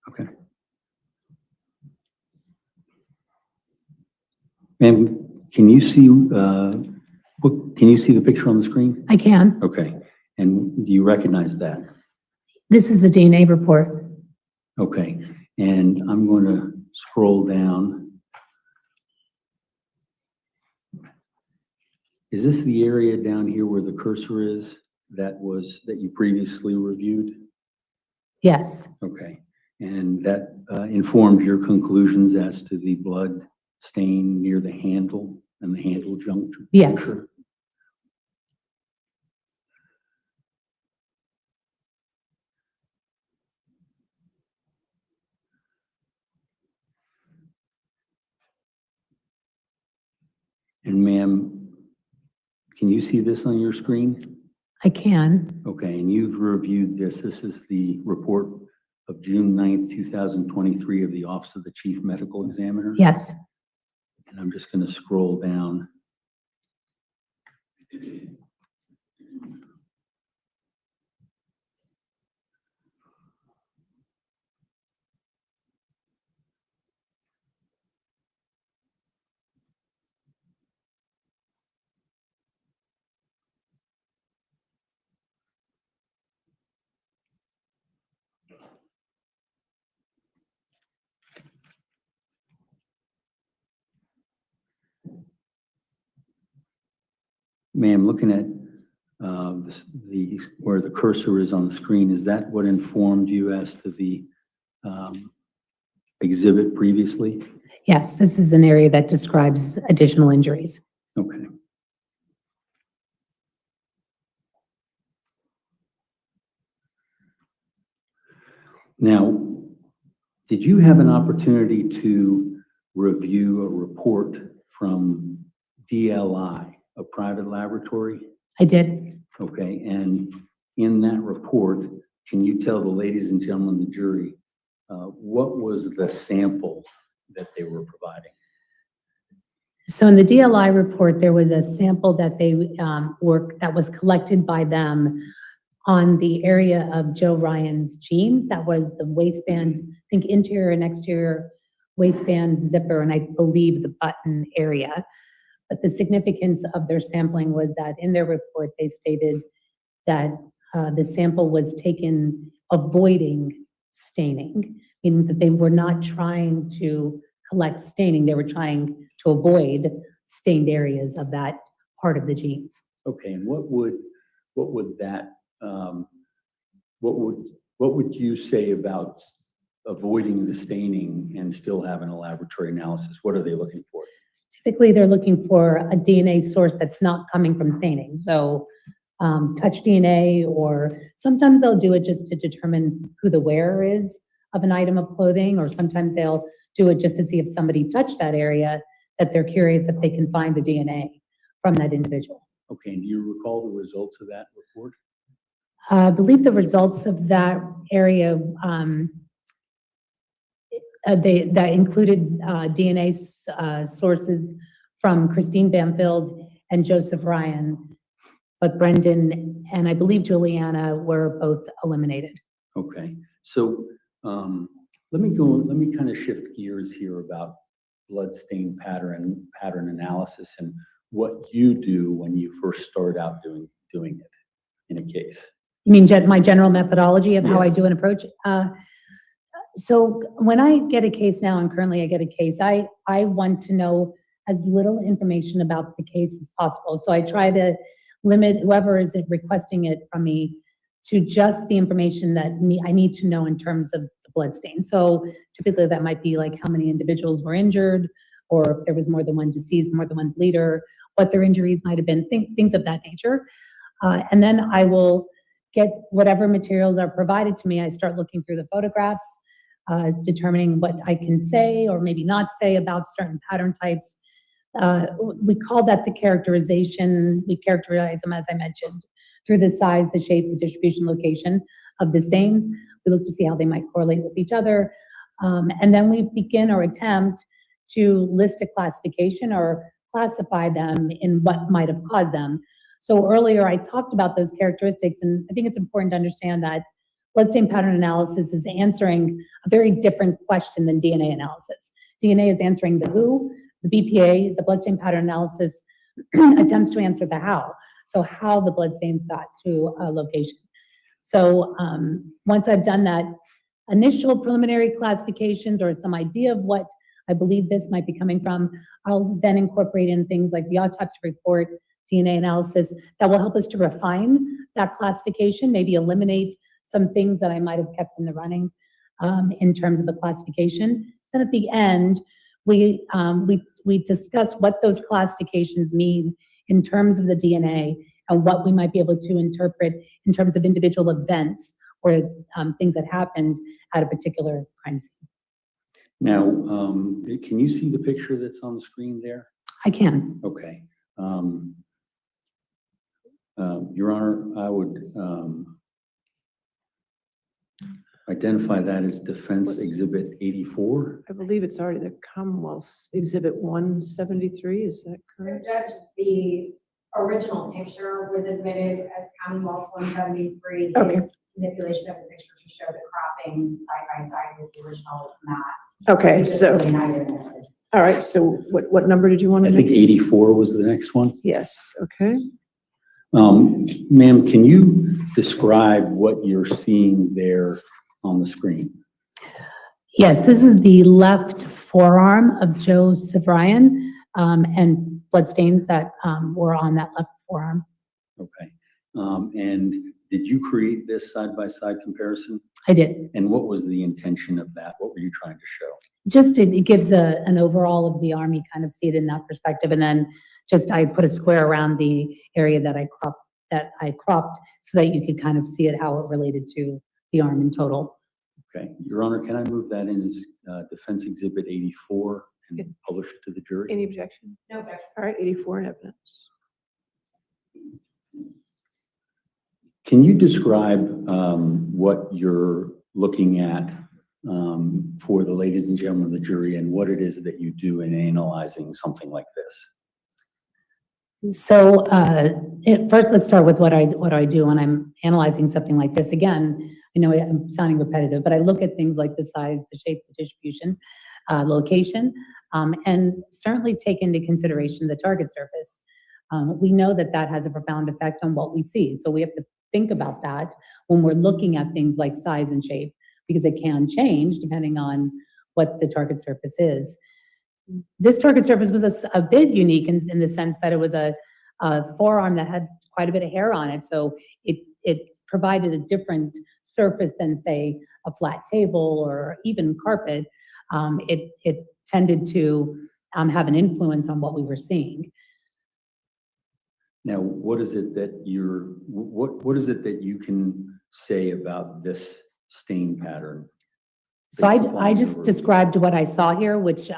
Okay. Ma'am, can you see, can you see the picture on the screen? I can. Okay. And do you recognize that? This is the DNA report. Okay. And I'm going to scroll down. Is this the area down here where the cursor is that you previously reviewed? Yes. Okay. And that informed your conclusions as to the blood stain near the handle and the handle juncture? Yes. And ma'am, can you see this on your screen? I can. Okay, and you've reviewed this. This is the report of June 9th, 2023 of the Office of the Chief Medical Examiner? Yes. And I'm just going to scroll down. Ma'am, looking at where the cursor is on the screen, is that what informed you as to the exhibit previously? Yes, this is an area that describes additional injuries. Okay. Now, did you have an opportunity to review a report from DLI, a private laboratory? I did. Okay, and in that report, can you tell the ladies and gentlemen of the jury what was the sample that they were providing? So in the DLI report, there was a sample that that was collected by them on the area of Joe Ryan's jeans. That was the waistband, I think interior and exterior waistband zipper, and I believe the button area. But the significance of their sampling was that in their report, they stated that the sample was taken avoiding staining, meaning that they were not trying to collect staining, they were trying to avoid stained areas of that part of the jeans. Okay, and what would you say about avoiding the staining and still having a laboratory analysis? What are they looking for? Typically, they're looking for a DNA source that's not coming from staining. So touch DNA, or sometimes they'll do it just to determine who the wearer is of an item of clothing, or sometimes they'll do it just to see if somebody touched that area, that they're curious if they can find the DNA from that individual. Okay, and do you recall the results of that report? I believe the results of that area, that included DNA sources from Christine Banfield and Joseph Ryan, but Brendan and I believe Juliana were both eliminated. Okay, so let me kind of shift gears here about blood stain pattern analysis and what you do when you first start out doing it in a case. You mean my general methodology of how I Yes. do an approach? So when I get a case now, and currently I get a case, I want to know as little information about the case as possible. So I try to limit whoever is requesting it from me to just the information that I need to know in terms of the blood stain. So typically that might be like how many individuals were injured, or if there was more than one deceased, more than one bleeder, what their injuries might have been, things of that nature. And then I will get whatever materials are provided to me. I start looking through the photographs, determining what I can say or maybe not say about certain pattern types. We call that the characterization. We characterize them, as I mentioned, through the size, the shape, the distribution, location of the stains. We look to see how they might correlate with each other. And then we begin or attempt to list a classification or classify them in what might have caused them. So earlier I talked about those characteristics, and I think it's important to understand that bloodstain pattern analysis is answering a very different question than DNA analysis. DNA is answering the who, the BPA, the bloodstain pattern analysis attempts to answer the how. So how the bloodstains got to a location. So once I've done that initial preliminary classifications or some idea of what I believe this might be coming from, I'll then incorporate in things like the autopsy report, DNA analysis that will help us to refine that classification, maybe eliminate some things that I might have kept in the running in terms of the classification. Then at the end, we discuss what those classifications mean in terms of the DNA and what we might be able to interpret in terms of individual events or things that happened at a particular crime scene. Now, can you see the picture that's on the screen there? I can. Okay. Your Honor, I would identify that as Defense Exhibit 84. I believe it's already the Commonwealth's Exhibit 173, is that So correct? Judge, the original picture was admitted as Commonwealth's 173. Okay. His manipulation of the picture to show the cropping side by side with the original is not. Okay, It's so, really neither methods. all right, so what number did you want to I think make? 84 was the next one. Yes, okay. Ma'am, can you describe what you're seeing there on the screen? Yes, this is the left forearm of Joe Sevrian and bloodstains that were on that left forearm. Okay. And did you create this side-by-side comparison? I did. And what was the intention of that? What were you trying to show? Just it gives an overall of the arm. You kind of see it in that perspective, and then just I put a square around the area that I cropped so that you could kind of see it how it related to the arm in total. Okay. Your Honor, can I move that in as Defense Exhibit 84 and publish it to the jury? Any objection? No objection. All right, 84 in evidence. Can you describe what you're looking at for the ladies and gentlemen of the jury and what it is that you do in analyzing something like this? So first, let's start with what I do when I'm analyzing something like this. Again, I know I'm sounding repetitive, but I look at things like the size, the shape, the distribution, location, and certainly take into consideration the target surface. We know that that has a profound effect on what we see. So we have to think about that when we're looking at things like size and shape, because it can change depending on what the target surface is. This target surface was a bit unique in the sense that it was a forearm that had quite a bit of hair on it. So it provided a different surface than, say, a flat table or even carpet. It tended to have an influence on what we were seeing. Now, what is it that you can say about this stain pattern? So I just described what I saw here, which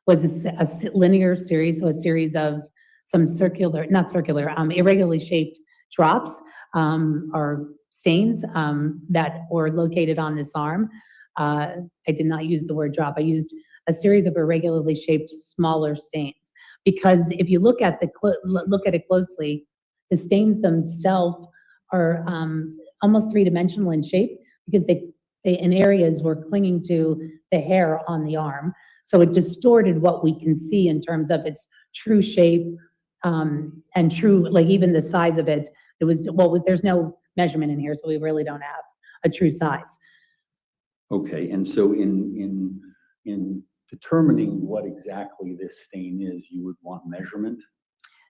was a linear series, so a series of some irregularly shaped drops or stains that were located on this arm. I did not use the word drop. I used a series of irregularly shaped smaller stains, because if you look at it closely, the stains themselves are almost three-dimensional in shape, because they in areas were clinging to the hair on the arm. So it distorted what we can see in terms of its true shape and true, like even the size of it. It was, well, there's no measurement in here, so we really don't have a true size. Okay, and so in determining what exactly this stain is, you would want measurement?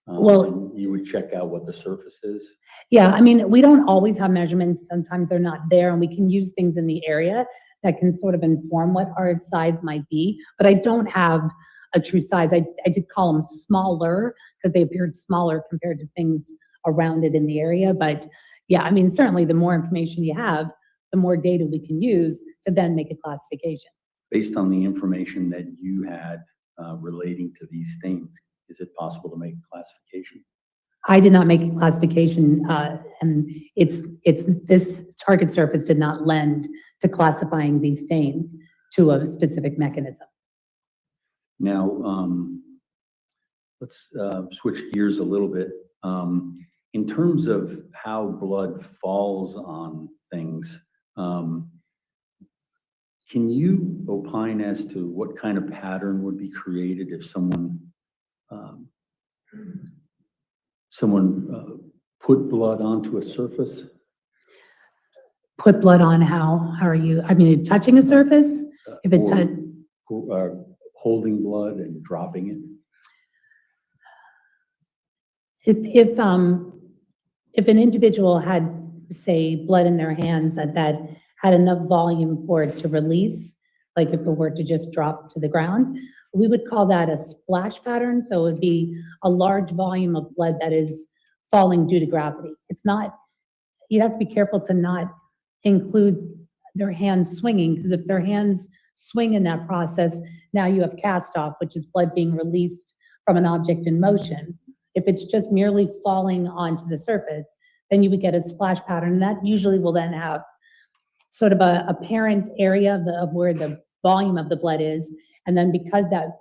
Well, you would check out what the surface is? Yeah, I mean, we don't always have measurements. Sometimes they're not there, and we can use things in the area that can sort of inform what our size might be, but I don't have a true size. I did call them smaller because they appeared smaller compared to things around it in the area. But yeah, I mean, certainly the more information you have, the more data we can use to then make a classification. Based on the information that you had relating to these stains, is it possible to make a classification? I did not make a classification, and this target surface did not lend to classifying these stains to a specific mechanism. Now, let's switch gears a little bit. In terms of how blood falls on things, Can you opine as to what kind of pattern would be created if someone put blood onto a surface? Put blood on how? How are you? I mean, touching a surface? If it Holding blood and dropping it? If an individual had, say, blood in their hands that had enough volume for it to release, like if it were to just drop to the ground, we would call that a splash pattern. So it would be a large volume of blood that is falling due to gravity. It's not, you have to be careful to not include their hands swinging, because if their hands swing in that process, now you have cast off, which is blood being released from an object in motion. If it's just merely falling onto the surface, then you would get a splash pattern. And that usually will then have sort of a parent area of where the volume of the blood is. And then because that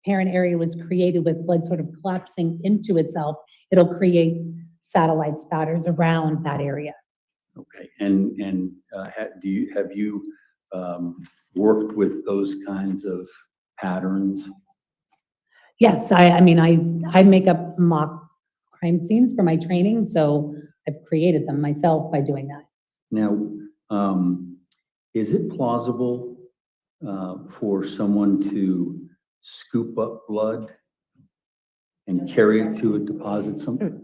parent area was created with blood sort of collapsing into itself, it'll create satellite spatters around that area. Okay, and have you worked with those kinds of patterns? Yes, I mean, I make up mock crime scenes for my training, so I've created them myself by doing that. Now, is it plausible for someone to scoop up blood and carry it to a deposit somewhere?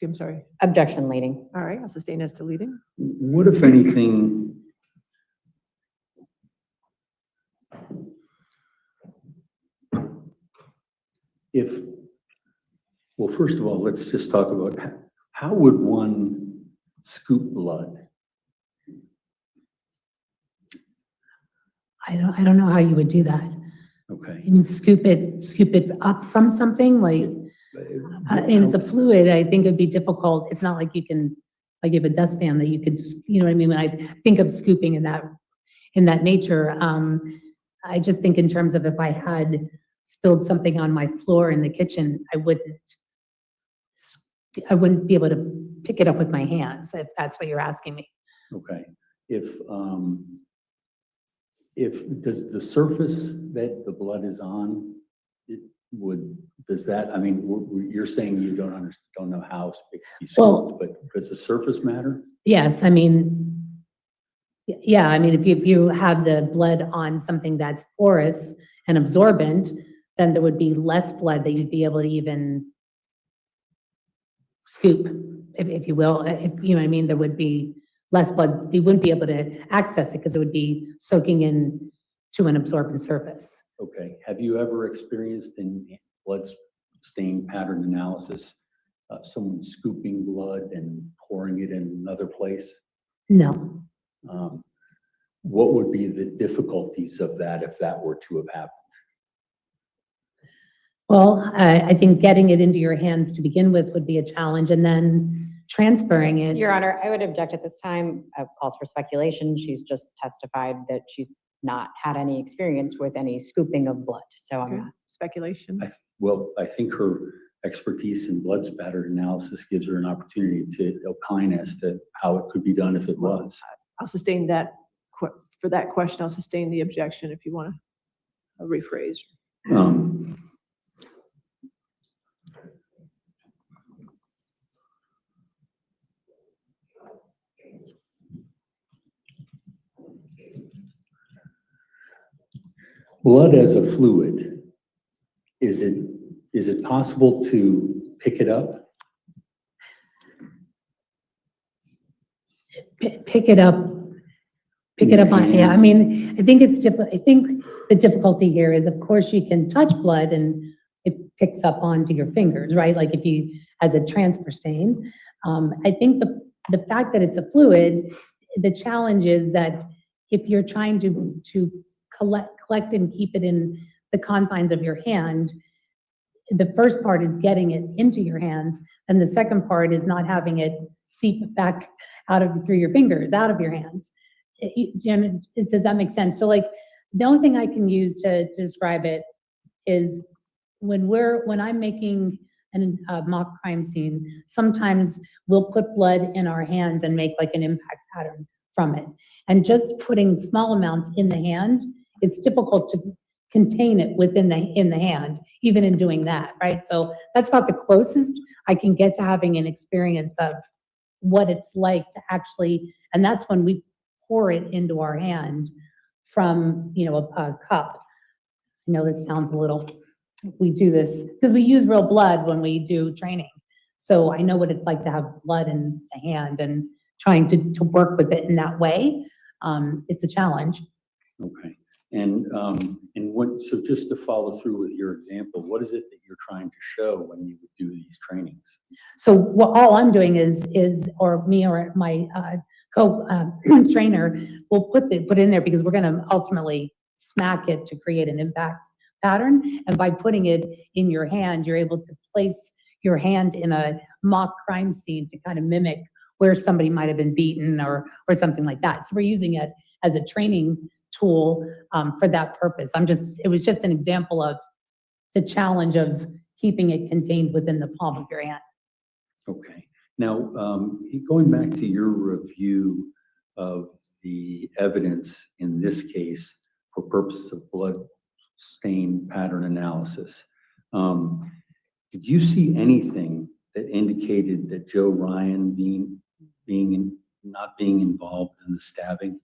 I'm sorry. Objection, leading. All right, I'll sustain as to leading. What, if anything, well, first of all, let's just talk about how would one scoop blood? I don't know how you would do that. Okay. You mean scoop it up from something like, and it's a fluid. I think it'd be difficult. It's not like you can, like you have a dustpan that you could, you know what I mean? When I think of scooping in that nature, I just think in terms of if I had spilled something on my floor in the kitchen, I wouldn't be able to pick it up with my hands, if that's what you're asking me. Okay. If does the surface that the blood is on, I mean, you're saying you don't know how it can be scooped, but does the surface matter? Yes, I mean, yeah, I mean, if you have the blood on something that's porous and absorbent, then there would be less blood that you'd be able to even scoop, if you will. If you know what I mean, there would be less blood. You wouldn't be able to access it because it would be soaking in to an absorbent surface. Okay. Have you ever experienced in blood stain pattern analysis someone scooping blood and pouring it in another place? No. What would be the difficulties of that if that were to have happened? Well, I think getting it into your hands to begin with would be a challenge, and then transferring it. Your Honor, I would object at this time. Calls for speculation. She's just testified that she's not had any experience with any scooping of blood. So I'm not. Speculation. I think her expertise in blood spatter analysis gives her an opportunity to opine as to how it could be done if it was. I'll sustain that. For that question, I'll sustain the objection if you want to rephrase. Blood as a fluid, is it possible to pick it up? Pick it up on, yeah, I mean, I think I think the difficulty here is, of course, you can touch blood and it picks up onto your fingers, right? Like if you, as a transfer stain. I think the fact that it's a fluid, the challenge is that if you're trying to collect and keep it in the confines of your hand, the first part is getting it into your hands, and the second part is not having it seep back through your fingers, out of your hands. Jim, does that make sense? So like, the only thing I can use to describe it is when I'm making a mock crime scene, sometimes we'll put blood in our hands and make like an impact pattern from it. And just putting small amounts in the hand, it's difficult to contain it in the hand, even in doing that, right? So that's about the closest I can get to having an experience of what it's like to actually, and that's when we pour it into our hand from, a cup. I know this sounds a little, we do this because we use real blood when we do training. So I know what it's like to have blood in the hand and trying to work with it in that way. It's a challenge. Okay. And so just to follow through with your example, what is it that you're trying to show when you would do these trainings? So all I'm doing is, or me or my trainer will put it in there because we're going to ultimately smack it to create an impact pattern. And by putting it in your hand, you're able to place your hand in a mock crime scene to kind of mimic where somebody might have been beaten or something like that. So we're using it as a training tool for that purpose. It was just an example of the challenge of keeping it contained within the palm of your hand. Okay. Now, going back to your review of the evidence in this case for purposes of blood stain pattern analysis, did you see anything that indicated that Joe Ryan not being involved in the stabbing?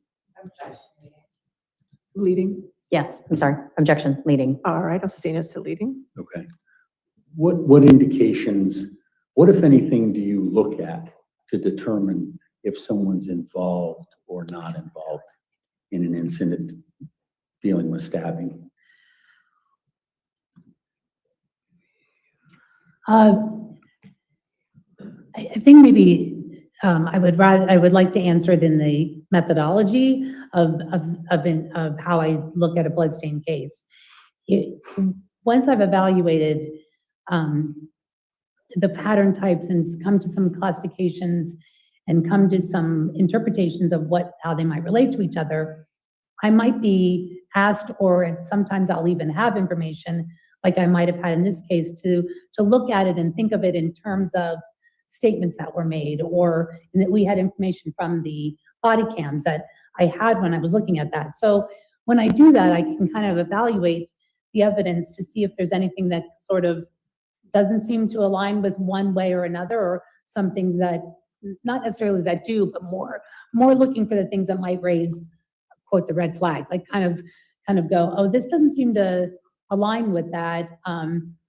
Leading. Yes, I'm sorry, objection, leading. All right, I'll sustain as to leading. Okay. What indications, what if anything, do you look at to determine if someone's involved or not involved in an incident dealing with stabbing? I think maybe I would like to answer it in the methodology of how I look at a bloodstain case. Once I've evaluated the pattern types and come to some classifications and come to some interpretations of how they might relate to each other, I might be asked, or sometimes I'll even have information like I might have had in this case to look at it and think of it in terms of statements that were made, or that we had information from the body cams that I had when I was looking at that. So when I do that, I can kind of evaluate the evidence to see if there's anything that sort of doesn't seem to align with one way or another, or some things that not necessarily that do, but more looking for the things that might raise, quote, the red flag, like kind of go, oh, this doesn't seem to align with that.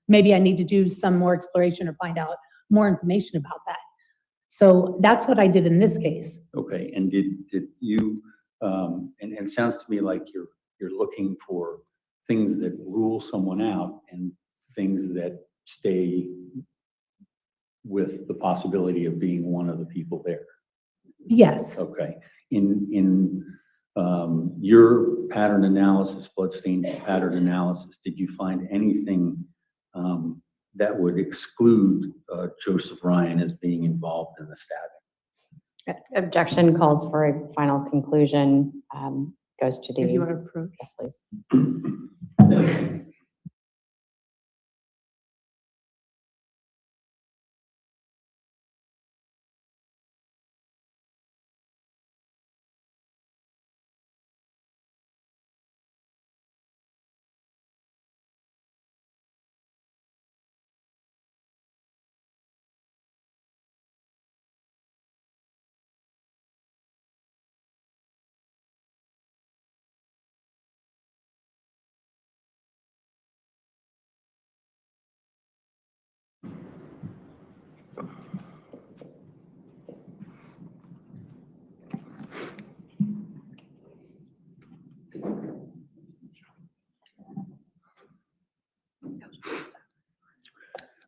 Maybe I need to do some more exploration or find out more information about that. So that's what I did in this case. Okay, and did you, and it sounds to me like you're looking for things that rule someone out and things that stay with the possibility of being one of the people there. Yes. Okay. In your pattern analysis, bloodstain pattern analysis, did you find anything that would exclude Joseph Ryan as being involved in the stabbing? Objection calls for a final conclusion, goes to the. If you want to approve. Yes, please.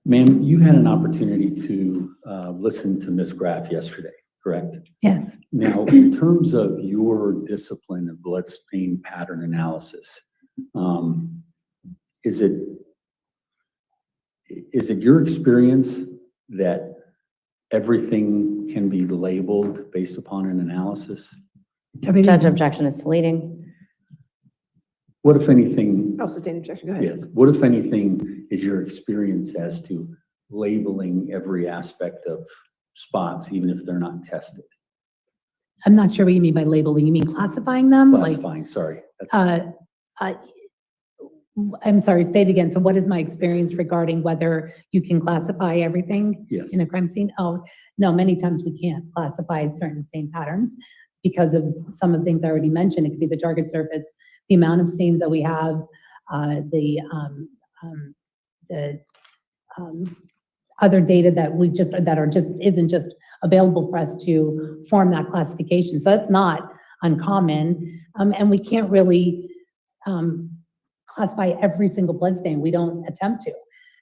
Ma'am, you had an opportunity to listen to Ms. Graff yesterday, correct? Yes. Now, in terms of your discipline of bloodstain pattern analysis, is it your experience that everything can be labeled based upon an analysis? Judge, objection is to leading. What, if anything? I'll sustain objection. Go ahead. Yes. What, if anything, is your experience as to labeling every aspect of spots, even if they're not tested? I'm not sure what you mean by labeling. You mean classifying them? Like, Classifying, sorry. That's, I'm sorry, say it again. So what is my experience regarding whether you can classify everything yes. in a crime scene? Oh, no, many times we can't classify certain stain patterns because of some of the things I already mentioned. It could be the target surface, the amount of stains that we have, the other data that we just, that are just, isn't just available for us to form that classification. So that's not uncommon. And we can't really, classify every single blood stain. We don't attempt to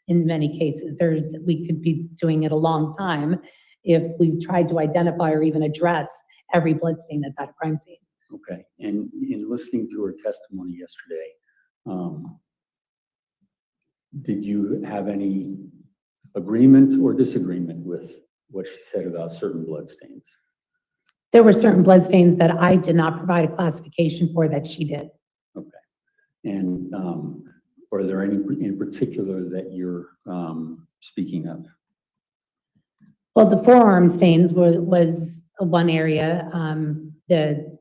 in many cases. We could be doing it a long time if we tried to identify or even address every blood stain that's at a crime scene. Okay, and in listening to her testimony yesterday, did you have any agreement or disagreement with what she said about certain blood stains? There were certain blood stains that I did not provide a classification for that she did. Okay. And are there any in particular that you're speaking of? Well, the forearm stains was one area. The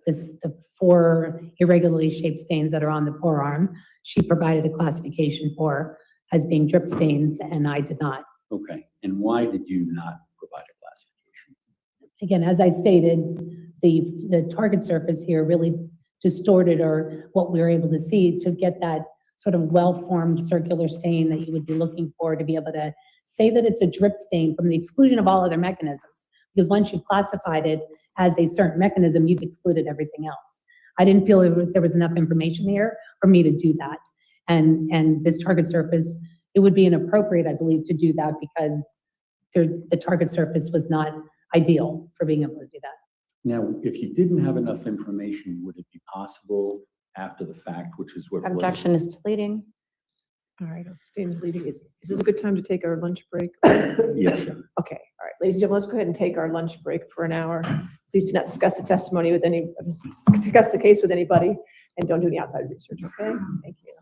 4 irregularly shaped stains that are on the forearm, she provided a classification for as being drip stains, and I did not. Okay, and why did you not provide a classification? Again, as I stated, the target surface here really distorted or what we were able to see to get that sort of well-formed circular stain that you would be looking for to be able to say that it's a drip stain from the exclusion of all other mechanisms. Because once you've classified it as a certain mechanism, you've excluded everything else. I didn't feel there was enough information here for me to do that. And this target surface, it would be inappropriate, I believe, to do that because the target surface was not ideal for being able to do that. Now, if you didn't have enough information, would it be possible after the fact, which is what Objection is to leading. All right, I'll stay in the leading. Is this a good time to take our lunch break? Yes, sir. Okay, all right, ladies and gentlemen, let's go ahead and take our lunch break for an hour. Please do not discuss the testimony with discuss the case with anybody, and don't do any outside research, okay? Thank you.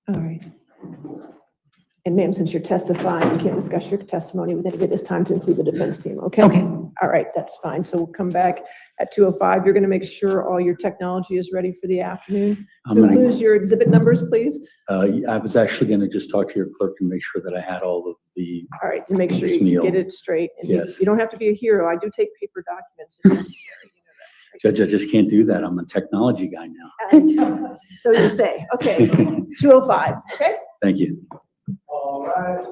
All right. And ma'am, since you're testifying, you can't discuss your testimony with anybody. It's time to include the defense team, okay? Okay. All right, that's fine. So we'll come back at 2:05. You're going to make sure all your technology is ready for the afternoon. To include your exhibit numbers, please. I was actually going to just talk to your clerk and make sure that I had all of the. All right, to make sure you get it straight. And yes. You don't have to be a hero. I do take paper documents if necessary. Judge, I just can't do that. I'm a technology guy now. So you say. Okay, 2:05, okay? Thank you. All right.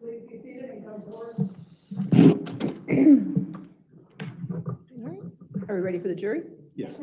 Please be seated and come forward. All right. Are we ready for the jury? Yes.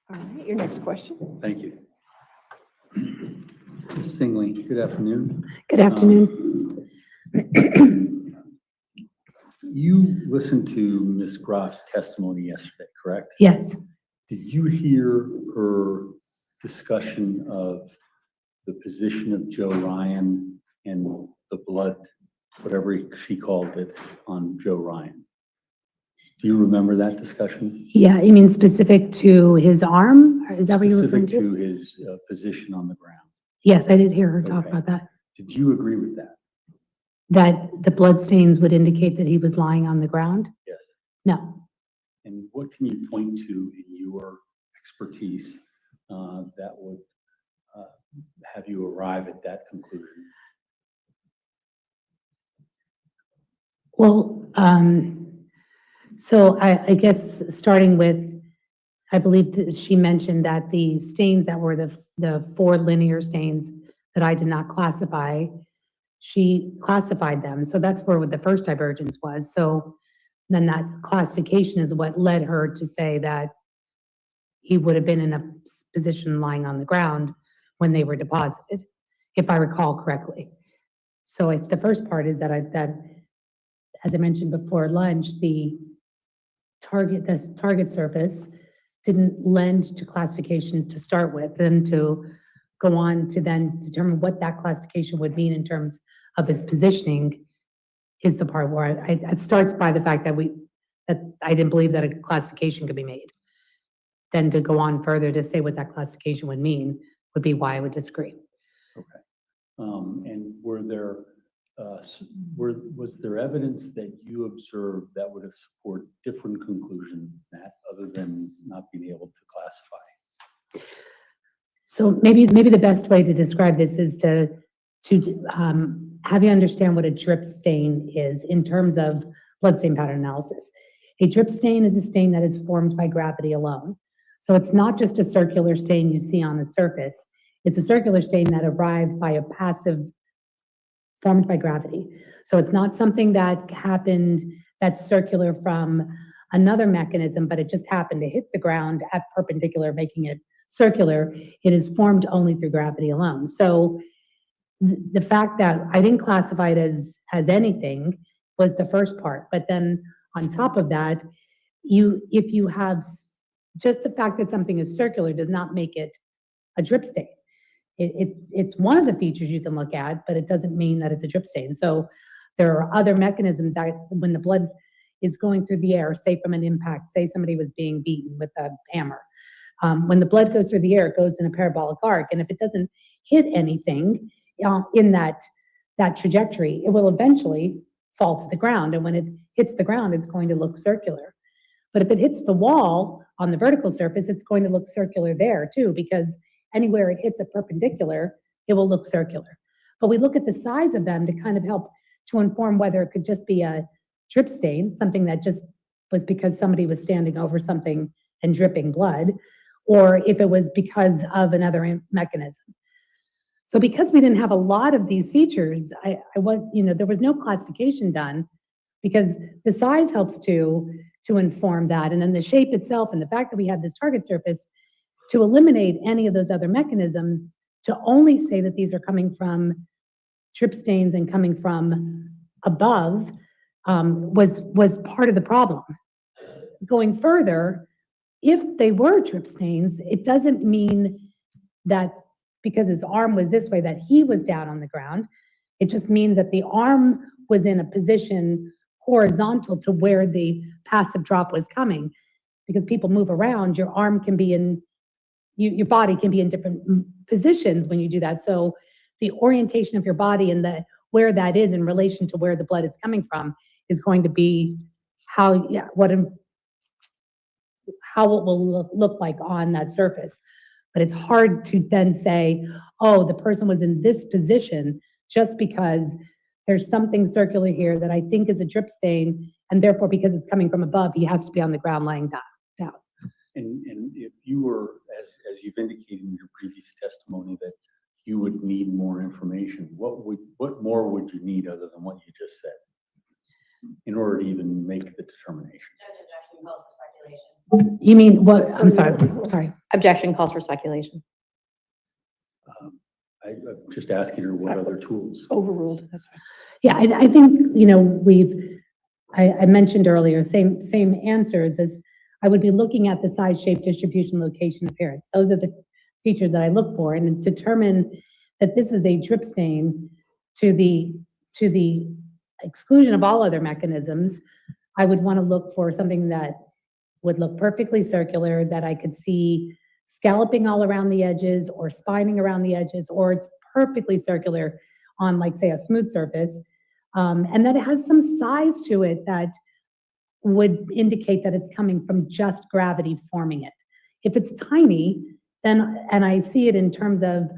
All right, your next question. Thank you. Ms. Singley, good afternoon. Good afternoon. You listened to Ms. Groff's testimony yesterday, correct? Yes, Did you hear her discussion of the position of Joe Ryan and the blood, whatever she called it, on Joe Ryan? Do you remember that discussion? yeah, you mean specific to his arm? Or is that what you're referring Specific to? to his position on the ground. Yes, I did hear her talk Okay. about that. Did you agree with that? That the blood stains would indicate that he was lying on the ground? Yes. No. And what can you point to in your expertise that would have you arrive at that conclusion? Well, so I guess starting with, I believe that she mentioned that the stains that were the 4 linear stains that I did not classify, she classified them. So that's where the first divergence was. So then that classification is what led her to say that he would have been in a position lying on the ground when they were deposited, if I recall correctly. So the first part is that as I mentioned before lunch, the target surface didn't lend to classification to start with, and to go on to then determine what that classification would mean in terms of his positioning is the part where it starts by the fact that I didn't believe that a classification could be made. Then to go on further to say what that classification would mean would be why I would disagree. Okay. And was there evidence that you observed that would have supported different conclusions than that, other than not being able to classify? So maybe the best way to describe this is to have you understand what a drip stain is in terms of bloodstain pattern analysis. A drip stain is a stain that is formed by gravity alone. So it's not just a circular stain you see on the surface. It's a circular stain that arrived by a passive formed by gravity. So it's not something that happened that's circular from another mechanism, but it just happened to hit the ground at perpendicular, making it circular. It is formed only through gravity alone. So the fact that I didn't classify it as anything was the first part. But then on top of that, if you have just the fact that something is circular does not make it a drip stain. It's one of the features you can look at, but it doesn't mean that it's a drip stain. So there are other mechanisms that when the blood is going through the air, say from an impact, say somebody was being beaten with a hammer. When the blood goes through the air, it goes in a parabolic arc. And if it doesn't hit anything in that trajectory, it will eventually fall to the ground. And when it hits the ground, it's going to look circular. But if it hits the wall on the vertical surface, it's going to look circular there too, because anywhere it hits a perpendicular, it will look circular. But we look at the size of them to kind of help to inform whether it could just be a drip stain, something that just was because somebody was standing over something and dripping blood, or if it was because of another mechanism. So because we didn't have a lot of these features, there was no classification done, because the size helps to inform that, and then the shape itself and the fact that we had this target surface to eliminate any of those other mechanisms, to only say that these are coming from drip stains and coming from above was part of the problem. Going further, if they were drip stains, it doesn't mean that because his arm was this way, that he was down on the ground. It just means that the arm was in a position horizontal to where the passive drop was coming. Because people move around, your arm can be in, your body can be in different positions when you do that. So the orientation of your body and where that is in relation to where the blood is coming from is going to be how it will look like on that surface. But it's hard to then say, oh, the person was in this position just because there's something circular here that I think is a drip stain, and therefore because it's coming from above, he has to be on the ground laying down. And if you were, as you've indicated in your previous testimony, that you would need more information, what more would you need other than what you just said in order to even make the determination? You mean what? I'm sorry. Objection calls for speculation. I'm just asking her what other tools. Overruled, that's right. Yeah, I think, I mentioned earlier, same answers as I would be looking at the size, shape, distribution, location, appearance. Those are the features that I look for and determine that this is a drip stain to the exclusion of all other mechanisms. I would want to look for something that would look perfectly circular, that I could see scalloping all around the edges or spining around the edges, or it's perfectly circular on, like, say, a smooth surface, and that it has some size to it that would indicate that it's coming from just gravity forming it. If it's tiny, then, and I see it in terms of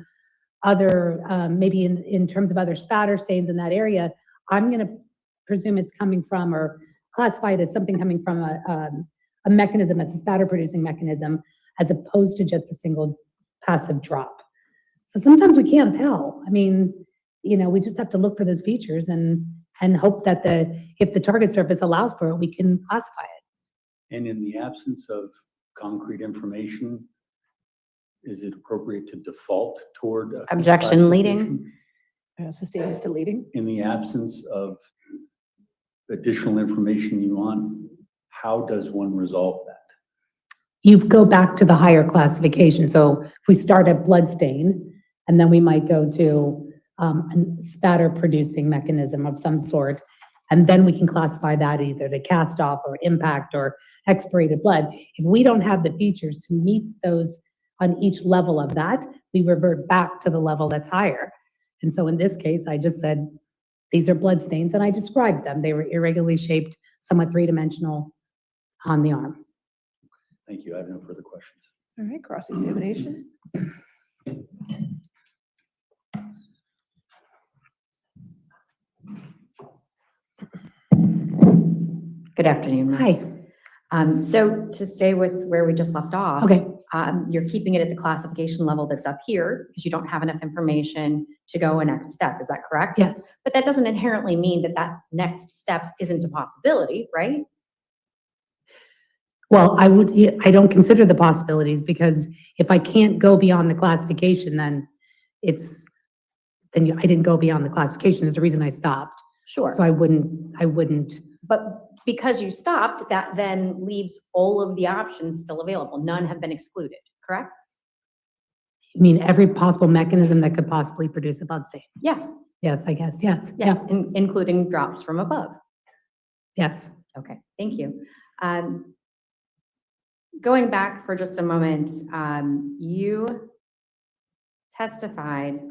other, maybe in terms of other spatter stains in that area, I'm going to presume it's coming from, or classify it as something coming from a mechanism that's a spatter producing mechanism, as opposed to just a single passive drop. So sometimes we can't tell. I mean, we just have to look for those features and hope that if the target surface allows for it, we can classify it. And in the absence of concrete information, is it appropriate to default toward Objection leading. Sustained is to leading. In the absence of additional information you want, how does one resolve that? You go back to the higher classification. So if we start at blood stain, and then we might go to a spatter producing mechanism of some sort, and then we can classify that either to cast off or impact or expirated blood. If we don't have the features to meet those on each level of that, we revert back to the level that's higher. And so in this case, I just said, these are blood stains, and I described them. They were irregularly shaped, somewhat three-dimensional on the arm. Thank you. I have no further questions. All right, cross-examination. Good afternoon. Hi. So to stay with where we just left off. Okay. You're keeping it at the classification level that's up here because you don't have enough information to go a next step. Is that correct? Yes. But that doesn't inherently mean that that next step isn't a possibility, right? Well, I don't consider the possibilities, because if I can't go beyond the classification, then I didn't go beyond the classification. There's a reason I stopped. Sure. So I wouldn't. But because you stopped, that then leaves all of the options still available. None have been excluded, correct? I mean, every possible mechanism that could possibly produce a blood stain. Yes. Yes, I guess. Yes. Yes, Yeah. including drops from above. Yes. Okay, thank you. Going back for just a moment, you testified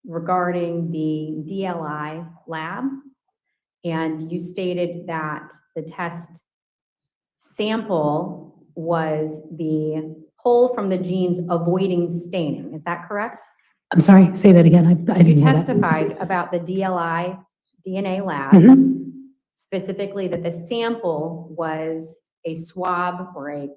regarding the DLI lab, and you stated that the test sample was the pull from the genes avoiding staining. Is that correct? I'm sorry, say that again. I You didn't hear that. testified about the DLI DNA lab, specifically that the sample was a swab or a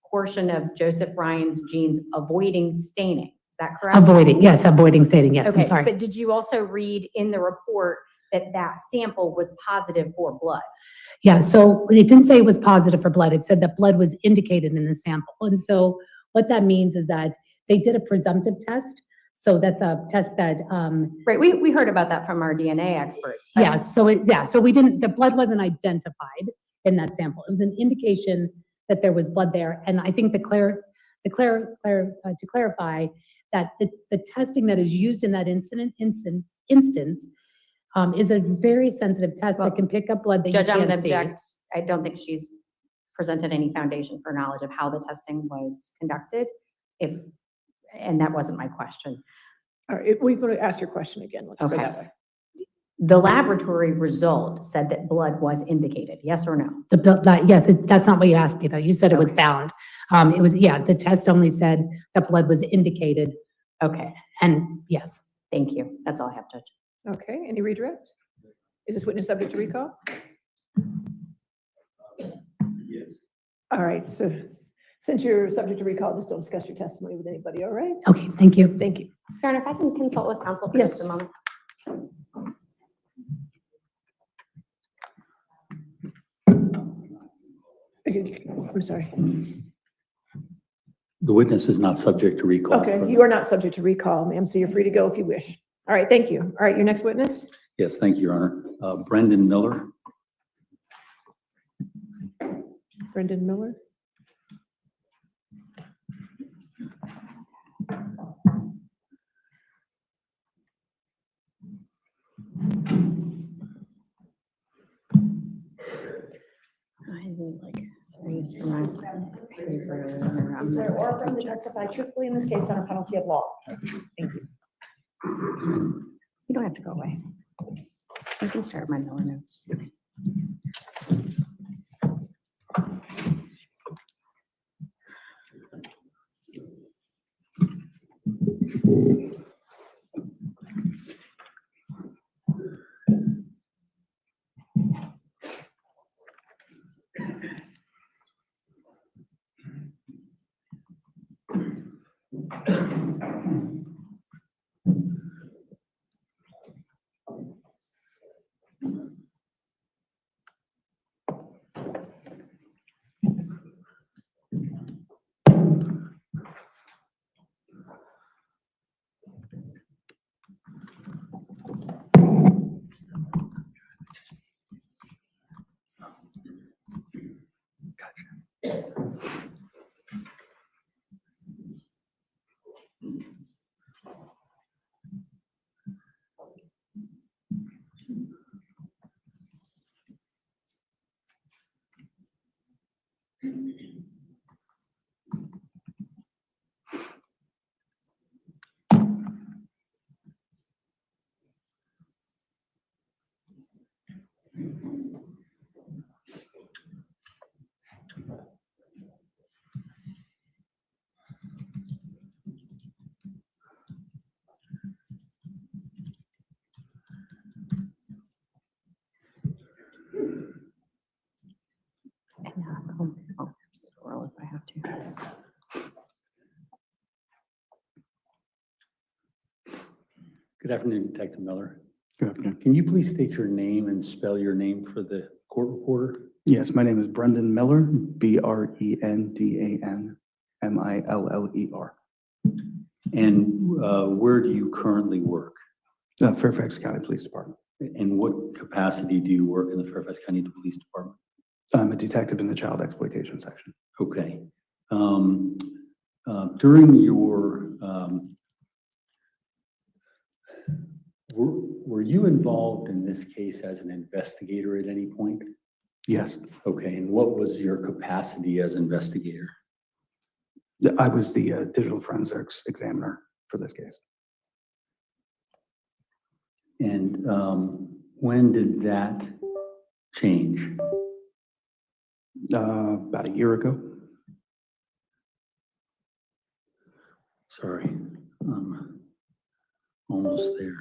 portion of Joseph Ryan's genes avoiding staining. Is that correct? Avoiding staining. Yes, Okay, I'm sorry. but did you also read in the report that that sample was positive for blood? Yeah, so it didn't say it was positive for blood. It said that blood was indicated in the sample. And so what that means is that they did a presumptive test. So that's a test that, Right, we heard about that from our DNA experts. but- yeah, so we didn't, the blood wasn't identified in that sample. It was an indication that there was blood there. And I think to clarify that the testing that is used in that instance is a very sensitive test that can pick up blood that you Judge, I'm can't gonna see. object. I don't think she's presented any foundation for knowledge of how the testing was conducted. And that wasn't my question. All right, we're going to ask your question again. Let's go Okay. that way. The laboratory result said that blood was indicated, yes or no? Yes, that's not what you asked me though. You said it was Okay. found. It was, yeah, the test only said that blood was indicated. Okay, And yes. thank you. That's all I have, Judge. Okay, any redirect? Is this witness subject to recall? Yes. All right, so since you're subject to recall, just don't discuss your testimony with anybody, all right? Okay, thank you. Thank you. Your Honor, if I can consult with counsel for Yes. just a moment. I'm sorry. The witness is not subject to recall. Okay, you are not subject to recall, ma'am, so you're free to go if you wish. All right, thank you. All right, your next witness? Yes, thank you, Your Honor. Brendan Miller. Brendan Miller? I need like space for my paper. You swear or affirm to testify truthfully in this case under penalty of law. You don't have to go away. You can start my Miller notes. I'll scroll if I have to. Good afternoon, Detective Miller. Good afternoon. Can you please state your name and spell your name for the court reporter? Yes, my name is Brendan Miller, BrendanMiller. And where do you currently work? Fairfax County Police Department. In what capacity do you work in the Fairfax County Police Department? I'm a detective in the child exploitation section. Okay. During your, were you involved in this case as an investigator at any point? Yes, Okay, and what was your capacity as investigator? I was the digital forensics examiner for this case. And when did that change? About a year ago. Sorry, almost there.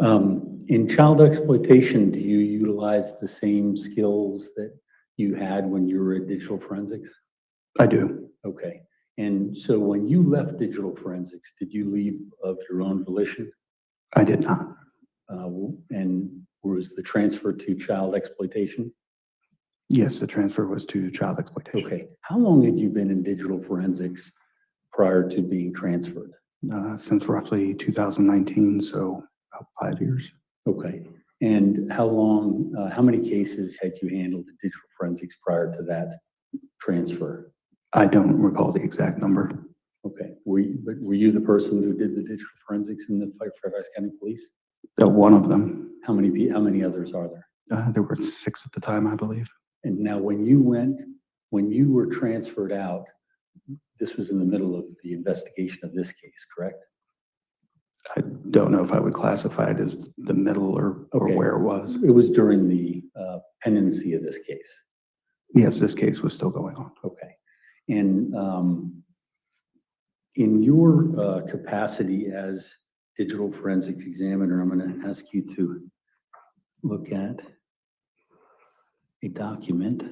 In child exploitation, do you utilize the same skills that you had when you were at digital forensics? I do. Okay. And so when you left digital forensics, did you leave of your own volition? I did not. And was the transfer to child exploitation? Yes, the transfer was to child exploitation. Okay. How long had you been in digital forensics prior to being transferred? Since roughly 2019, so about 5 years. Okay. And how many cases had you handled in digital forensics prior to that transfer? I don't recall the exact number. Okay. Were you the person who did the digital forensics in the Fairfax County Police? One of them. How many others are there? There were 6 at the time, I believe. And now when you were transferred out, this was in the middle of the investigation of this case, correct? I don't know if I would classify it as the middle or where it was. It was during the pendency of this case. Yes, this case was still going on. Okay. And in your capacity as digital forensics examiner, I'm going to ask you to look at a document.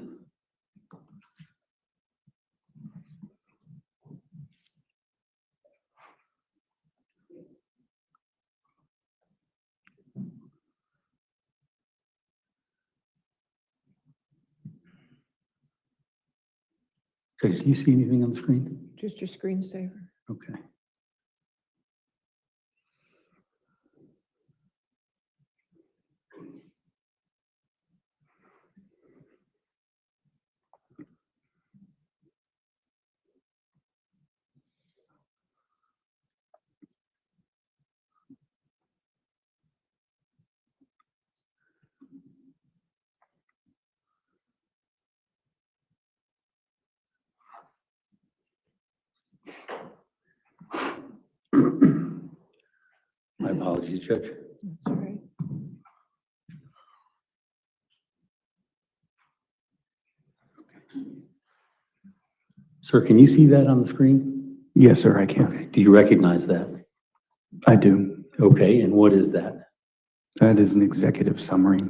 Okay, do you see anything on the screen? Just your screensaver. Okay. My apologies, Judge. That's all right. Sir, can you see that on the screen? Yes, sir, I can. Okay. Do you recognize that? I do. Okay, and what is that? That is an executive summary.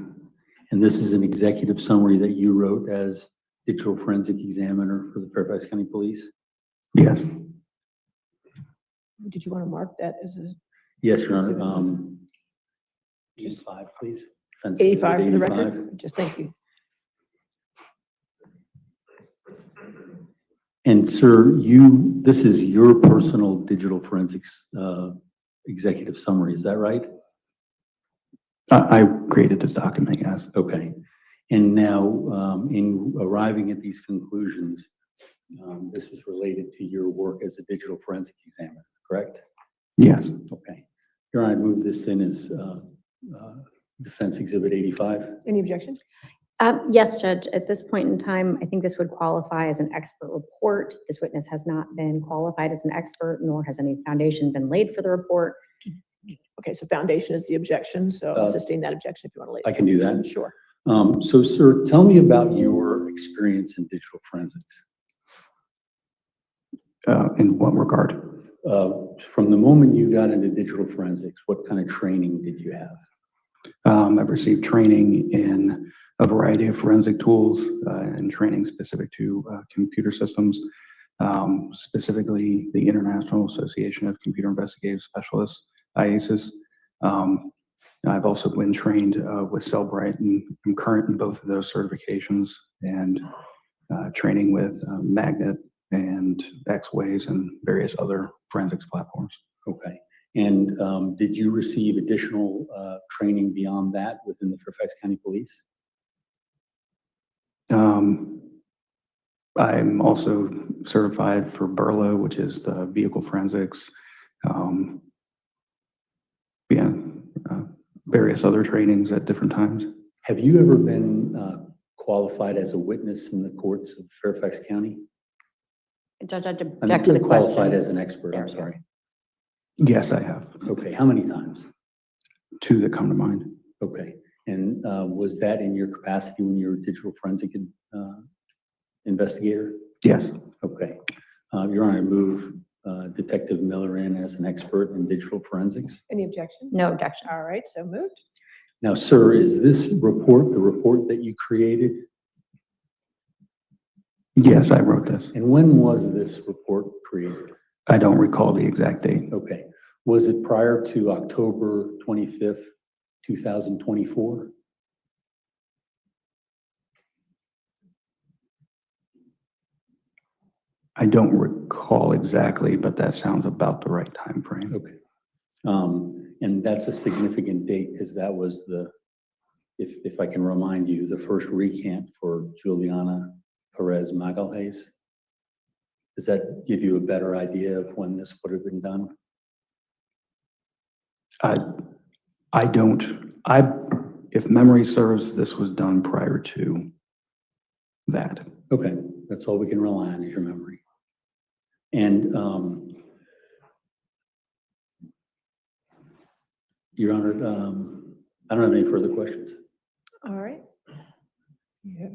And this is an executive summary that you wrote as digital forensic examiner for the Fairfax County Police? Yes. Did you want to mark that as a? Yes, Your Honor. 85, please. Offense 85 for the 85. record? Just thank you. And sir, this is your personal digital forensics executive summary, is that right? I created this document, yes. Okay. And now, in arriving at these conclusions, this was related to your work as a digital forensic examiner, correct? Yes. Okay. Your Honor, I move this in as Defense Exhibit 85. Any objection? Yes, Judge. At this point in time, I think this would qualify as an expert report. This witness has not been qualified as an expert, nor has any foundation been laid for the report. Okay, so foundation is the objection, so I'll sustain that objection if you want to lay. I can do that. Sure. So, sir, tell me about your experience in digital forensics. In what regard? From the moment you got into digital forensics, what kind of training did you have? I've received training in a variety of forensic tools and training specific to computer systems, specifically the International Association of Computer Investigative Specialists, IASIS. I've also been trained with Cellbrite, and I'm current in both of those certifications, and training with Magnet and X-Ways and various other forensics platforms. Okay. And did you receive additional training beyond that within the Fairfax County Police? I'm also certified for BERLA, which is the vehicle forensics. Various other trainings at different times. Have you ever been qualified as a witness in the courts of Fairfax County? Judge, I'd object to the qualified question. as an expert, I'm sorry. Yes, I have. Okay, how many times? 2 that come to mind. Okay, and was that in your capacity when you were a digital forensic investigator? Yes. Okay. Your Honor, I move Detective Miller in as an expert in digital forensics. Any objection? No objection. All right, so moved. Now, sir, is this report the report that you created? Yes, I wrote this. And when was this report created? I don't recall the exact date. Okay. Was it prior to October 25th, 2024? I don't recall exactly, but that sounds about the right time frame. Okay. And that's a significant date because that was if I can remind you, the first recant for Juliana Perez Magalhaes. Does that give you a better idea of when this would have been done? If memory serves, this was done prior to that. Okay, that's all we can rely on is your memory. And Your Honor, I don't have any further questions. All right. Yeah.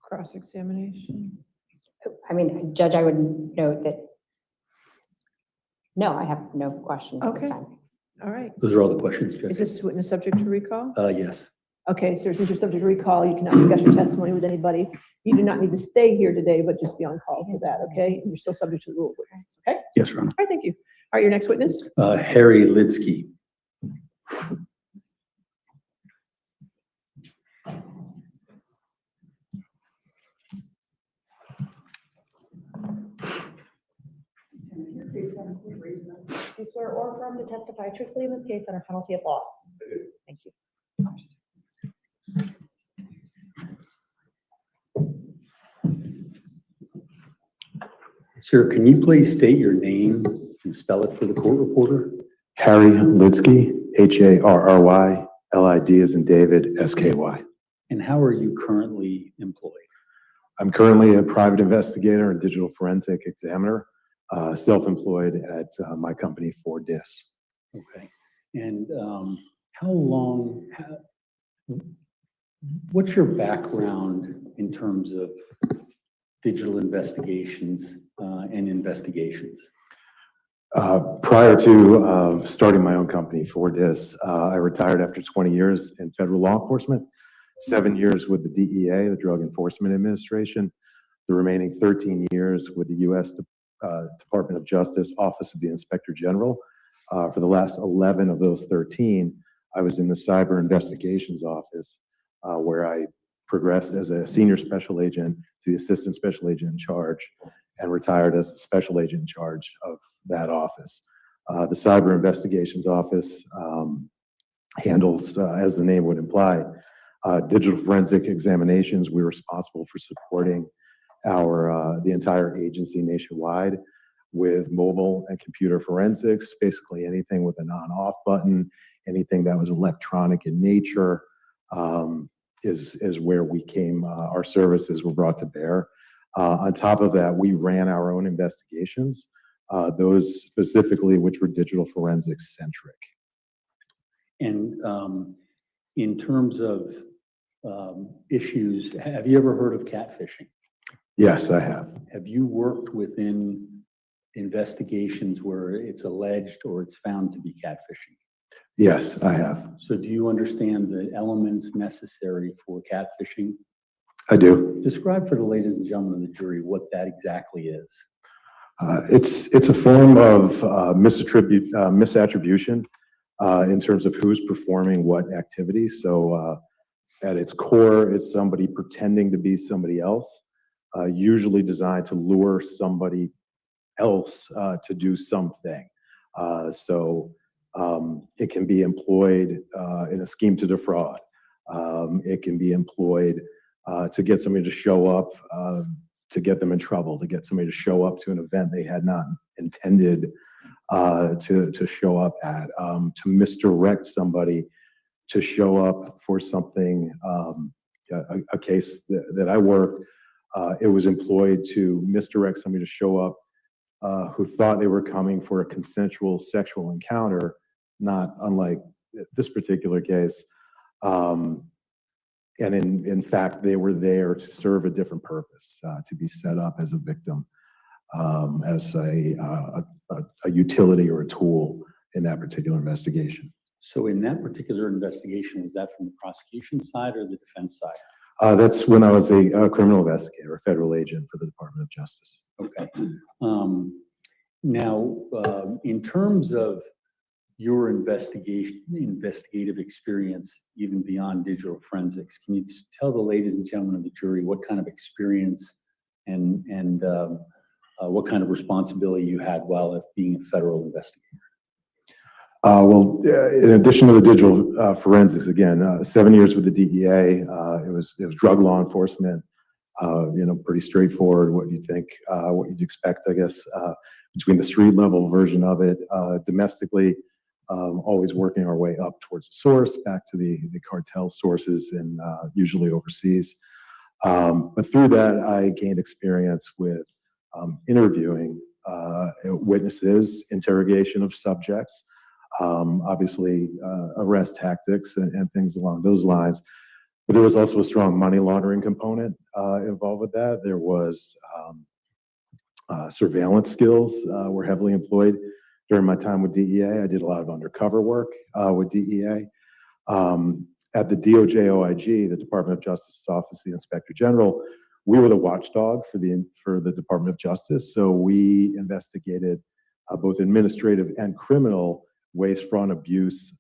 Cross-examination. I mean, Judge, I would note that, no, I have no questions at Okay. this time. All right. Those are all the questions, Is Judge. this witness subject to recall? Yes. Okay, so since you're subject to recall, you cannot discuss your testimony with anybody. You do not need to stay here today, but just be on call for that, okay? And you're still subject to the rule of witness, okay? Yes, Your Honor. All right, thank you. All right, your next witness? Harry Litzky. Do you swear or affirm to testify truthfully in this case under penalty of law? Thank you. Sir, can you please state your name and spell it for the court reporter? Harry Litzky, Harry as in David, SKY. And how are you currently employed? I'm currently a private investigator and digital forensic examiner, self-employed at my company, 4DIS. Okay. And what's your background in terms of digital investigations and investigations? Prior to starting my own company, 4DIS, I retired after 20 years in federal law enforcement, 7 years with the DEA, the Drug Enforcement Administration, the remaining 13 years with the U.S. Department of Justice, Office of the Inspector General. For the last 11 of those 13, I was in the Cyber Investigations Office, where I progressed as a senior special agent to the assistant special agent in charge and retired as the special agent in charge of that office. The Cyber Investigations Office handles, as the name would imply, digital forensic examinations. We're responsible for supporting the entire agency nationwide with mobile and computer forensics, basically anything with an on-off button, anything that was electronic in nature, is where we came, our services were brought to bear. On top of that, we ran our own investigations, those specifically which were digital forensics centric. And in terms of issues, have you ever heard of catfishing? Yes, I have. Have you worked within investigations where it's alleged or it's found to be catfishing? Yes, I have. So do you understand the elements necessary for catfishing? I do. Describe for the ladies and gentlemen of the jury what that exactly is. It's a form of misattribution in terms of who's performing what activity. So at its core, it's somebody pretending to be somebody else, usually designed to lure somebody else to do something. It can be employed in a scheme to defraud. It can be employed to get somebody to show up, to get them in trouble, to get somebody to show up to an event they had not intended to show up at, to misdirect somebody to show up for something. A case that I worked, it was employed to misdirect somebody to show up who thought they were coming for a consensual sexual encounter, not unlike this particular case. And in fact, they were there to serve a different purpose, to be set up as a victim. as a utility or a tool in that particular investigation. So in that particular investigation, was that from the prosecution side or the defense side? That's when I was a criminal investigator, a federal agent for the Department of Justice. Okay. Now, in terms of your investigative experience, even beyond digital forensics, can you tell the ladies and gentlemen of the jury what kind of experience and what kind of responsibility you had while being a federal investigator? Well, in addition to the digital forensics, again, 7 years with the DEA, it was drug law enforcement. Pretty straightforward. What you'd think, what you'd expect, I guess, between the street level version of it, domestically, always working our way up towards the source, back to the cartel sources, and usually overseas. But through that, I gained experience with interviewing witnesses, interrogation of subjects, obviously arrest tactics and things along those lines. But there was also a strong money laundering component involved with that. There was surveillance skills were heavily employed during my time with DEA. I did a lot of undercover work with DEA. At the DOJ OIG, the Department of Justice's Office of the Inspector General, we were the watchdog for the Department of Justice. So we investigated both administrative and criminal waste, fraud, abuse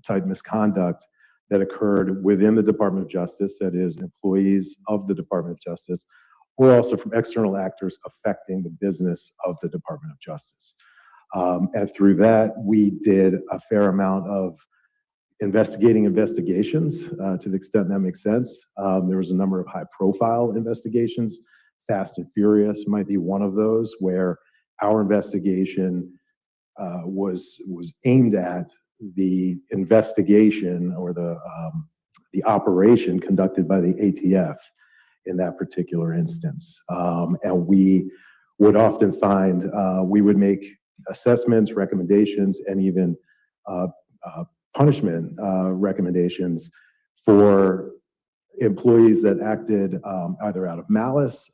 type misconduct that occurred within the Department of Justice, that is, employees of the Department of Justice, or also from external actors affecting the business of the Department of Justice. And through that, we did a fair amount of investigations to the extent that makes sense. There was a number of high-profile investigations. Fast and Furious might be one of those, where our investigation was aimed at the investigation or the operation conducted by the ATF in that particular instance. And we would often find we would make assessments, recommendations, and even punishment recommendations for employees that acted either out of malice,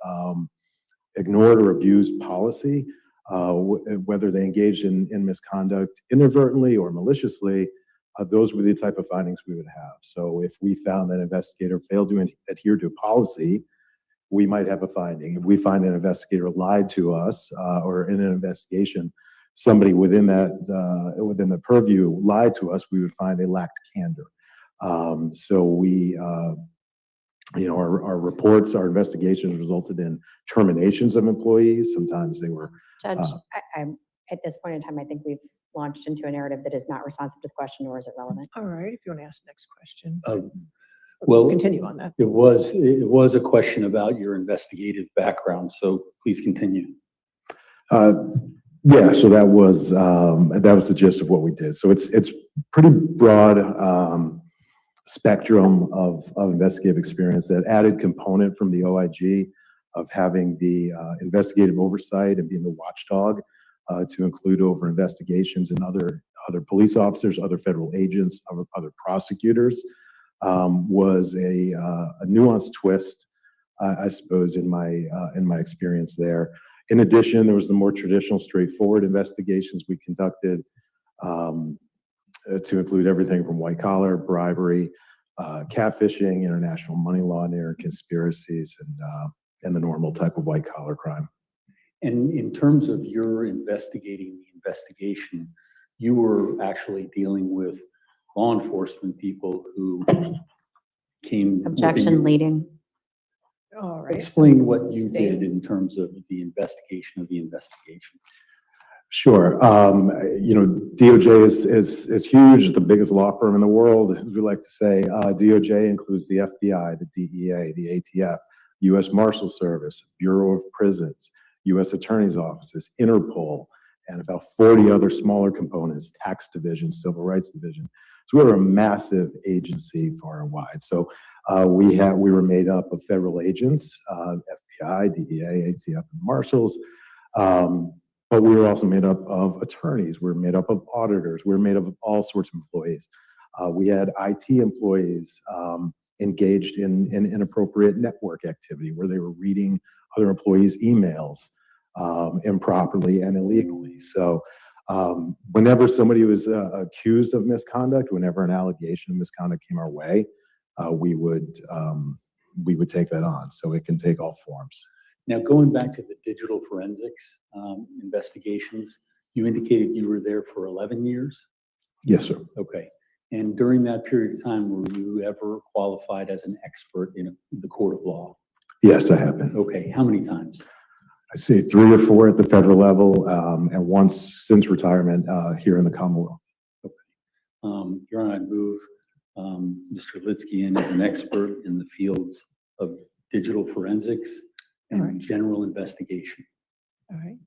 ignored or abused policy, whether they engaged in misconduct inadvertently or maliciously. Those were the type of findings we would have. So if we found that an investigator failed to adhere to policy, we might have a finding. If we find an investigator lied to us or in an investigation, somebody within the purview lied to us, we would find they lacked candor. So we, our reports, our investigations resulted in terminations of employees. Sometimes they were. Judge, at this point in time, I think we've launched into a narrative that is not responsive to the question, nor is it relevant. All right, if you want to ask the next question. Well, continue on that. It was a question about your investigative background, so please continue. Yeah, so that was the gist of what we did. So it's pretty broad spectrum of investigative experience. That added component from the OIG of having the investigative oversight and being the watchdog to include over investigations and other police officers, other federal agents, other prosecutors was a nuanced twist, I suppose, in my experience there. In addition, there was the more traditional, straightforward investigations we conducted to include everything from white collar, bribery, catfishing, international money laundering, conspiracies, and the normal type of white collar crime. And in terms of your investigating the investigation, you were actually dealing with law enforcement people who came. Objection leading. All right. Explain what you did in terms of the investigation of the investigation. Sure. DOJ is huge, the biggest law firm in the world, as we like to say. DOJ includes the FBI, the DEA, the ATF, U.S. Marshal Service, Bureau of Prisons, U.S. Attorney's Offices, Interpol, and about 40 other smaller components, tax division, civil rights division. So we were a massive agency far and wide. So we were made up of federal agents, FBI, DEA, ATF, and Marshals. But we were also made up of attorneys. We were made up of auditors. We were made up of all sorts of employees. We had IT employees engaged in inappropriate network activity where they were reading other employees' emails improperly and illegally. So whenever somebody was accused of misconduct, whenever an allegation of misconduct came our way, we would take that on. So it can take all forms. Now, going back to the digital forensics investigations, you indicated you were there for 11 years? Yes, sir. Okay. And during that period of time, were you ever qualified as an expert in the court of law? Yes, I have been. Okay. How many times? I say 3 or 4 at the federal level, and once since retirement here in the Commonwealth. Your Honor, I move Mr. Litzky in as an expert in the fields of digital forensics and general investigation. All right.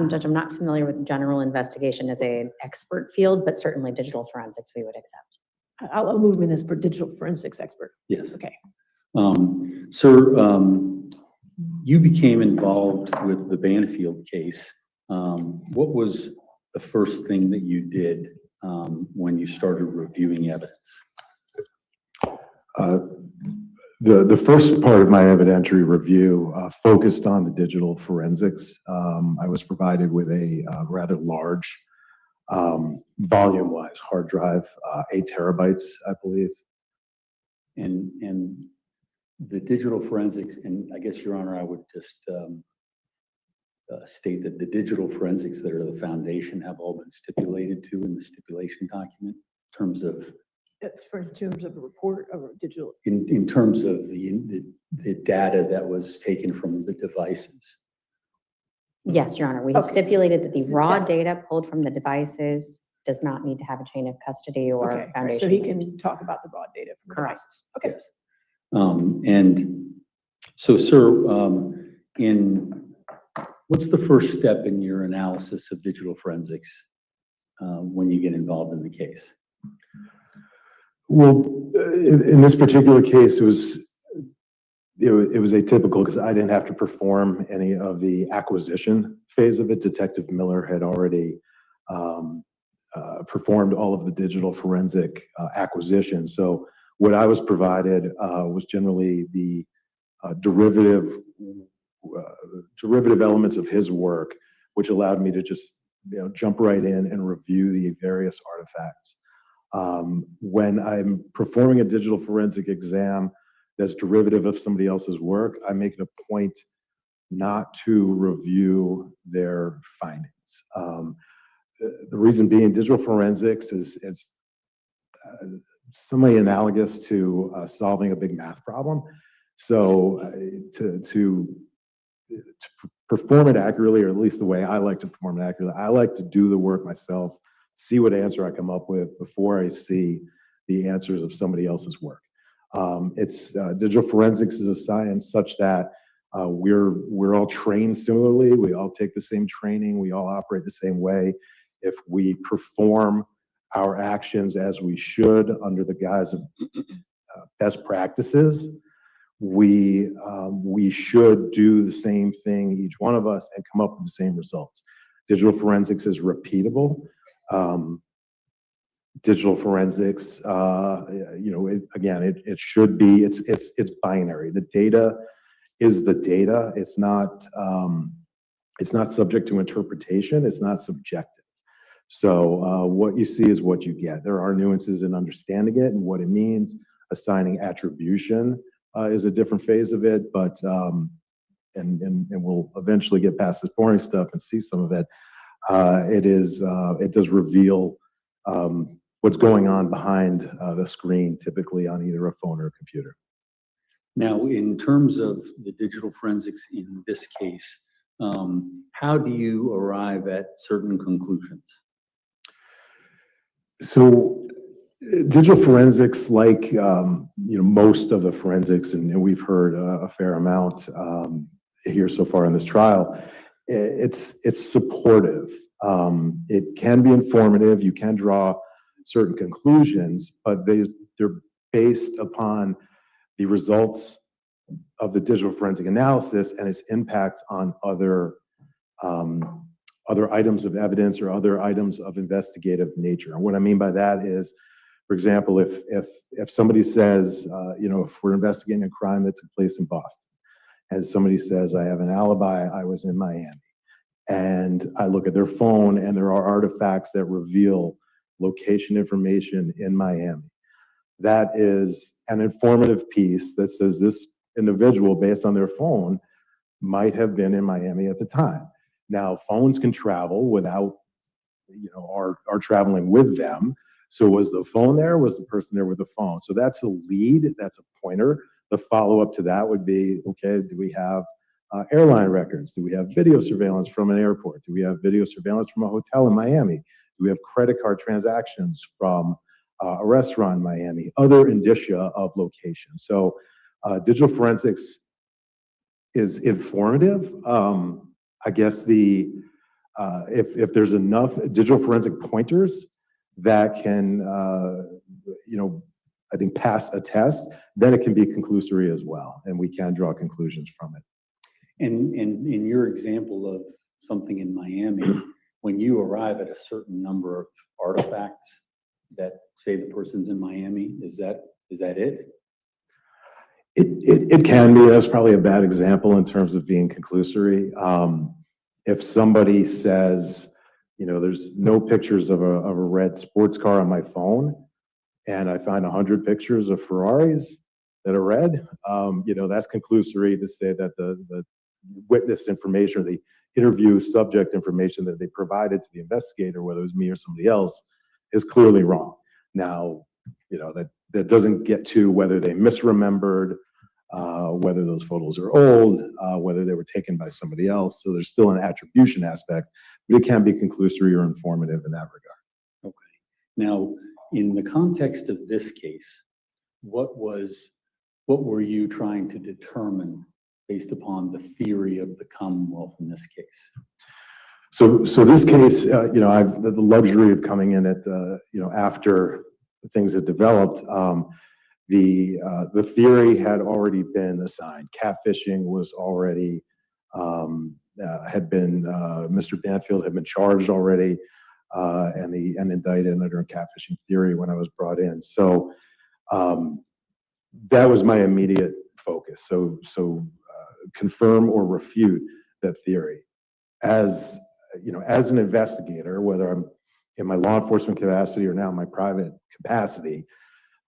Judge, I'm not familiar with general investigation as an expert field, but certainly digital forensics we would accept. I'll move him in as for digital forensics expert. Yes. Okay. Sir, you became involved with the Banfield case. What was the first thing that you did when you started reviewing evidence? The first part of my evidentiary review focused on the digital forensics. I was provided with a rather large volume-wise hard drive, 8 terabytes, I believe. And the digital forensics, and I guess, Your Honor, I would just state that the digital forensics that are the foundation have all been stipulated to in the stipulation document in terms of a report of a digital. In terms of the data that was taken from the devices. Yes, Your Honor, we have stipulated that the raw data pulled from the devices does not need to have a chain of custody or Okay. foundation. So he can talk about the raw data from the devices. Okay. Yes. And so, sir, what's the first step in your analysis of digital forensics when you get involved in the case? Well, in this particular case, it was atypical because I didn't have to perform any of the acquisition phase of it. Detective Miller had already performed all of the digital forensic acquisition. So what I was provided was generally the derivative elements of his work, which allowed me to just jump right in and review the various artifacts. When I'm performing a digital forensic exam that's derivative of somebody else's work, I make it a point not to review their findings. The reason being, digital forensics is somewhat analogous to solving a big math problem. So to perform it accurately, or at least the way I like to perform it accurately, I like to do the work myself, see what answer I come up with before I see the answers of somebody else's work. Digital forensics is a science such that we're all trained similarly. We all take the same training. We all operate the same way. If we perform our actions as we should under the guise of best practices, we should do the same thing, each one of us, and come up with the same results. Digital forensics is repeatable. Digital forensics, it should be, it's binary. The data is the data. It's not subject to interpretation. It's not subjective. So what you see is what you get. There are nuances in understanding it and what it means. Assigning attribution is a different phase of it, but and we'll eventually get past this boring stuff and see some of it. It does reveal what's going on behind the screen, typically on either a phone or a computer. Now, in terms of the digital forensics in this case, how do you arrive at certain conclusions? So digital forensics, like most of the forensics, and we've heard a fair amount here so far in this trial, it's supportive. It can be informative. You can draw certain conclusions, but they're based upon the results of the digital forensic analysis and its impact on other items of evidence or other items of investigative nature. And what I mean by that is, for example, if somebody says, if we're investigating a crime that took place in Boston, and somebody says, I have an alibi, I was in Miami. And I look at their phone and there are artifacts that reveal location information in Miami. That is an informative piece that says this individual, based on their phone, might have been in Miami at the time. Now, phones can travel without, are traveling with them. So was the phone there? Was the person there with the phone? So that's a lead, that's a pointer. The follow-up to that would be, okay, do we have airline records? Do we have video surveillance from an airport? Do we have video surveillance from a hotel in Miami? Do we have credit card transactions from a restaurant in Miami? Other indicia of location. So digital forensics is informative. I guess if there's enough digital forensic pointers that can, I think pass a test, then it can be conclusory as well, and we can draw conclusions from it. And in your example of something in Miami, when you arrive at a certain number of artifacts that say the person's in Miami, is that it? It can be. That's probably a bad example in terms of being conclusory. If somebody says, there's no pictures of a red sports car on my phone, and I find 100 pictures of Ferraris that are red, that's conclusory to say that the witness information or the interview subject information that they provided to the investigator, whether it was me or somebody else, is clearly wrong. Now, that doesn't get to whether they misremembered, whether those photos are old, whether they were taken by somebody else. So there's still an attribution aspect, but it can be conclusory or informative in that regard. Okay. Now, in the context of this case, what were you trying to determine based upon the theory of the Commonwealth in this case? So this case, I've the luxury of coming in at after things had developed. The theory had already been assigned. Catfishing was already Mr. Banfield had been charged already and indicted under a catfishing theory when I was brought in. So that was my immediate focus. So confirm or refute that theory. As an investigator, whether I'm in my law enforcement capacity or now my private capacity,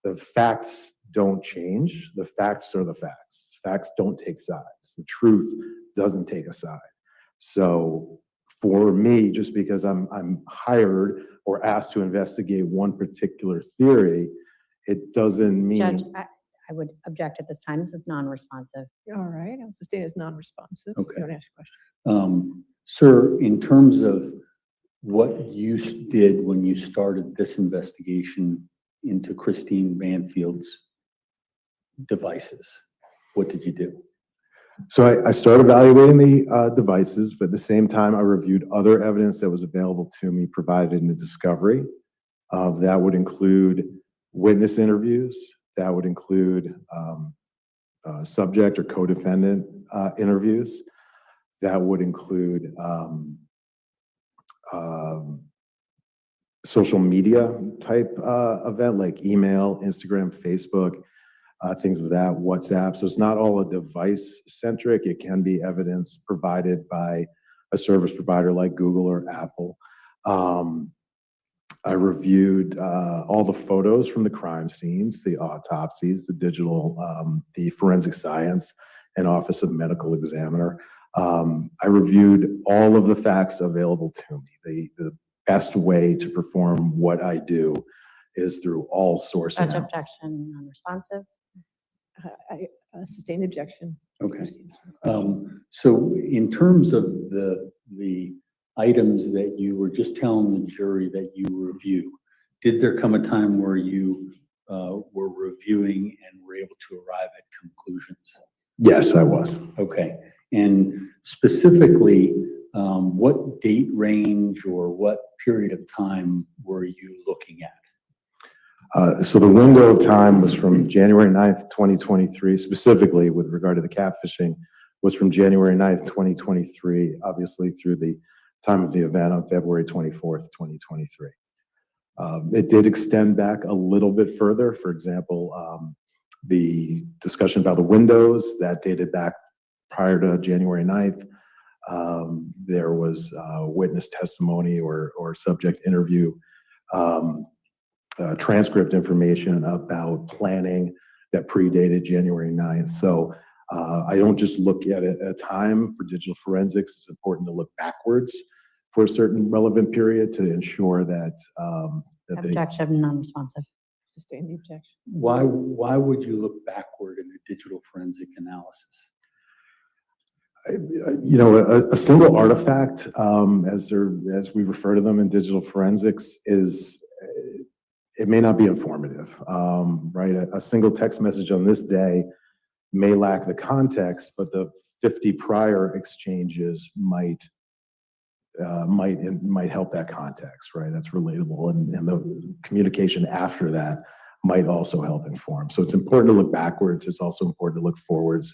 the facts don't change. The facts are the facts. Facts don't take sides. The truth doesn't take a side. So for me, just because I'm hired or asked to investigate one particular theory, it doesn't mean. Judge, I would object at this time. This is non-responsive. All right, I'll sustain as non-responsive. Okay. You want to ask a question? Sir, in terms of what you did when you started this investigation into Christine Banfield's devices, what did you do? So I started evaluating the devices, but at the same time, I reviewed other evidence that was available to me provided in the discovery. That would include witness interviews. That would include subject or co-defendant interviews. That would include social media type event like email, Instagram, Facebook, things of that, WhatsApp. So it's not all a device centric. It can be evidence provided by a service provider like Google or Apple. I reviewed all the photos from the crime scenes, the autopsies, the digital, the forensic science and Office of Medical Examiner. I reviewed all of the facts available to me. The best way to perform what I do is through all source Judge, analysis. objection, non-responsive. I sustain the objection. Okay. So in terms of the items that you were just telling the jury that you review, did there come a time where you were reviewing and were able to arrive at conclusions? Yes, I was. Okay. And specifically, what date range or what period of time were you looking at? So the window of time was from January 9th, 2023, specifically with regard to the catfishing, was from January 9th, 2023, obviously through the time of the event on February 24th, 2023. It did extend back a little bit further. For example, the discussion about the windows, that dated back prior to January 9th. There was witness testimony or subject interview transcript information about planning that predated January 9th. So I don't just look at it at a time for digital forensics. It's important to look backwards for a certain relevant period to ensure that that they. Objection, non-responsive. Sustain the objection. Why would you look backward in a digital forensic analysis? You know, a single artifact, as we refer to them in digital forensics, is it may not be informative, right? A single text message on this day may lack the context, but the 50 prior exchanges might help that context, right? That's relatable, and the communication after that might also help inform. So it's important to look backwards. It's also important to look forwards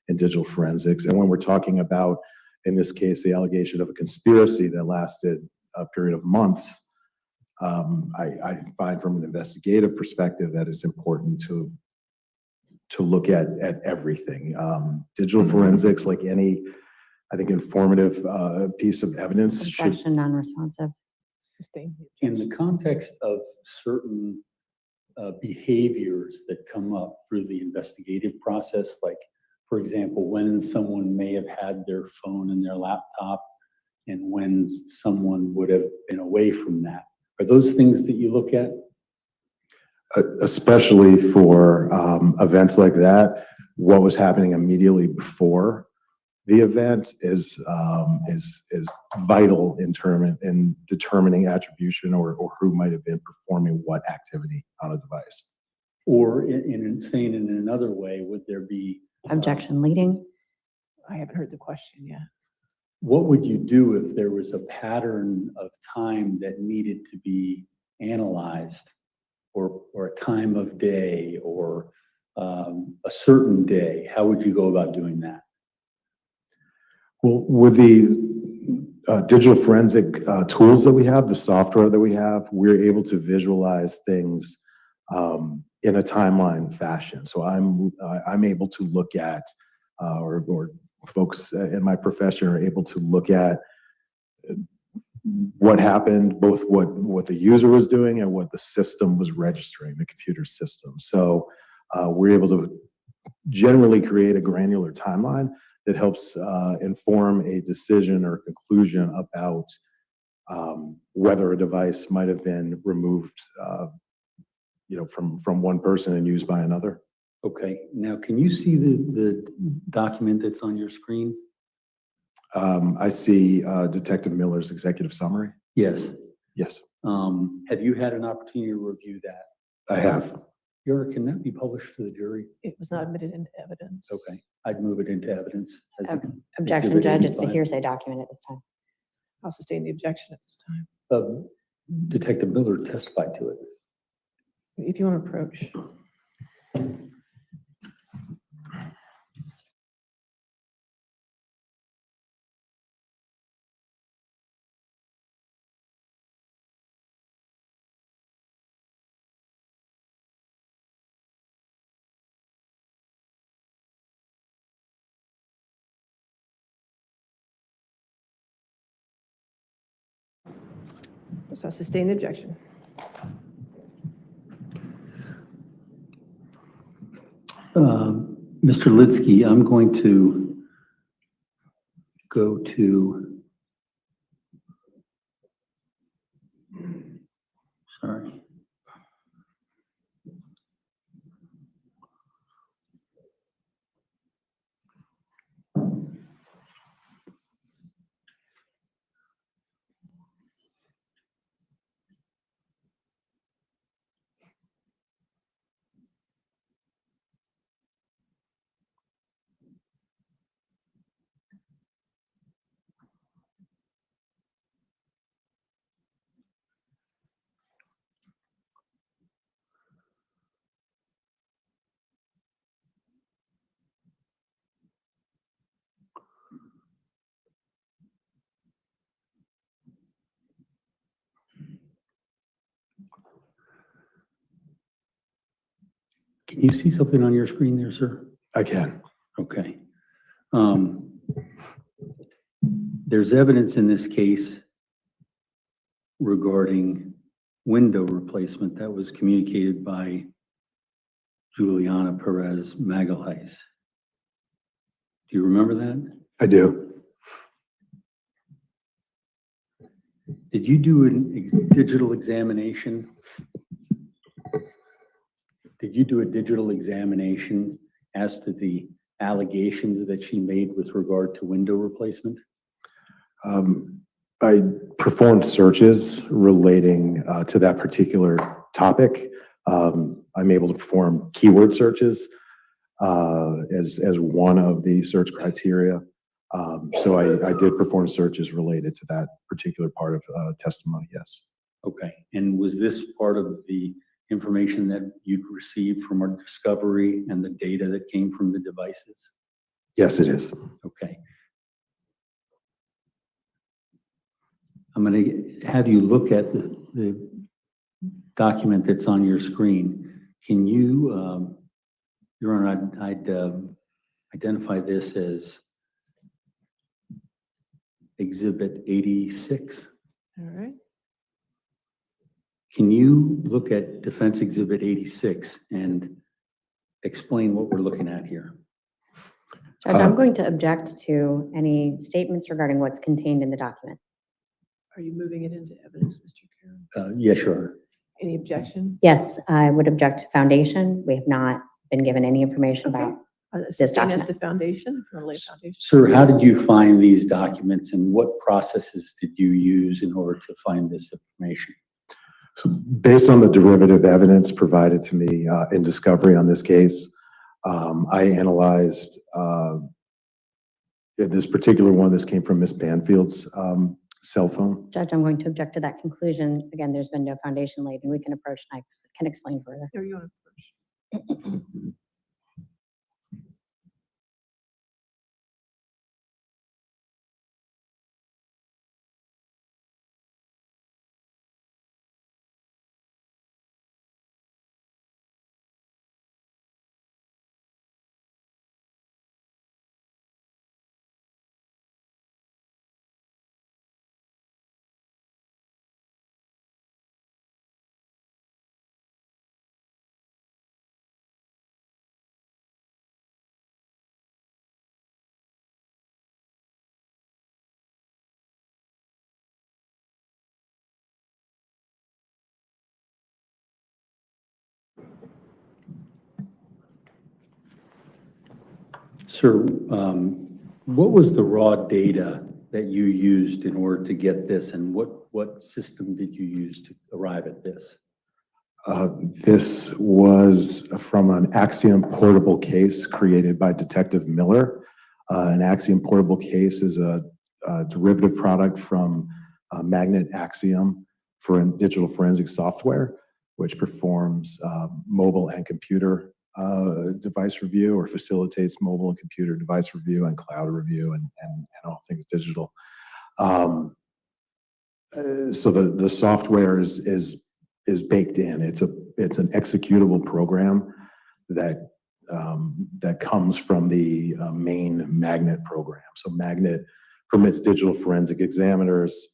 in digital forensics. And when we're talking about, in this case, the allegation of a conspiracy that lasted a period of months, I find from an investigative perspective that it's important to look at everything. Digital forensics, like any, I think, informative piece of evidence, should. Objection, non-responsive. Sustain. In the context of certain behaviors that come up through the investigative process, like, for example, when someone may have had their phone in their laptop and when someone would have been away from that. Are those things that you look at? Especially for events like that, what was happening immediately before the event is vital in determining attribution or who might have been performing what activity on a device. Or saying in another way, would there be Objection, leading. I haven't heard the question yet. what would you do if there was a pattern of time that needed to be analyzed, or a time of day, or a certain day? How would you go about doing that? Well, with the digital forensic tools that we have, the software that we have, we're able to visualize things in a timeline fashion. So I'm able to look at, or folks in my profession are able to look at what happened, both what the user was doing and what the system was registering, the computer system. So we're able to generally create a granular timeline that helps inform a decision or conclusion about whether a device might have been removed, from one person and used by another. Okay, now can you see the document that's on your screen? I see Detective Miller's executive summary. Yes. Yes. Have you had an opportunity to review that? I have. Can that be published to the jury? It was not admitted into evidence. Okay, I'd move it into evidence. Objection, Judge, it's a hearsay document at this time. I'll sustain the objection at this time. Detective Miller testified to it. If you want to approach. So I sustain the objection. Mr. Litzky, I'm going to go to, sorry. Can you see something on your screen there, sir? I can. Okay. There's evidence in this case regarding window replacement that was communicated by Juliana Perez Magalhaes. Do you remember that? I do. Did you do a digital examination? Did you do a digital examination as to the allegations that she made with regard to window replacement? I performed searches relating to that particular topic. I'm able to perform keyword searches as one of the search criteria. So I did perform searches related to that particular part of testimony, yes. Okay, and was this part of the information that you'd received from our discovery and the data that came from the devices? Yes, it is. Okay. I'm going to have you look at the document that's on your screen. Can you, Your Honor, I'd identify this as Exhibit 86. All right. Can you look at Defense Exhibit 86 and explain what we're looking at here? Judge, I'm going to object to any statements regarding what's contained in the document. Are you moving it into evidence, Mr. Karen? Yes, Your Honor. Any objection? Yes, I would object to foundation. We have not been given any information about this Sustain as document. to foundation, or lay foundation? Sir, how did you find these documents and what processes did you use in order to find this information? So based on the derivative evidence provided to me in discovery on this case, I analyzed this particular one. This came from Ms. Banfield's cell phone. Judge, I'm going to object to that conclusion. Again, there's been no foundation laid, and we can approach and I can explain further. There you are. Sir, what was the raw data that you used in order to get this, and what system did you use to arrive at this? This was from an Axiom portable case created by Detective Miller. An Axiom portable case is a derivative product from Magnet Axiom for digital forensic software, which performs mobile and computer device review, or facilitates mobile and computer device review and cloud review and all things digital. So the software is baked in. It's an executable program that comes from the main Magnet program. So Magnet permits digital forensic examiners,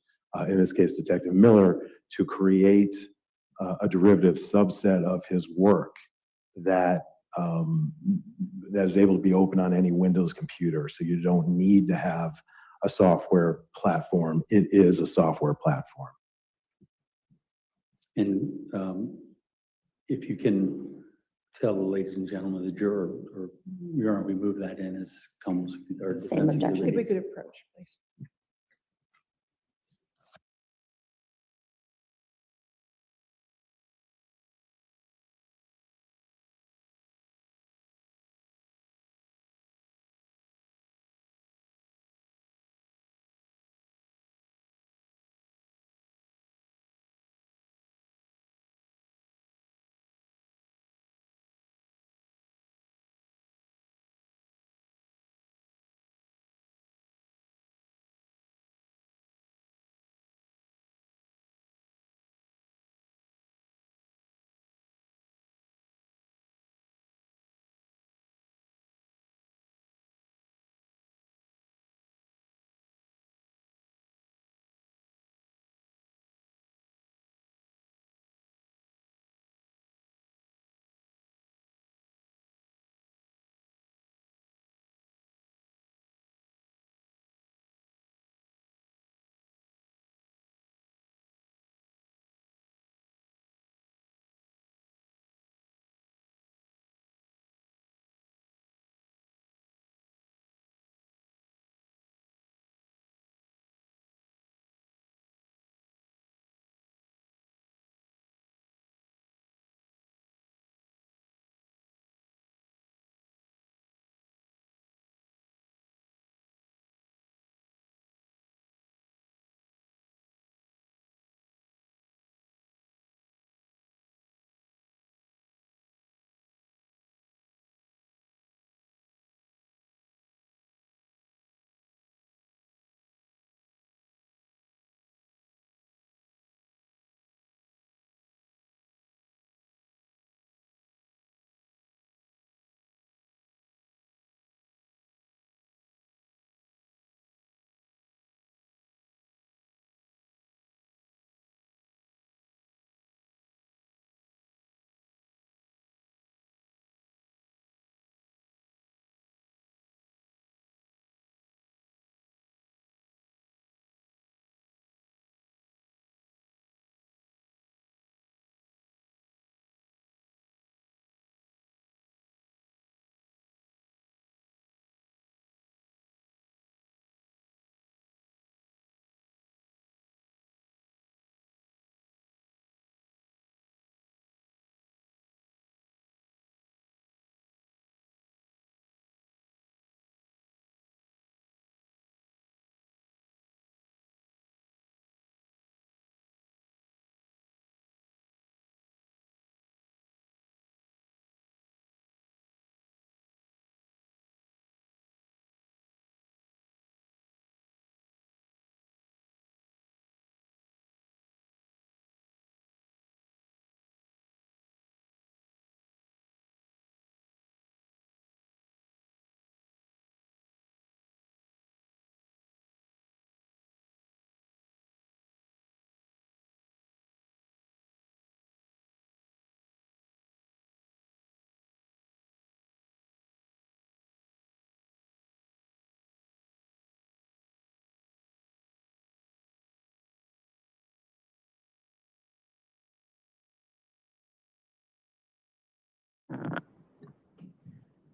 in this case Detective Miller, to create a derivative subset of his work that is able to be open on any Windows computer. So you don't need to have a software platform. It is a software platform. And if you can tell the ladies and gentlemen, the juror, or Your Honor, we move that in as comes. Same objection. If we could approach, please.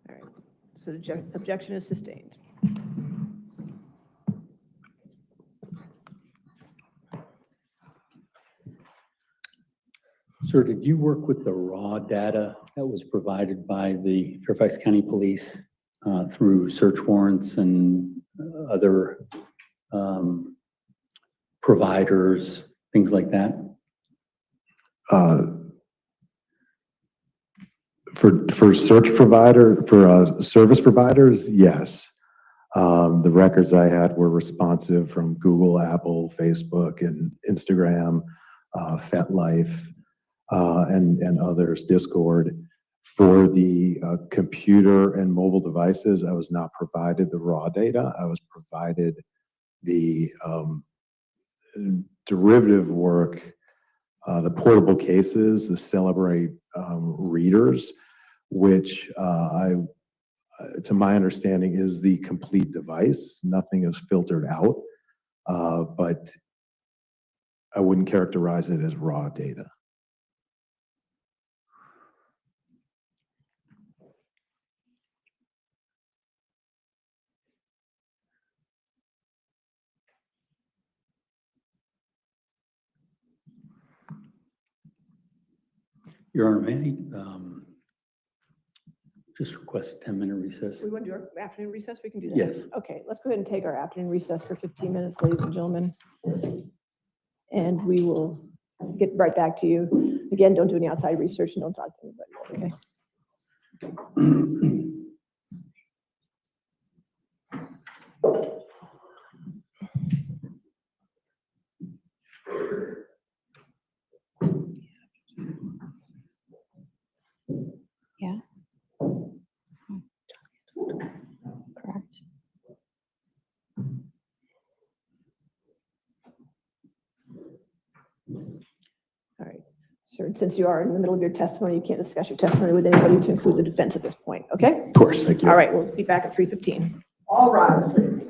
right, so the objection is sustained. Sir, did you work with the raw data that was provided by the Fairfax County Police through search warrants and other providers, things like that? For search provider, for service providers, yes. The records I had were responsive from Google, Apple, Facebook, and Instagram, FetLife, and others, Discord. For the computer and mobile devices, I was not provided the raw data. I was provided the derivative work, the portable cases, the Celebrate readers, which to my understanding, is the complete device. Nothing is filtered out, but I wouldn't characterize it as raw data. Your Honor, may I just request a 10-minute recess? We want to do our afternoon recess? We can do that. Yes. Okay, let's go ahead and take our afternoon recess for 15 minutes, ladies and gentlemen. And we will get right back to you. Again, don't do any outside research and don't talk to anybody, okay? Yeah. Correct. All right, sir, since you are in the middle of your testimony, you can't discuss your testimony with anybody to include the defense at this point, okay? Of course, thank you. All right, we'll be back at 3:15. All rise, please.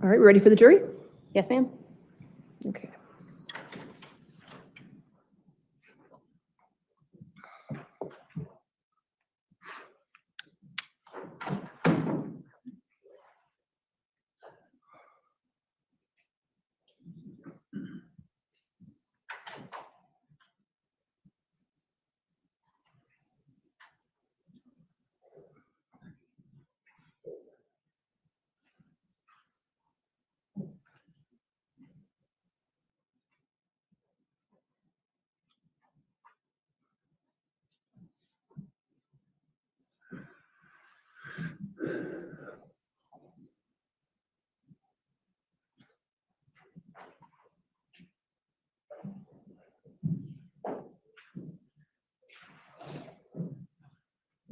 All right, ready for the jury? Yes, ma'am? Okay.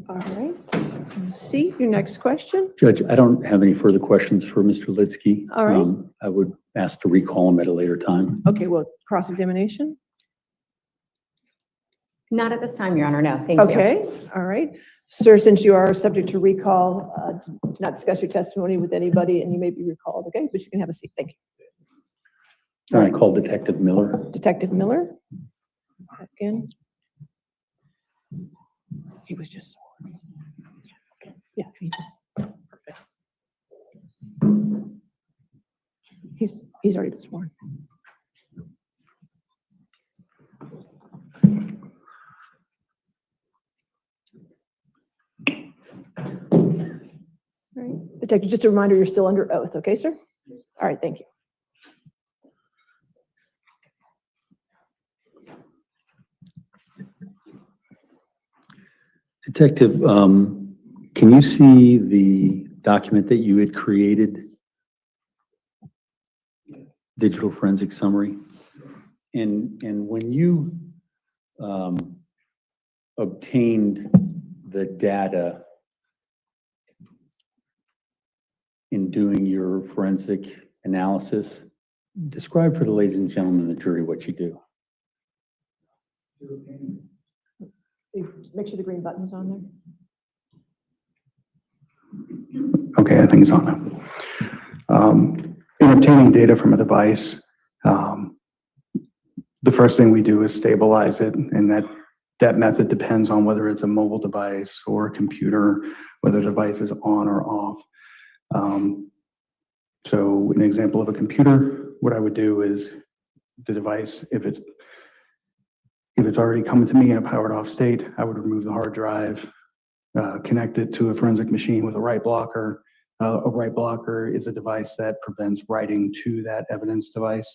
All right. C, your next question. Judge, I don't have any further questions for Mr. Litzky. All right. I would ask to recall him at a later time. Okay, well, cross-examination? Not at this time, Your Honor, no, thank you. Okay, all right. Sir, since you are subject to recall, do not discuss your testimony with anybody and you may be recalled, okay? But you can have a seat, thank you. All right, call Detective Miller. Detective Miller? Again. He was just sworn. Okay, yeah, he just, perfect. He's already been sworn. All right, Detective, just a reminder, you're still under oath, okay, sir? All right, thank you. Detective, can you see the document that you had created? Digital forensic summary. And when you obtained the data in doing your forensic analysis, describe for the ladies and gentlemen of the jury what you do. Make sure the green button's on there. Okay, I think it's on now. In obtaining data from a device, the first thing we do is stabilize it, and that method depends on whether it's a mobile device or a computer, whether the device is on or off. So an example of a computer, what I would do is the device, if it's already coming to me in a powered off state, I would remove the hard drive, connect it to a forensic machine with a write blocker. A write blocker is a device that prevents writing to that evidence device.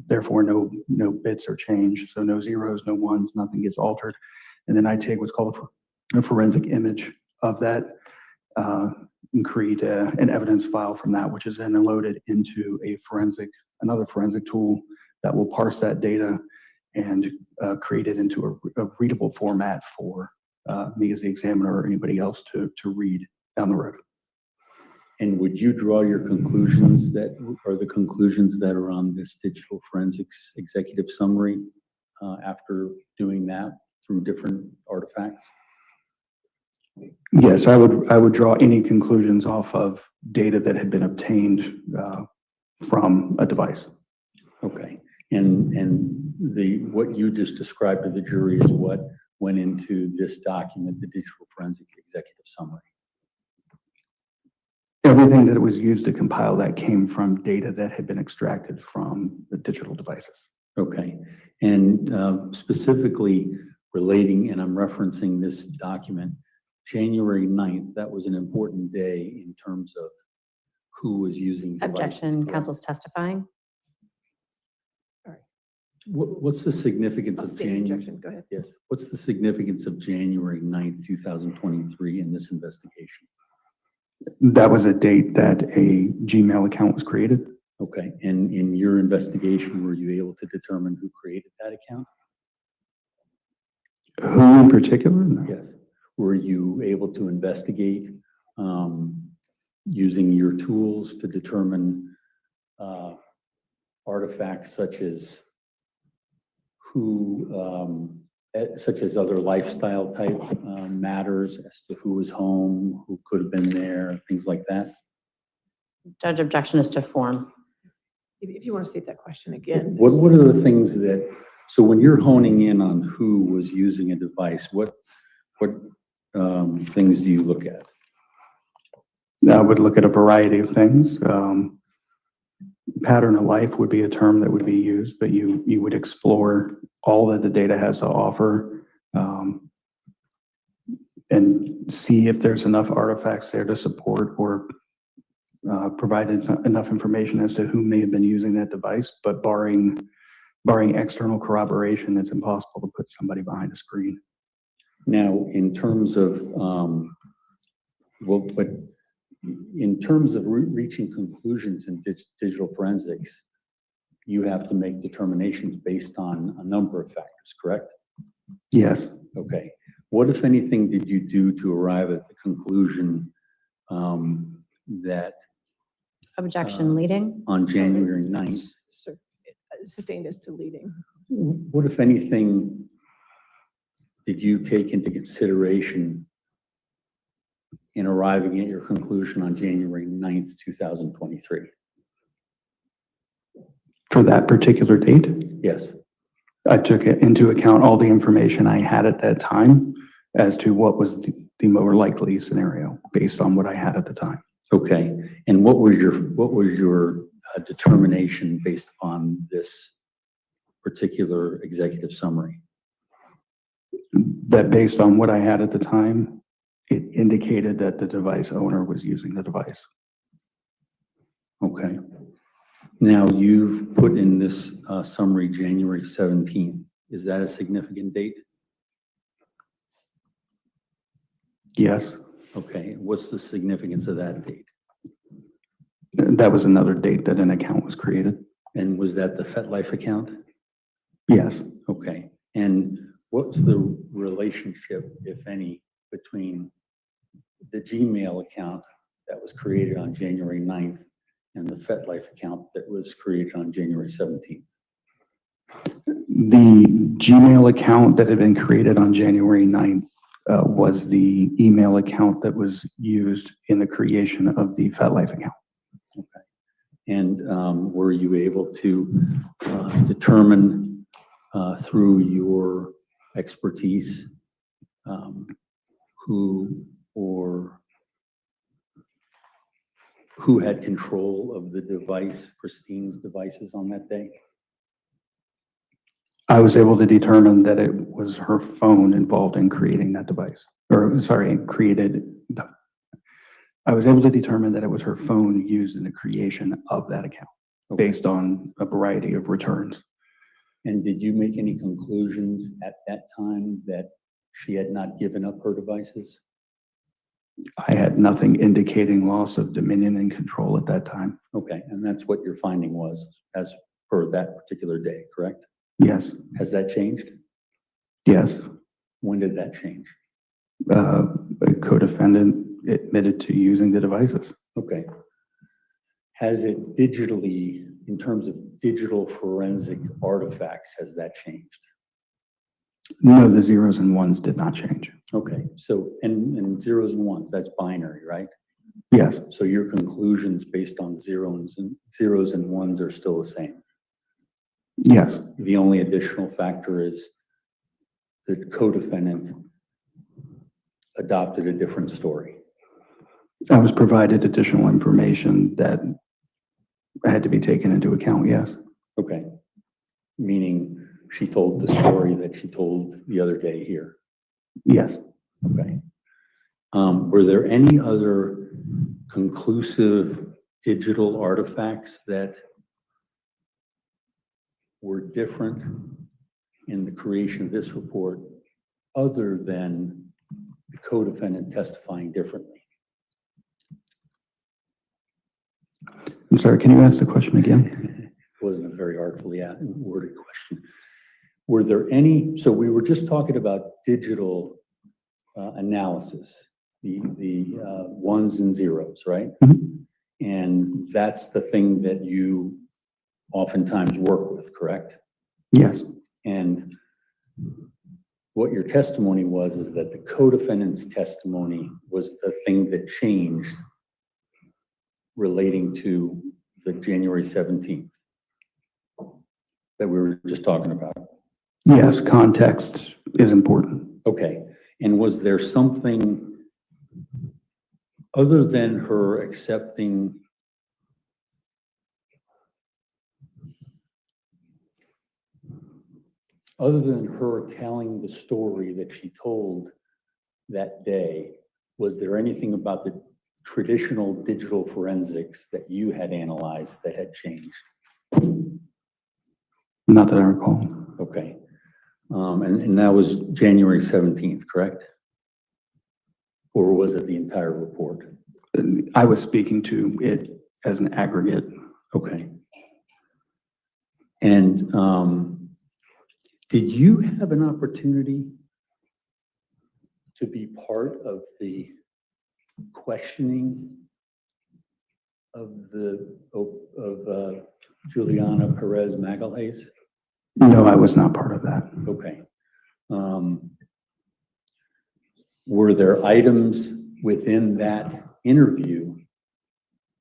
Therefore, no bits are changed. So no zeros, no ones, nothing gets altered. And then I take what's called a forensic image of that and create an evidence file from that, which is then loaded into another forensic tool that will parse that data and create it into a readable format for me as the examiner or anybody else to read down the road. And would you draw your conclusions that are the conclusions that are on this digital forensics executive summary after doing that through different artifacts? Yes, I would draw any conclusions off of data that had been obtained from a device. Okay, and what you just described to the jury is what went into this document, the digital forensic executive summary. Everything that was used to compile that came from data that had been extracted from the digital devices. Okay, and specifically relating, and I'm referencing this document, January 9th, that was an important day in terms of who was using devices. Objection, correct? counsel's testifying. What's the significance I'll of state January? objection, go ahead. Yes, what's the significance of January 9th, 2023 in this investigation? That was a date that a Gmail account was created. Okay, and in your investigation, were you able to determine who created that account? Who in particular? No. Yes. Were you able to investigate using your tools to determine artifacts such as such as other lifestyle type matters as to who was home, who could have been there, things like that? Judge, objection is to form. If you want to state that question again. What are the things that, so when you're honing in on who was using a device, what things do you look at? I would look at a variety of things. Pattern of life would be a term that would be used, but you would explore all that the data has to offer, and see if there's enough artifacts there to support or provide enough information as to who may have been using that device. But barring external corroboration, it's impossible to put somebody behind a screen. Now, in terms of, in terms of reaching conclusions in digital forensics, you have to make determinations based on a number of factors, correct? Yes. Okay. What, if anything, did you do to arrive at the conclusion that Objection leading? on January 9th, Sustained as to leading. what, if anything, did you take into consideration in arriving at your conclusion on January 9th, 2023? For that particular date? Yes. I took into account all the information I had at that time as to what was the more likely scenario based on what I had at the time. Okay. And what was your determination based upon this particular executive summary? That based on what I had at the time, it indicated that the device owner was using the device. Okay. Now, you've put in this summary January 17th. Is that a significant date? Yes. Okay. What's the significance of that date? That was another date that an account was created. And was that the FetLife account? Yes. Okay. And what's the relationship, if any, between the Gmail account that was created on January 9th and the FetLife account that was created on January 17th? The Gmail account that had been created on January 9th was the email account that was used in the creation of the FetLife account. Okay. And were you able to determine through your expertise who had control of the device, Christine's devices on that day? I was able to determine that it was her phone involved in creating that device. I was able to determine that it was her phone used in the creation of that account based on a variety of returns. And did you make any conclusions at that time that she had not given up her devices? I had nothing indicating loss of dominion and control at that time. Okay, and that's what your finding was as per that particular day, correct? Yes. Has that changed? Yes. When did that change? A co-defendant admitted to using the devices. Okay. Has it digitally, in terms of digital forensic artifacts, has that changed? No, the zeros and ones did not change. Okay, so, and zeros and ones, that's binary, right? Yes. So your conclusions based on zeros and ones are still the same? Yes. The only additional factor is the co-defendant adopted a different story. I was provided additional information that had to be taken into account, yes. Okay. Meaning she told the story that she told the other day here? Yes. Okay. Were there any other conclusive digital artifacts that were different in the creation of this report other than the co-defendant testifying differently? I'm sorry, can you ask the question again? Wasn't a very artfully worded question. Were there any, so we were just talking about digital analysis, the ones and zeros, right? Mm-hmm. And that's the thing that you oftentimes work with, correct? Yes. And what your testimony was is that the co-defendant's testimony was the thing that changed relating to the January 17th that we were just talking about? Yes, context is important. Okay, and was there something other than her accepting other than her telling the story that she told that day, was there anything about the traditional digital forensics that you had analyzed that had changed? Not that I recall. Okay. And that was January 17th, correct? Or was it the entire report? I was speaking to it as an aggregate. Okay. And did you have an opportunity to be part of the questioning of Juliana Perez Magalhaes? No, I was not part of that. Okay. Were there items within that interview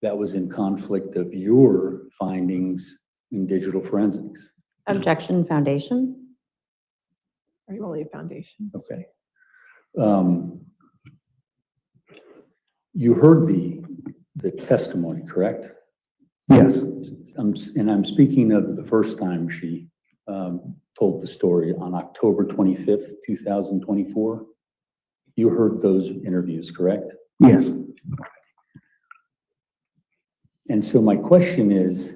that was in conflict of your findings in digital forensics? Objection, foundation. Are you only a foundation? Okay. You heard the testimony, correct? Yes. I'm speaking of the first time she told the story on October 25th, 2024. You heard those interviews, correct? Yes. And so my question is,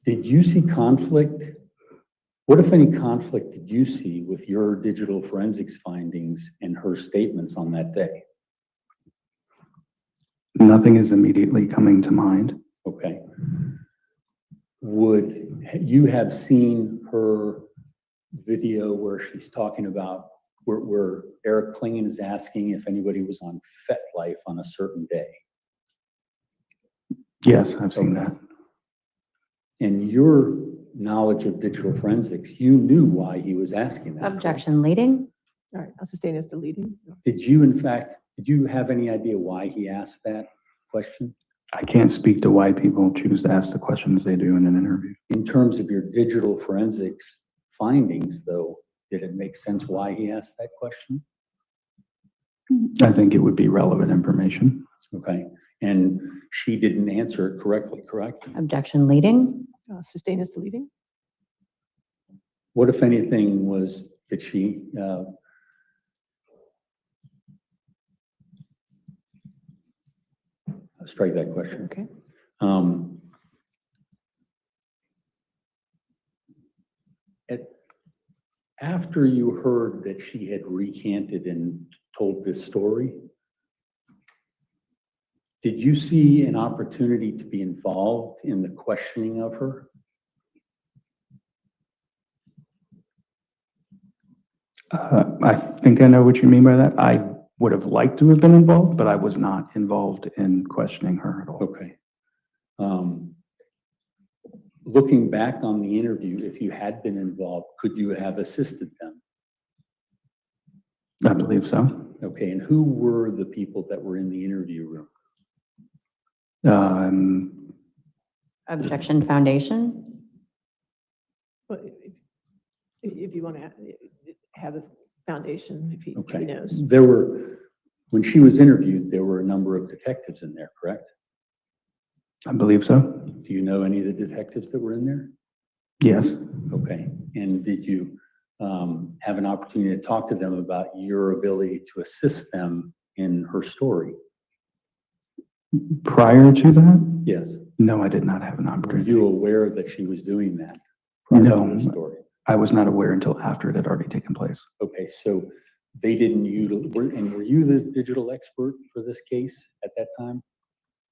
did you see conflict? What, if any, conflict did you see with your digital forensics findings and her statements on that day? Nothing is immediately coming to mind. Okay. Would you have seen her video where she's talking about where Eric Klingen is asking if anybody was on FetLife on a certain day? Yes, I've seen that. And your knowledge of digital forensics, you knew why he was asking that. Objection, leading. All right, I'll sustain as the leading. Did you have any idea why he asked that question? I can't speak to why people choose to ask the questions they do in an interview. In terms of your digital forensics findings, though, did it make sense why he asked that question? I think it would be relevant information. Okay. And she didn't answer it correctly, correct? Objection, leading. Sustain as the leading. What, if anything, did she strike that question? Okay. After you heard that she had recanted and told this story, did you see an opportunity to be involved in the questioning of her? I think I know what you mean by that. I would have liked to have been involved, but I was not involved in questioning her at all. Okay. Looking back on the interview, if you had been involved, could you have assisted them? I believe so. Okay, and who were the people that were in the interview room? Objection, foundation. But if you want to have a foundation, if he knows. When she was interviewed, there were a number of detectives in there, correct? I believe so. Do you know any of the detectives that were in there? Yes. Okay, and did you have an opportunity to talk to them about your ability to assist them in her story? Prior to that? Yes. No, I did not have an Were opportunity. you aware that she was doing that? prior to her story? I was not aware until after it had already taken place. Okay, so they didn't and were you the digital expert for this case at that time?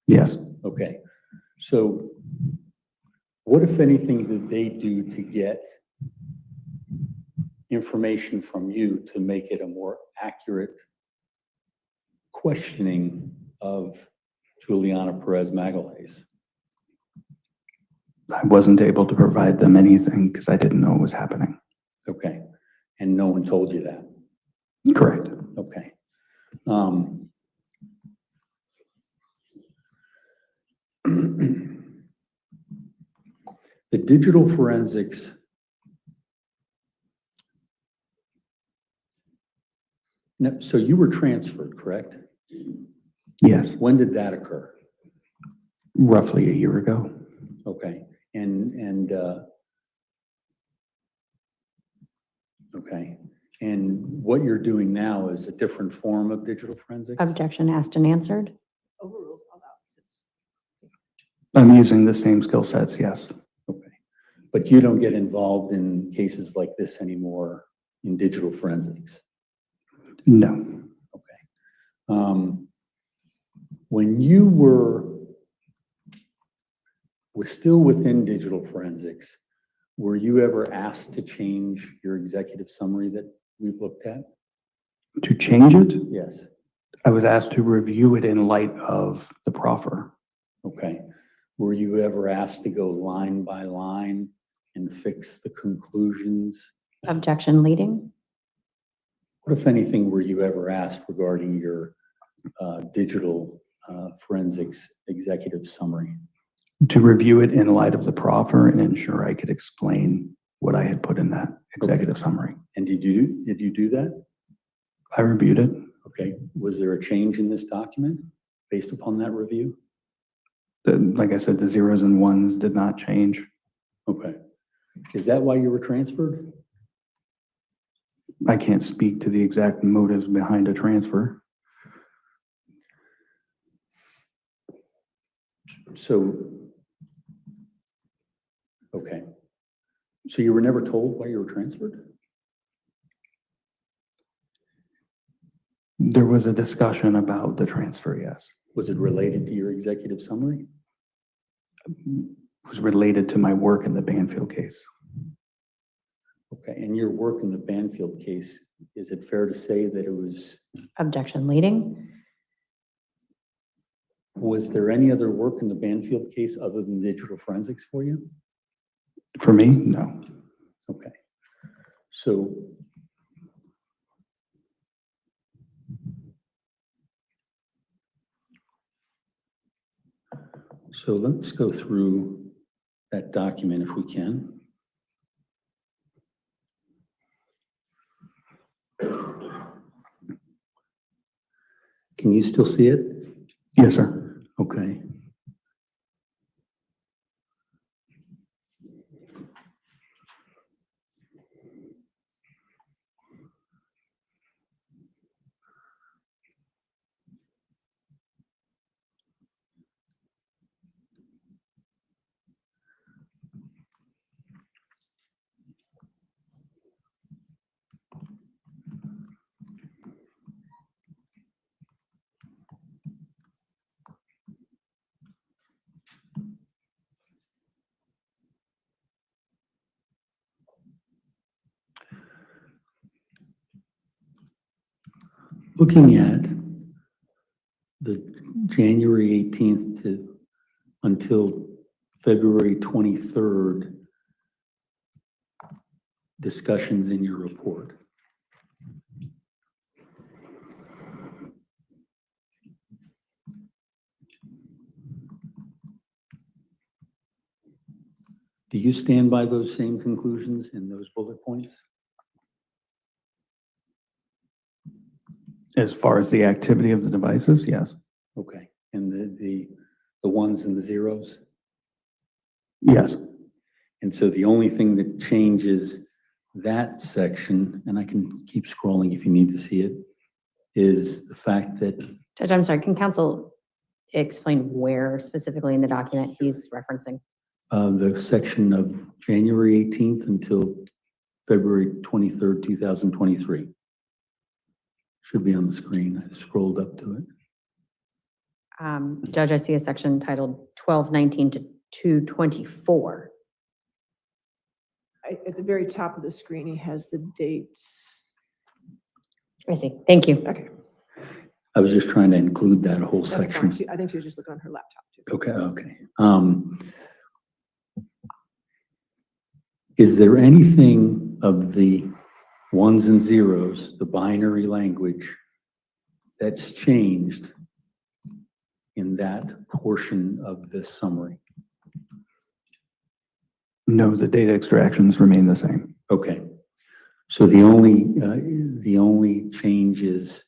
Yes. Okay, so what, if anything, did they do to get information from you to make it a more accurate questioning of Juliana Perez Magalhaes? I wasn't able to provide them anything because I didn't know what was happening. Okay, and no one told you that? Correct. Okay. The digital forensics. No, so you were transferred, correct? Yes, When did that occur? roughly a year ago. Okay, okay, and what you're doing now is a different form of digital forensics? Objection asked and answered. Overruled, allowed. I'm using the same skill sets, yes. Okay, but you don't get involved in cases like this anymore in digital forensics? No, When you were still within digital forensics, were you ever asked to change your executive summary that we've looked at? to change it, Yes. I was asked to review it in light of the proffer. Okay. Were you ever asked to go line by line and fix the conclusions? Objection leading. What, if anything, were you ever asked regarding your digital forensics executive summary? To review it in light of the proffer and ensure I could explain what I had put in that executive summary. And did you do that? I reviewed it. Okay. Was there a change in this document based upon that review? Like I said, the zeros and ones did not change. Okay. Is that why you were transferred? I can't speak to the exact motives behind a transfer. So, okay. So you were never told why you were transferred? There was a discussion about the transfer, yes. Was it related to your executive summary? It was related to my work in the Banfield case. Okay, and your work in the Banfield case, is it fair to say that it was, Objection leading. was there any other work in the Banfield case other than digital forensics for you? For me, no. Okay. So let's go through that document if we can. Can you still see it? Yes, sir. Okay. Looking at the January 18th to until February 23rd discussions in your report. Do you stand by those same conclusions in those bullet points? As far as the activity of the devices, yes. Okay, and the ones and the zeros? Yes. And so the only thing that changes that section, and I can keep scrolling if you need to see it, is the fact that Judge, I'm sorry, can counsel explain where specifically in the document he's referencing? the section of January 18th until February 23rd, 2023. Should be on the screen. I scrolled up to it. Judge, I see a section titled 1219 to 224. At the very top of the screen, he has the dates. I see. Thank you. Okay. I was just trying to include that whole That's section. fine. I think she was just looking on her laptop too. Okay, okay. Is there anything of the ones and zeros, the binary language, that's changed in that portion of this summary? No, the data extractions remain the same. Okay. So the only change is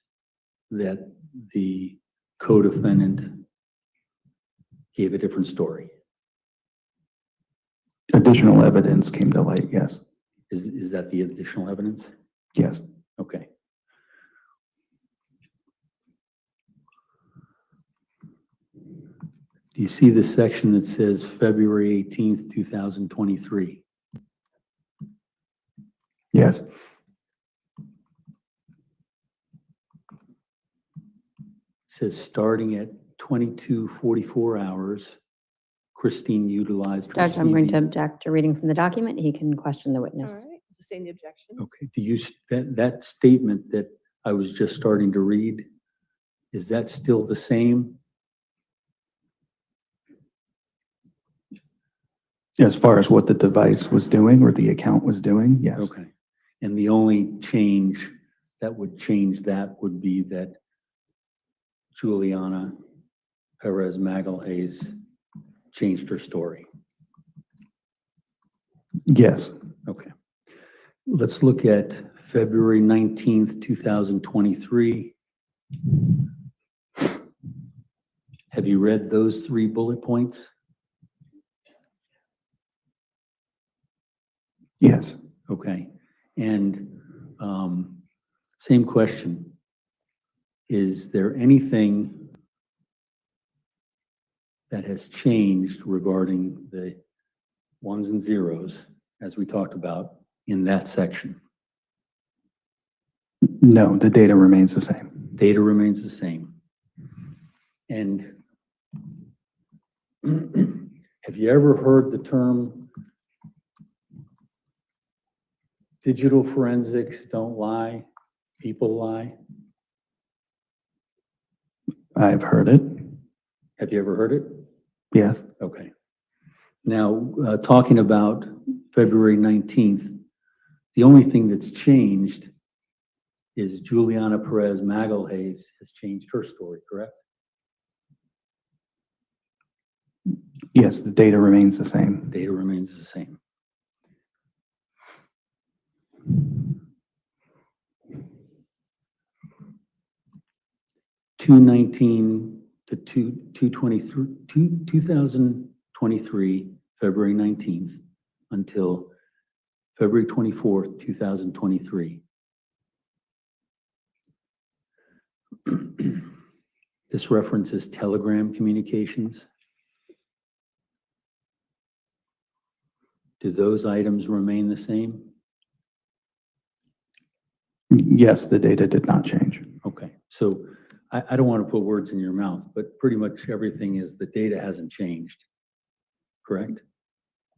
that the co-defendant gave a different story. Additional evidence came to light, yes. Is that the additional evidence? Yes. Okay. Do you see the section that says February 18th, 2023? Yes. It says starting at 22:44 hours, Christine utilized her Judge, I'm going to CB. object to reading from the document. He can question the All witness. right, sustain the objection. Okay, do you, that statement that I was just starting to read, is that still the same? As far as what the device was doing or the account was doing, yes. Okay. And the only change that would change that would be that Juliana Perez Magalhaes changed her story. Yes. Okay. Let's look at February 19th, 2023. Have you read those 3 bullet points? Yes. Okay. And same question. Is there anything that has changed regarding the ones and zeros, as we talked about, in that section? No, the data remains the same. Data remains the same. And have you ever heard the term digital forensics don't lie, people lie? I've heard it. Have you ever heard it? Yes. Okay. Now, talking about February 19th, the only thing that's changed is Juliana Perez Magalhaes has changed her story, correct? Yes, the data remains the same. Data remains the same. (219) to 2023, February 19th, until February 24th, 2023. This references Telegram communications. Do those items remain the same? Yes, the data did not change. Okay, so I don't want to put words in your mouth, but pretty much everything is the data hasn't changed, correct?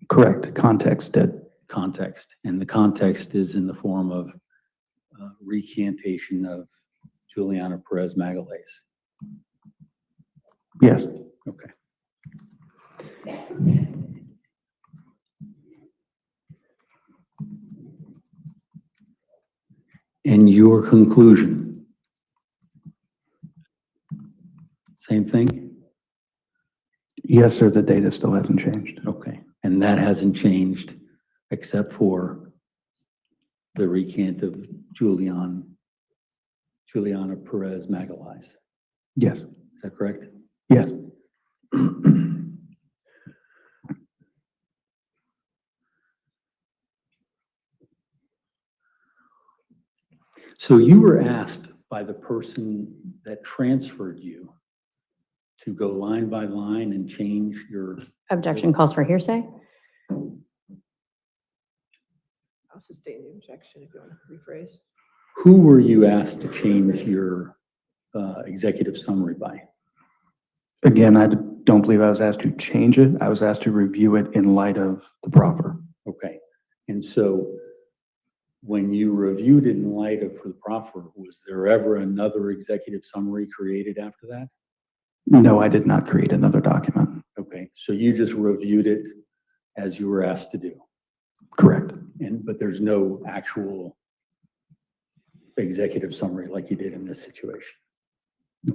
Correct. Context did. Context, and the context is in the form of recantation of Juliana Perez Magalhaes. Yes. Okay. And your conclusion? Same thing? Yes, sir, the data still hasn't changed. Okay, and that hasn't changed except for the recant of Juliana Perez Magalhaes. Yes. Is that correct? Yes. So you were asked by the person that transferred you to go line by line and change your... Objection calls for hearsay. I'll sustain the objection if you want to rephrase. Who were you asked to change your executive summary by? Again, I don't believe I was asked to change it. I was asked to review it in light of the proffer. Okay, and so when you reviewed it in light of the proffer, was there ever another executive summary created after that? No, I did not create another document. Okay, so you just reviewed it as you were asked to do. Correct. But there's no actual executive summary like you did in this situation.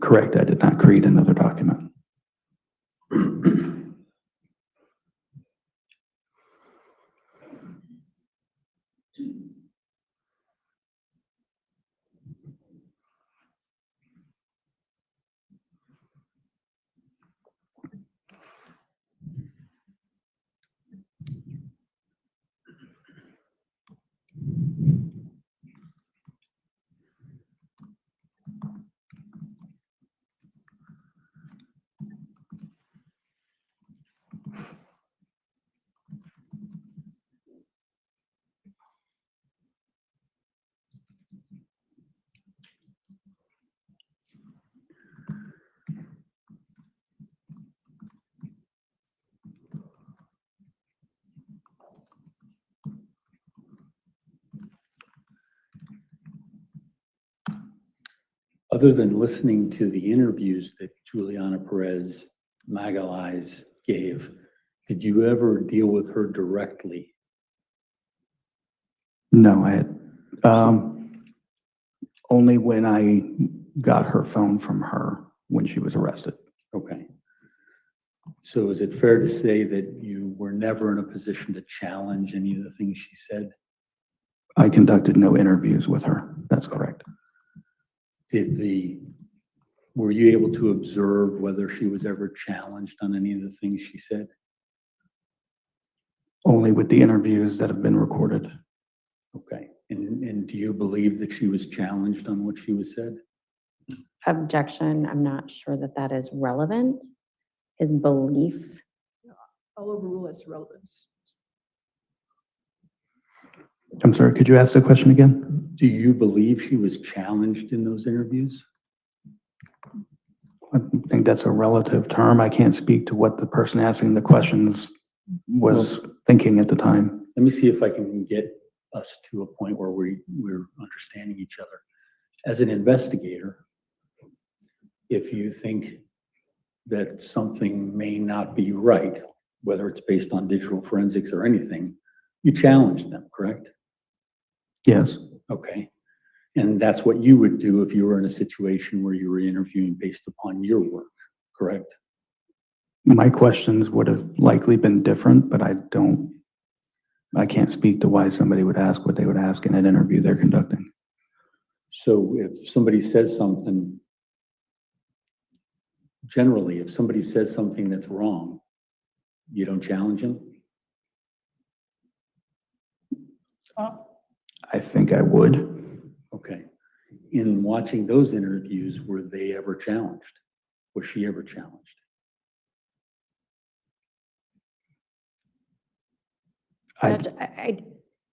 Correct. I did not create another document. Other than listening to the interviews that Juliana Perez Magalhães gave, did you ever deal with her directly? No, I had, only when I got her phone from her when she was arrested. Okay. So is it fair to say that you were never in a position to challenge any of the things she said? I conducted no interviews with her. That's correct. Were you able to observe whether she was ever challenged on any of the things she said? Only with the interviews that have been recorded. Okay. And do you believe that she was challenged on what she was said? Objection, I'm not sure that that is relevant. His belief. I'll overrule as to relevance. I'm sorry, could you ask the question again? Do you believe she was challenged in those interviews? I think that's a relative term. I can't speak to what the person asking the questions was thinking at the time. Let me see if I can get us to a point where we're understanding each other. As an investigator, if you think that something may not be right, whether it's based on digital forensics or anything, you challenge them, correct? Yes. Okay. And that's what you would do if you were in a situation where you were interviewing based upon your work, correct? My questions would have likely been different, but I can't speak to why somebody would ask what they would ask in an interview they're conducting. So if somebody says something, generally, if somebody says something that's wrong, you don't challenge them? I think I would. Okay. In watching those interviews, were they ever challenged? Was she ever challenged? Judge,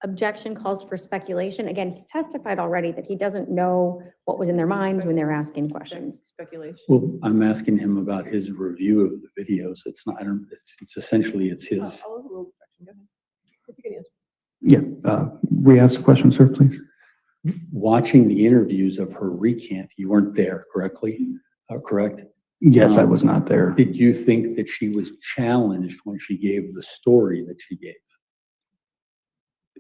objection calls for specation. Again, he's testified already that he doesn't know what was in their minds when they're asking questions. Speculation. Well, I'm asking him about his review of the videos. It's not, it's essentially, it's his. I'll overrule the question. Go ahead. If you can answer. Yeah, re-ask the question, sir, please. Watching the interviews of her recant, you weren't there, correct? Yes, I was not there. Did you think that she was challenged when she gave the story that she gave?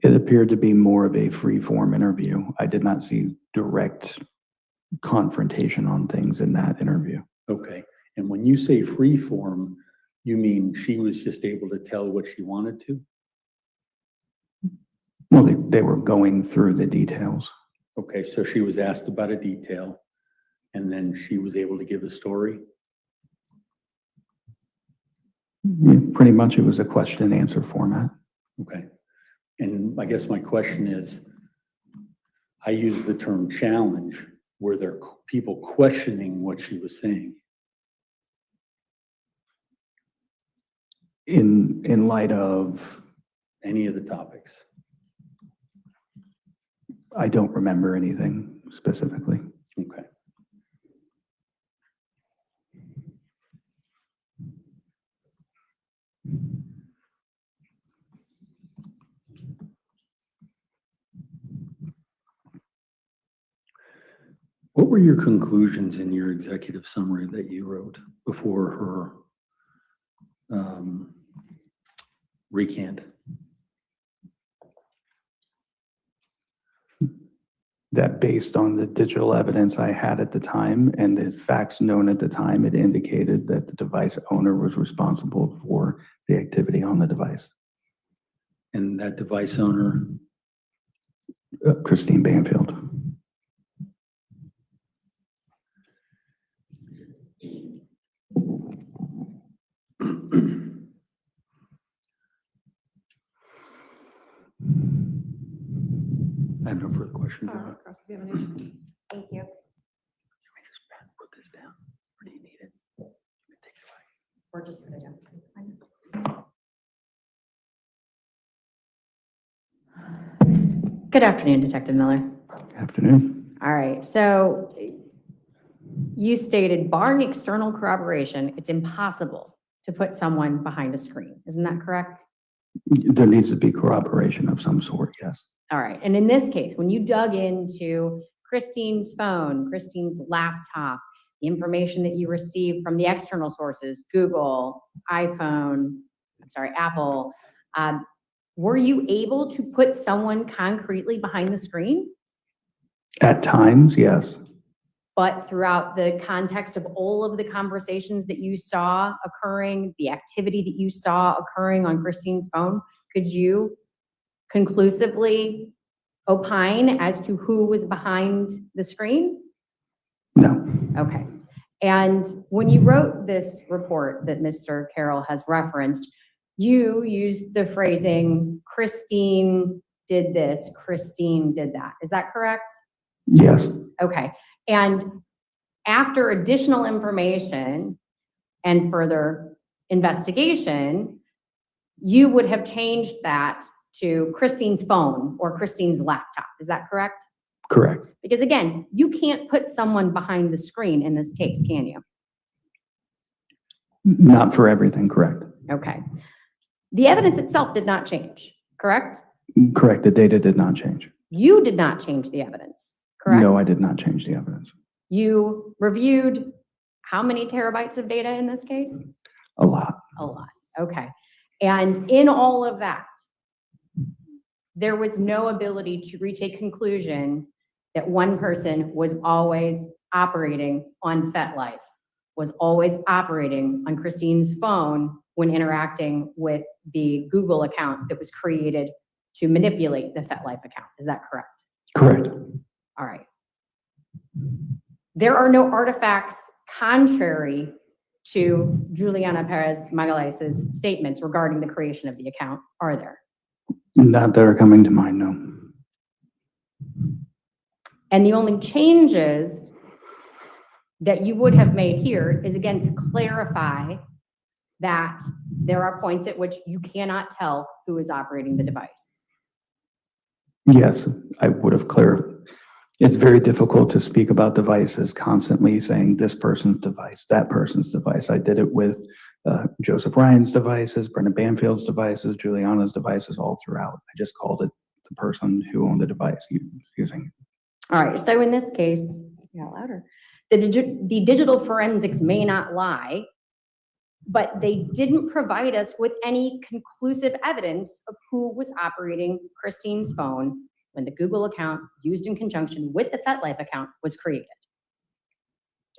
It appeared to be more of a free-form interview. I did not see direct confrontation on things in that interview. Okay. And when you say free form, you mean she was just able to tell what she wanted to? Well, they were going through the details. Okay, so she was asked about a detail, and then she was able to give a story? Yeah, pretty much it was a question and answer format. Okay. And I guess my question is, I use the term challenge. Were there people questioning what she was saying? In light of any of the topics? I don't remember anything specifically. Okay. What were your conclusions in your executive summary that you wrote before her recant? that based on the digital evidence I had at the time and the facts known at the time, it indicated that the device owner was responsible for the activity on the device. And that device owner, Christine Banfield. I have no further questions. Cross-examination. Thank you. Put this down. Or do you need it? Or just put it down. It's fine. Good afternoon, Detective Miller. Afternoon. All right, so you stated barring external corroboration, it's impossible to put someone behind a screen. Isn't that correct? There needs to be corroboration of some sort, yes. All right, and in this case, when you dug into Christine's phone, Christine's laptop, the information that you received from the external sources, Google, Apple, were you able to put someone concretely behind the screen? At times, yes. But throughout the context of all of the conversations that you saw occurring, the activity that you saw occurring on Christine's phone, could you conclusively opine as to who was behind the screen? No. Okay. And when you wrote this report that Mr. Carroll has referenced, you used the phrasing, Christine did this, Christine did that. Is that correct? Yes. Okay. And after additional information and further investigation, you would have changed that to Christine's phone or Christine's laptop. Is that correct? Correct. Because again, you can't put someone behind the screen in this case, can you? Not for everything, correct. Okay. The evidence itself did not change, correct? Correct. The data did not change. You did not change the evidence, correct? No, I did not change the evidence. You reviewed how many terabytes of data in this case? A lot. A lot. Okay. And in all of that, there was no ability to reach a conclusion that one person was always operating on FetLife, was always operating on Christine's phone when interacting with the Google account that was created to manipulate the FetLife account. Is that correct? Correct. All right. There are no artifacts contrary to Juliana Perez Magalhaes' statements regarding the creation of the account, are there? Not that are coming to mind, no. And the only changes that you would have made here is, again, to clarify that there are points at which you cannot tell who is operating the device. Yes, I would have clarified. It's very difficult to speak about devices constantly saying this person's device, that person's device. I did it with Joseph Ryan's devices, Brendan Banfield's devices, Juliana's devices all throughout. I just called it the person who owned the device using it. All right, so in this case, louder. The digital forensics may not lie, but they didn't provide us with any conclusive evidence of who was operating Christine's phone when the Google account used in conjunction with the FetLife account was created.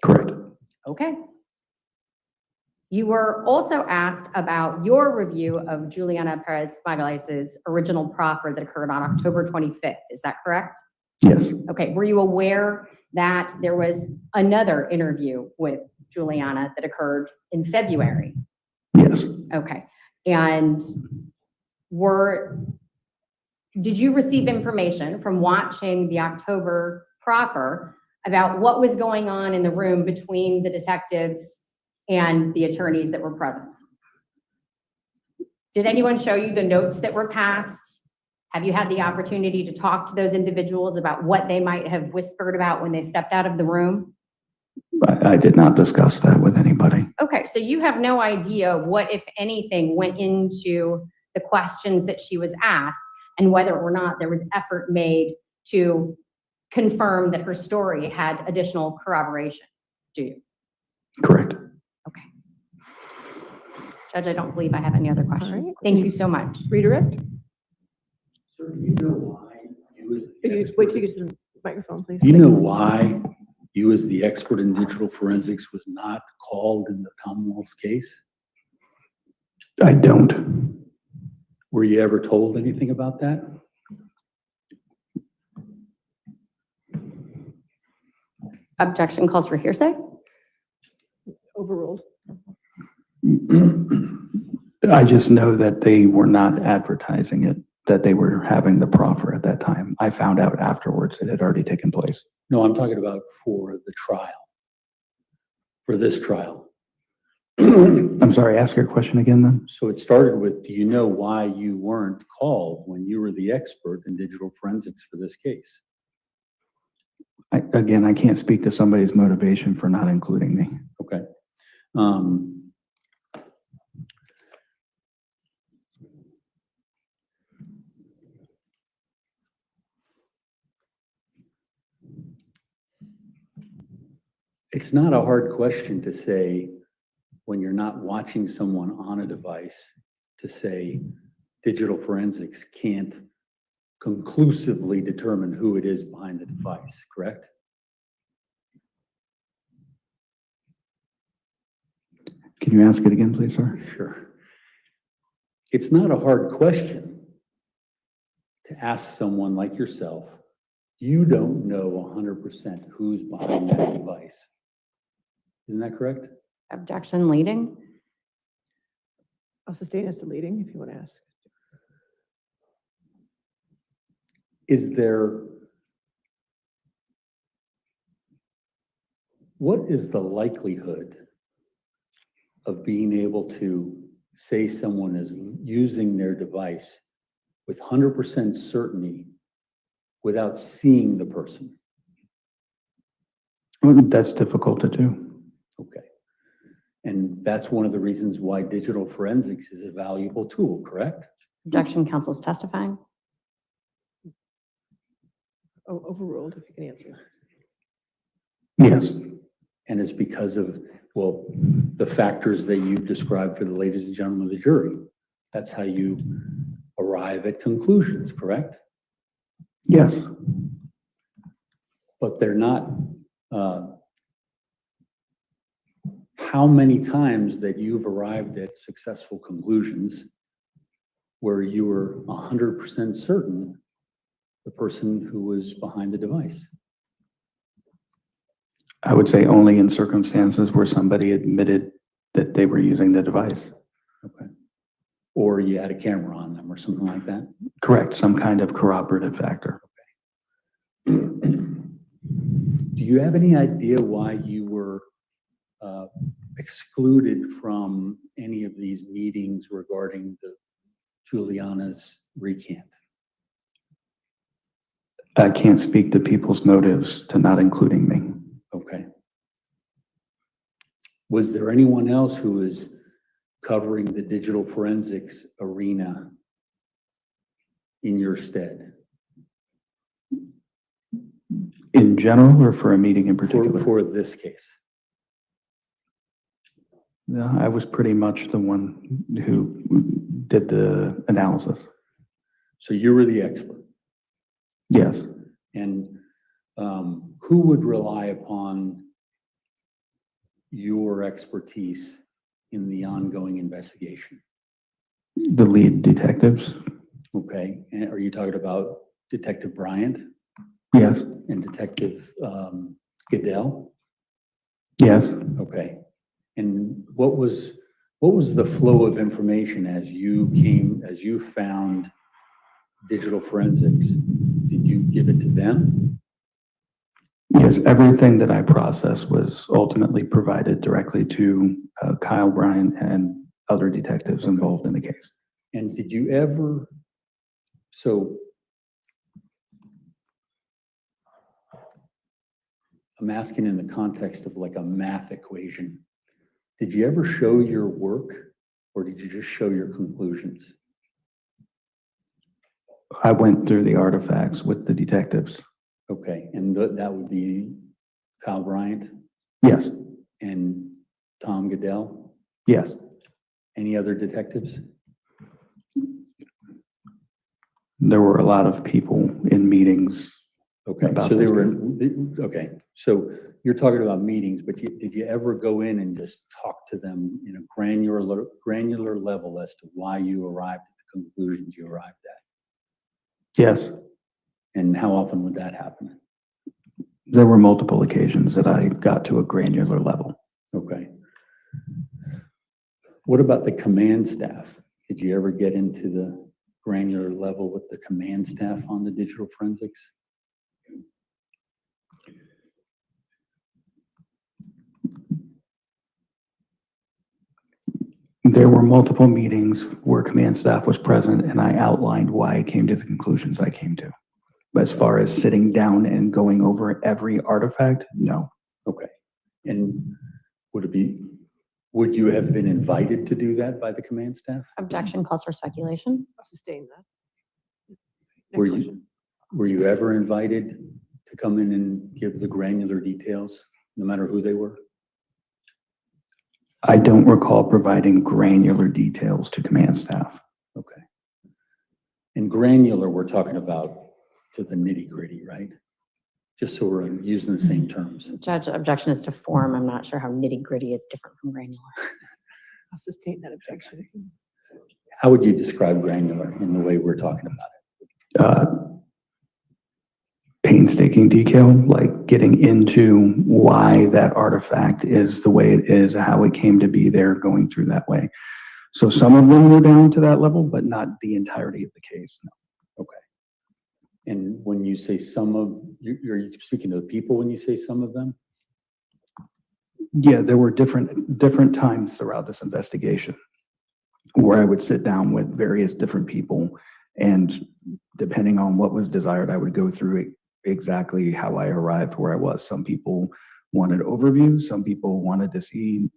Correct. Okay. You were also asked about your review of Juliana Perez Magalhaes' original proffer that occurred on October 25th. Is that correct? Yes. Okay. Were you aware that there was another interview with Juliana that occurred in February? Yes. Okay. And did you receive information from watching the October proffer about what was going on in the room between the detectives and the attorneys that were present? Did anyone show you the notes that were passed? Have you had the opportunity to talk to those individuals about what they might have whispered about when they stepped out of the room? I did not discuss that with anybody. Okay, so you have no idea what, if anything, went into the questions that she was asked and whether or not there was effort made to confirm that her story had additional corroboration, do you? Correct. Okay. Judge, I don't believe I have any other questions. Right. Thank you so much. Redirect? Sir, do you know why you as the Wait till you get to the Microphone, please. Do you know why you, as the expert in digital forensics, was not called in the Commonwealth's case? I don't. Were you ever told anything about that? Objection calls for hearsay. Overruled. I just know that they were not advertising it, that they were having the proffer at that time. I found out afterwards it had already taken place. No, I'm talking about for the trial, for this trial. I'm sorry, ask your question again then. So it started with, do you know why you weren't called when you were the expert in digital forensics for this case? Again, I can't speak to somebody's motivation for not including me. Okay. It's not a hard question to say when you're not watching someone on a device to say digital forensics can't conclusively determine who it is behind the device, correct? Can you ask it again, please, sir? Sure. It's not a hard question to ask someone like yourself, you don't know 100% who's behind that device. Isn't that correct? Objection leading. I'll sustain as to leading if you want to ask. What is the likelihood of being able to say someone is using their device with 100% certainty without seeing the person? Well, that's difficult to do. Okay. And that's one of the reasons why digital forensics is a valuable tool, correct? Objection, counsel's testifying. Oh, overruled, if you can answer. Yes. And it's because of, well, the factors that you've described for the ladies and gentlemen of the jury. That's how you arrive at conclusions, correct? Yes. But they're not, how many times that you've arrived at successful conclusions where you were 100% certain the person who was behind the device? I would say only in circumstances where somebody admitted that they were using the device. Okay. Or you had a camera on them or something like that? Correct, some kind of corroborative factor. Do you have any idea why you were excluded from any of these meetings regarding the Juliana's recant? I can't speak to people's motives to not including me. Okay. Was there anyone else who was covering the digital forensics arena in your stead? In general or for a meeting in particular? For this case. No, I was pretty much the one who did the analysis. So you were the expert? Yes. And who would rely upon your expertise in the ongoing investigation? The lead detectives. Okay. And are you talking about Detective Bryant? Yes. And Detective Goodell? Yes. Okay. And what was the flow of information as you found digital forensics? Did you give it to them? Yes, everything that I processed was ultimately provided directly to Kyle Bryant and other detectives involved in the case. And did you ever, so I'm asking in the context of like a math equation, did you ever show your work or did you just show your conclusions? I went through the artifacts with the detectives. Okay, and that would be Kyle Bryant? Yes. And Tom Goodell? Yes. Any other detectives? There were a lot of people in meetings Okay, about so they this were, case. okay, so you're talking about meetings, but did you ever go in and just talk to them in a granular level as to why you arrived at the conclusions you arrived at? Yes, And how often would that happen? there were multiple occasions that I got to a granular level. Okay. What about the command staff? Did you ever get into the granular level with the command staff on the digital forensics? There were multiple meetings where command staff was present and I outlined why I came to the conclusions I came to. But as far as sitting down and going over every artifact, no. Okay. And would you have been invited to do that by the command staff? Objection calls for speculation. I'll sustain that. Were you ever invited to come in and give the granular details, no matter who they were? I don't recall providing granular details to command staff. Okay. And granular, we're talking about to the nitty gritty, right? Just so we're using the same terms. Judge, objection is to form. I'm not sure how nitty gritty is different from granular. I'll sustain that objection. How would you describe granular in the way we're talking about it? Painstaking detail, like getting into why that artifact is the way it is, how it came to be there, going through that way. So some of them were down to that level, but not the entirety of the case. No. Okay. And when you say some of, you're speaking to the people when you say some of them? Yeah, there were different times throughout this investigation where I would sit down with various different people, and depending on what was desired, I would go through it exactly how I arrived where I was. Some people wanted overview, some people wanted to see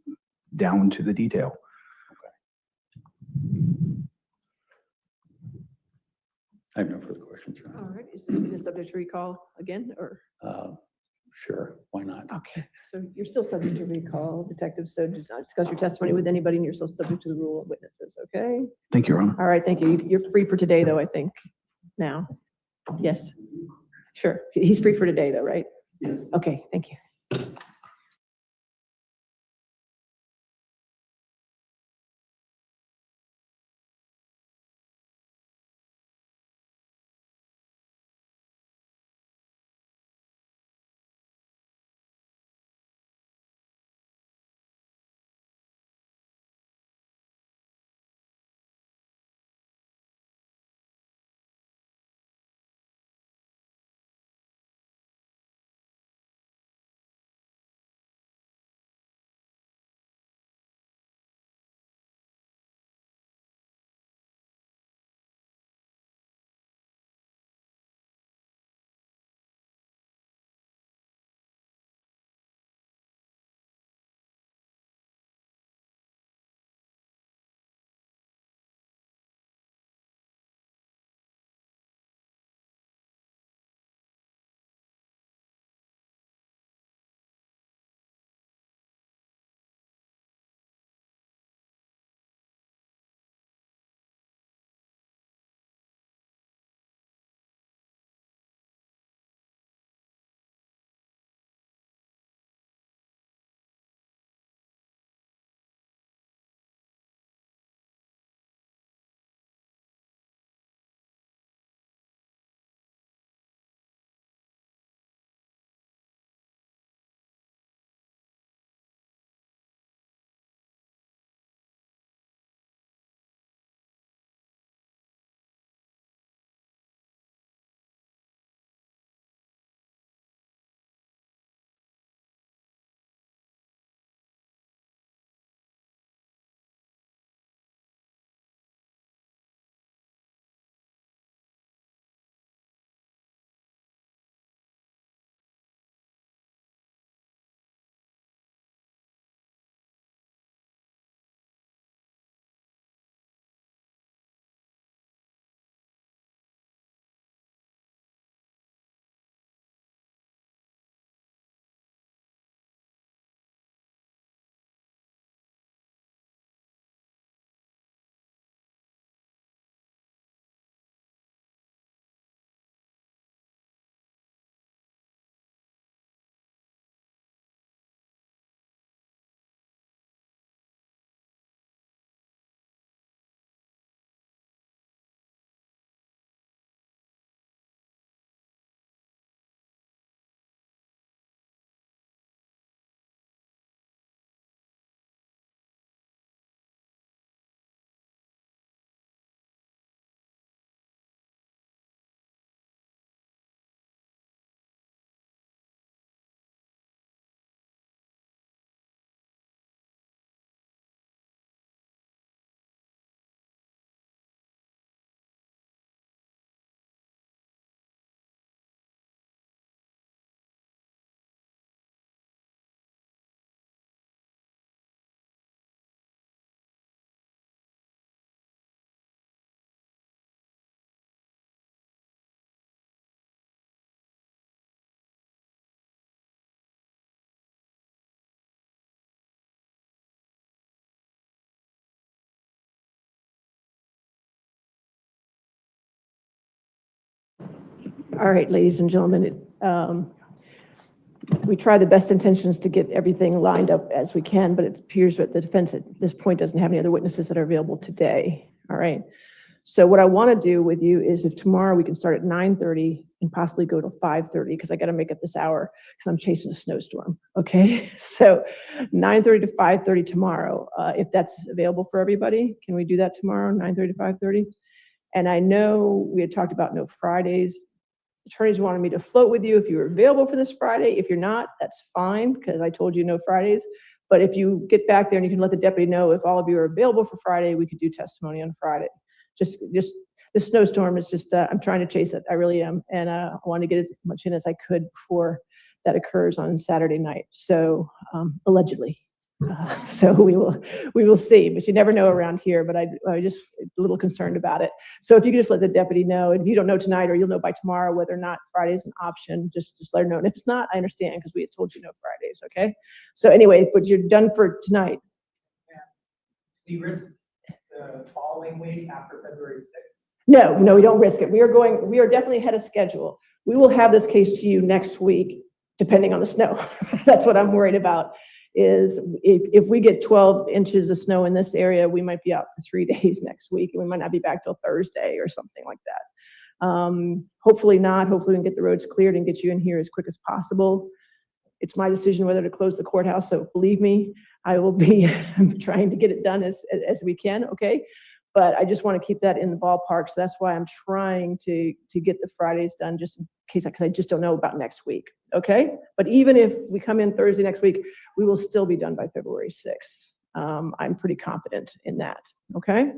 down to the detail. I have no further questions. All right, is this been subject to recall again, or? Sure, why not? Okay, so you're still subject to recall, detective, so do not discuss your testimony with anybody, and you're still subject to the rule of witnesses, okay? Thank you, Your Honor. All right, thank you. You're free for today, though, I think, now. Yes, sure. He's free for today, though, right? Yes. Okay, thank you. All right, ladies and gentlemen, we try the best intentions to get everything lined up as we can, but it appears that the defense at this point doesn't have any other witnesses that are available today. All right. So what I want to do with you is if tomorrow we can start at 9:30 and possibly go to 5:30, because I got to make up this hour because I'm chasing a snowstorm. Okay. So 9:30 to 5:30 tomorrow, if that's available for everybody. Can we do that tomorrow, 9:30 to 5:30? And I know we had talked about no Fridays. Attorneys wanted me to float with you if you were available for this Friday. If you're not, that's fine, because I told you no Fridays. But if you get back there and you can let the deputy know if all of you are available for Friday, we could do testimony on Friday. Just this snowstorm is just, I'm trying to chase it. I really am. And I want to get as much in as I could before that occurs on Saturday night. So allegedly. So we will see, but you never know around here, but I just a little concerned about it. So if you could just let the deputy know, and if you don't know tonight, or you'll know by tomorrow whether or not Friday is an option, just let her know. And if it's not, I understand, because we had told you no Fridays. Okay. So anyway, but you're done for tonight. Do you risk the following week after February 6th? No, we don't risk it. We are definitely ahead of schedule. We will have this case to you next week, depending on the snow. That's what I'm worried about. Is if we get 12 inches of snow in this area, we might be out for 3 days next week, and we might not be back till Thursday or something like that. Hopefully not. Hopefully we can get the roads cleared and get you in here as quick as possible. It's my decision whether to close the courthouse, so believe me, I will be trying to get it done as we can, okay? But I just want to keep that in the ballpark, so that's why I'm trying to get the Fridays done, just in case, because I just don't know about next week, okay? But even if we come in Thursday next week, we will still be done by February 6th. I'm pretty confident in that, okay?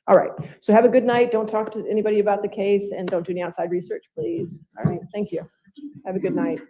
All right, so have a good night. Don't talk to anybody about the case, and don't do any outside research, please. All right, thank you. Have a good night.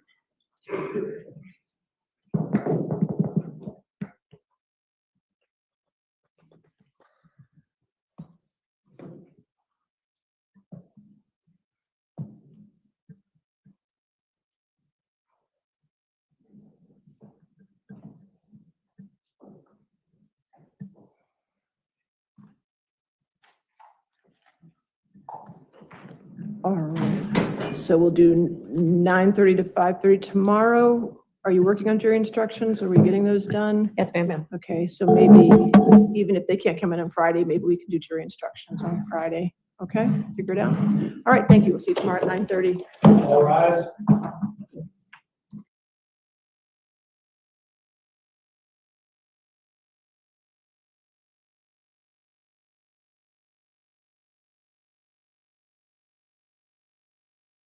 All right, so we'll do 9:30 to 5:30 tomorrow. Are you working on jury instructions? Are we getting those done? Yes, ma'am. Okay, so maybe even if they can't come in on Friday, maybe we can do jury instructions on Friday. Okay, figure it out. All right, thank you. We'll see you tomorrow at 9:30. All right.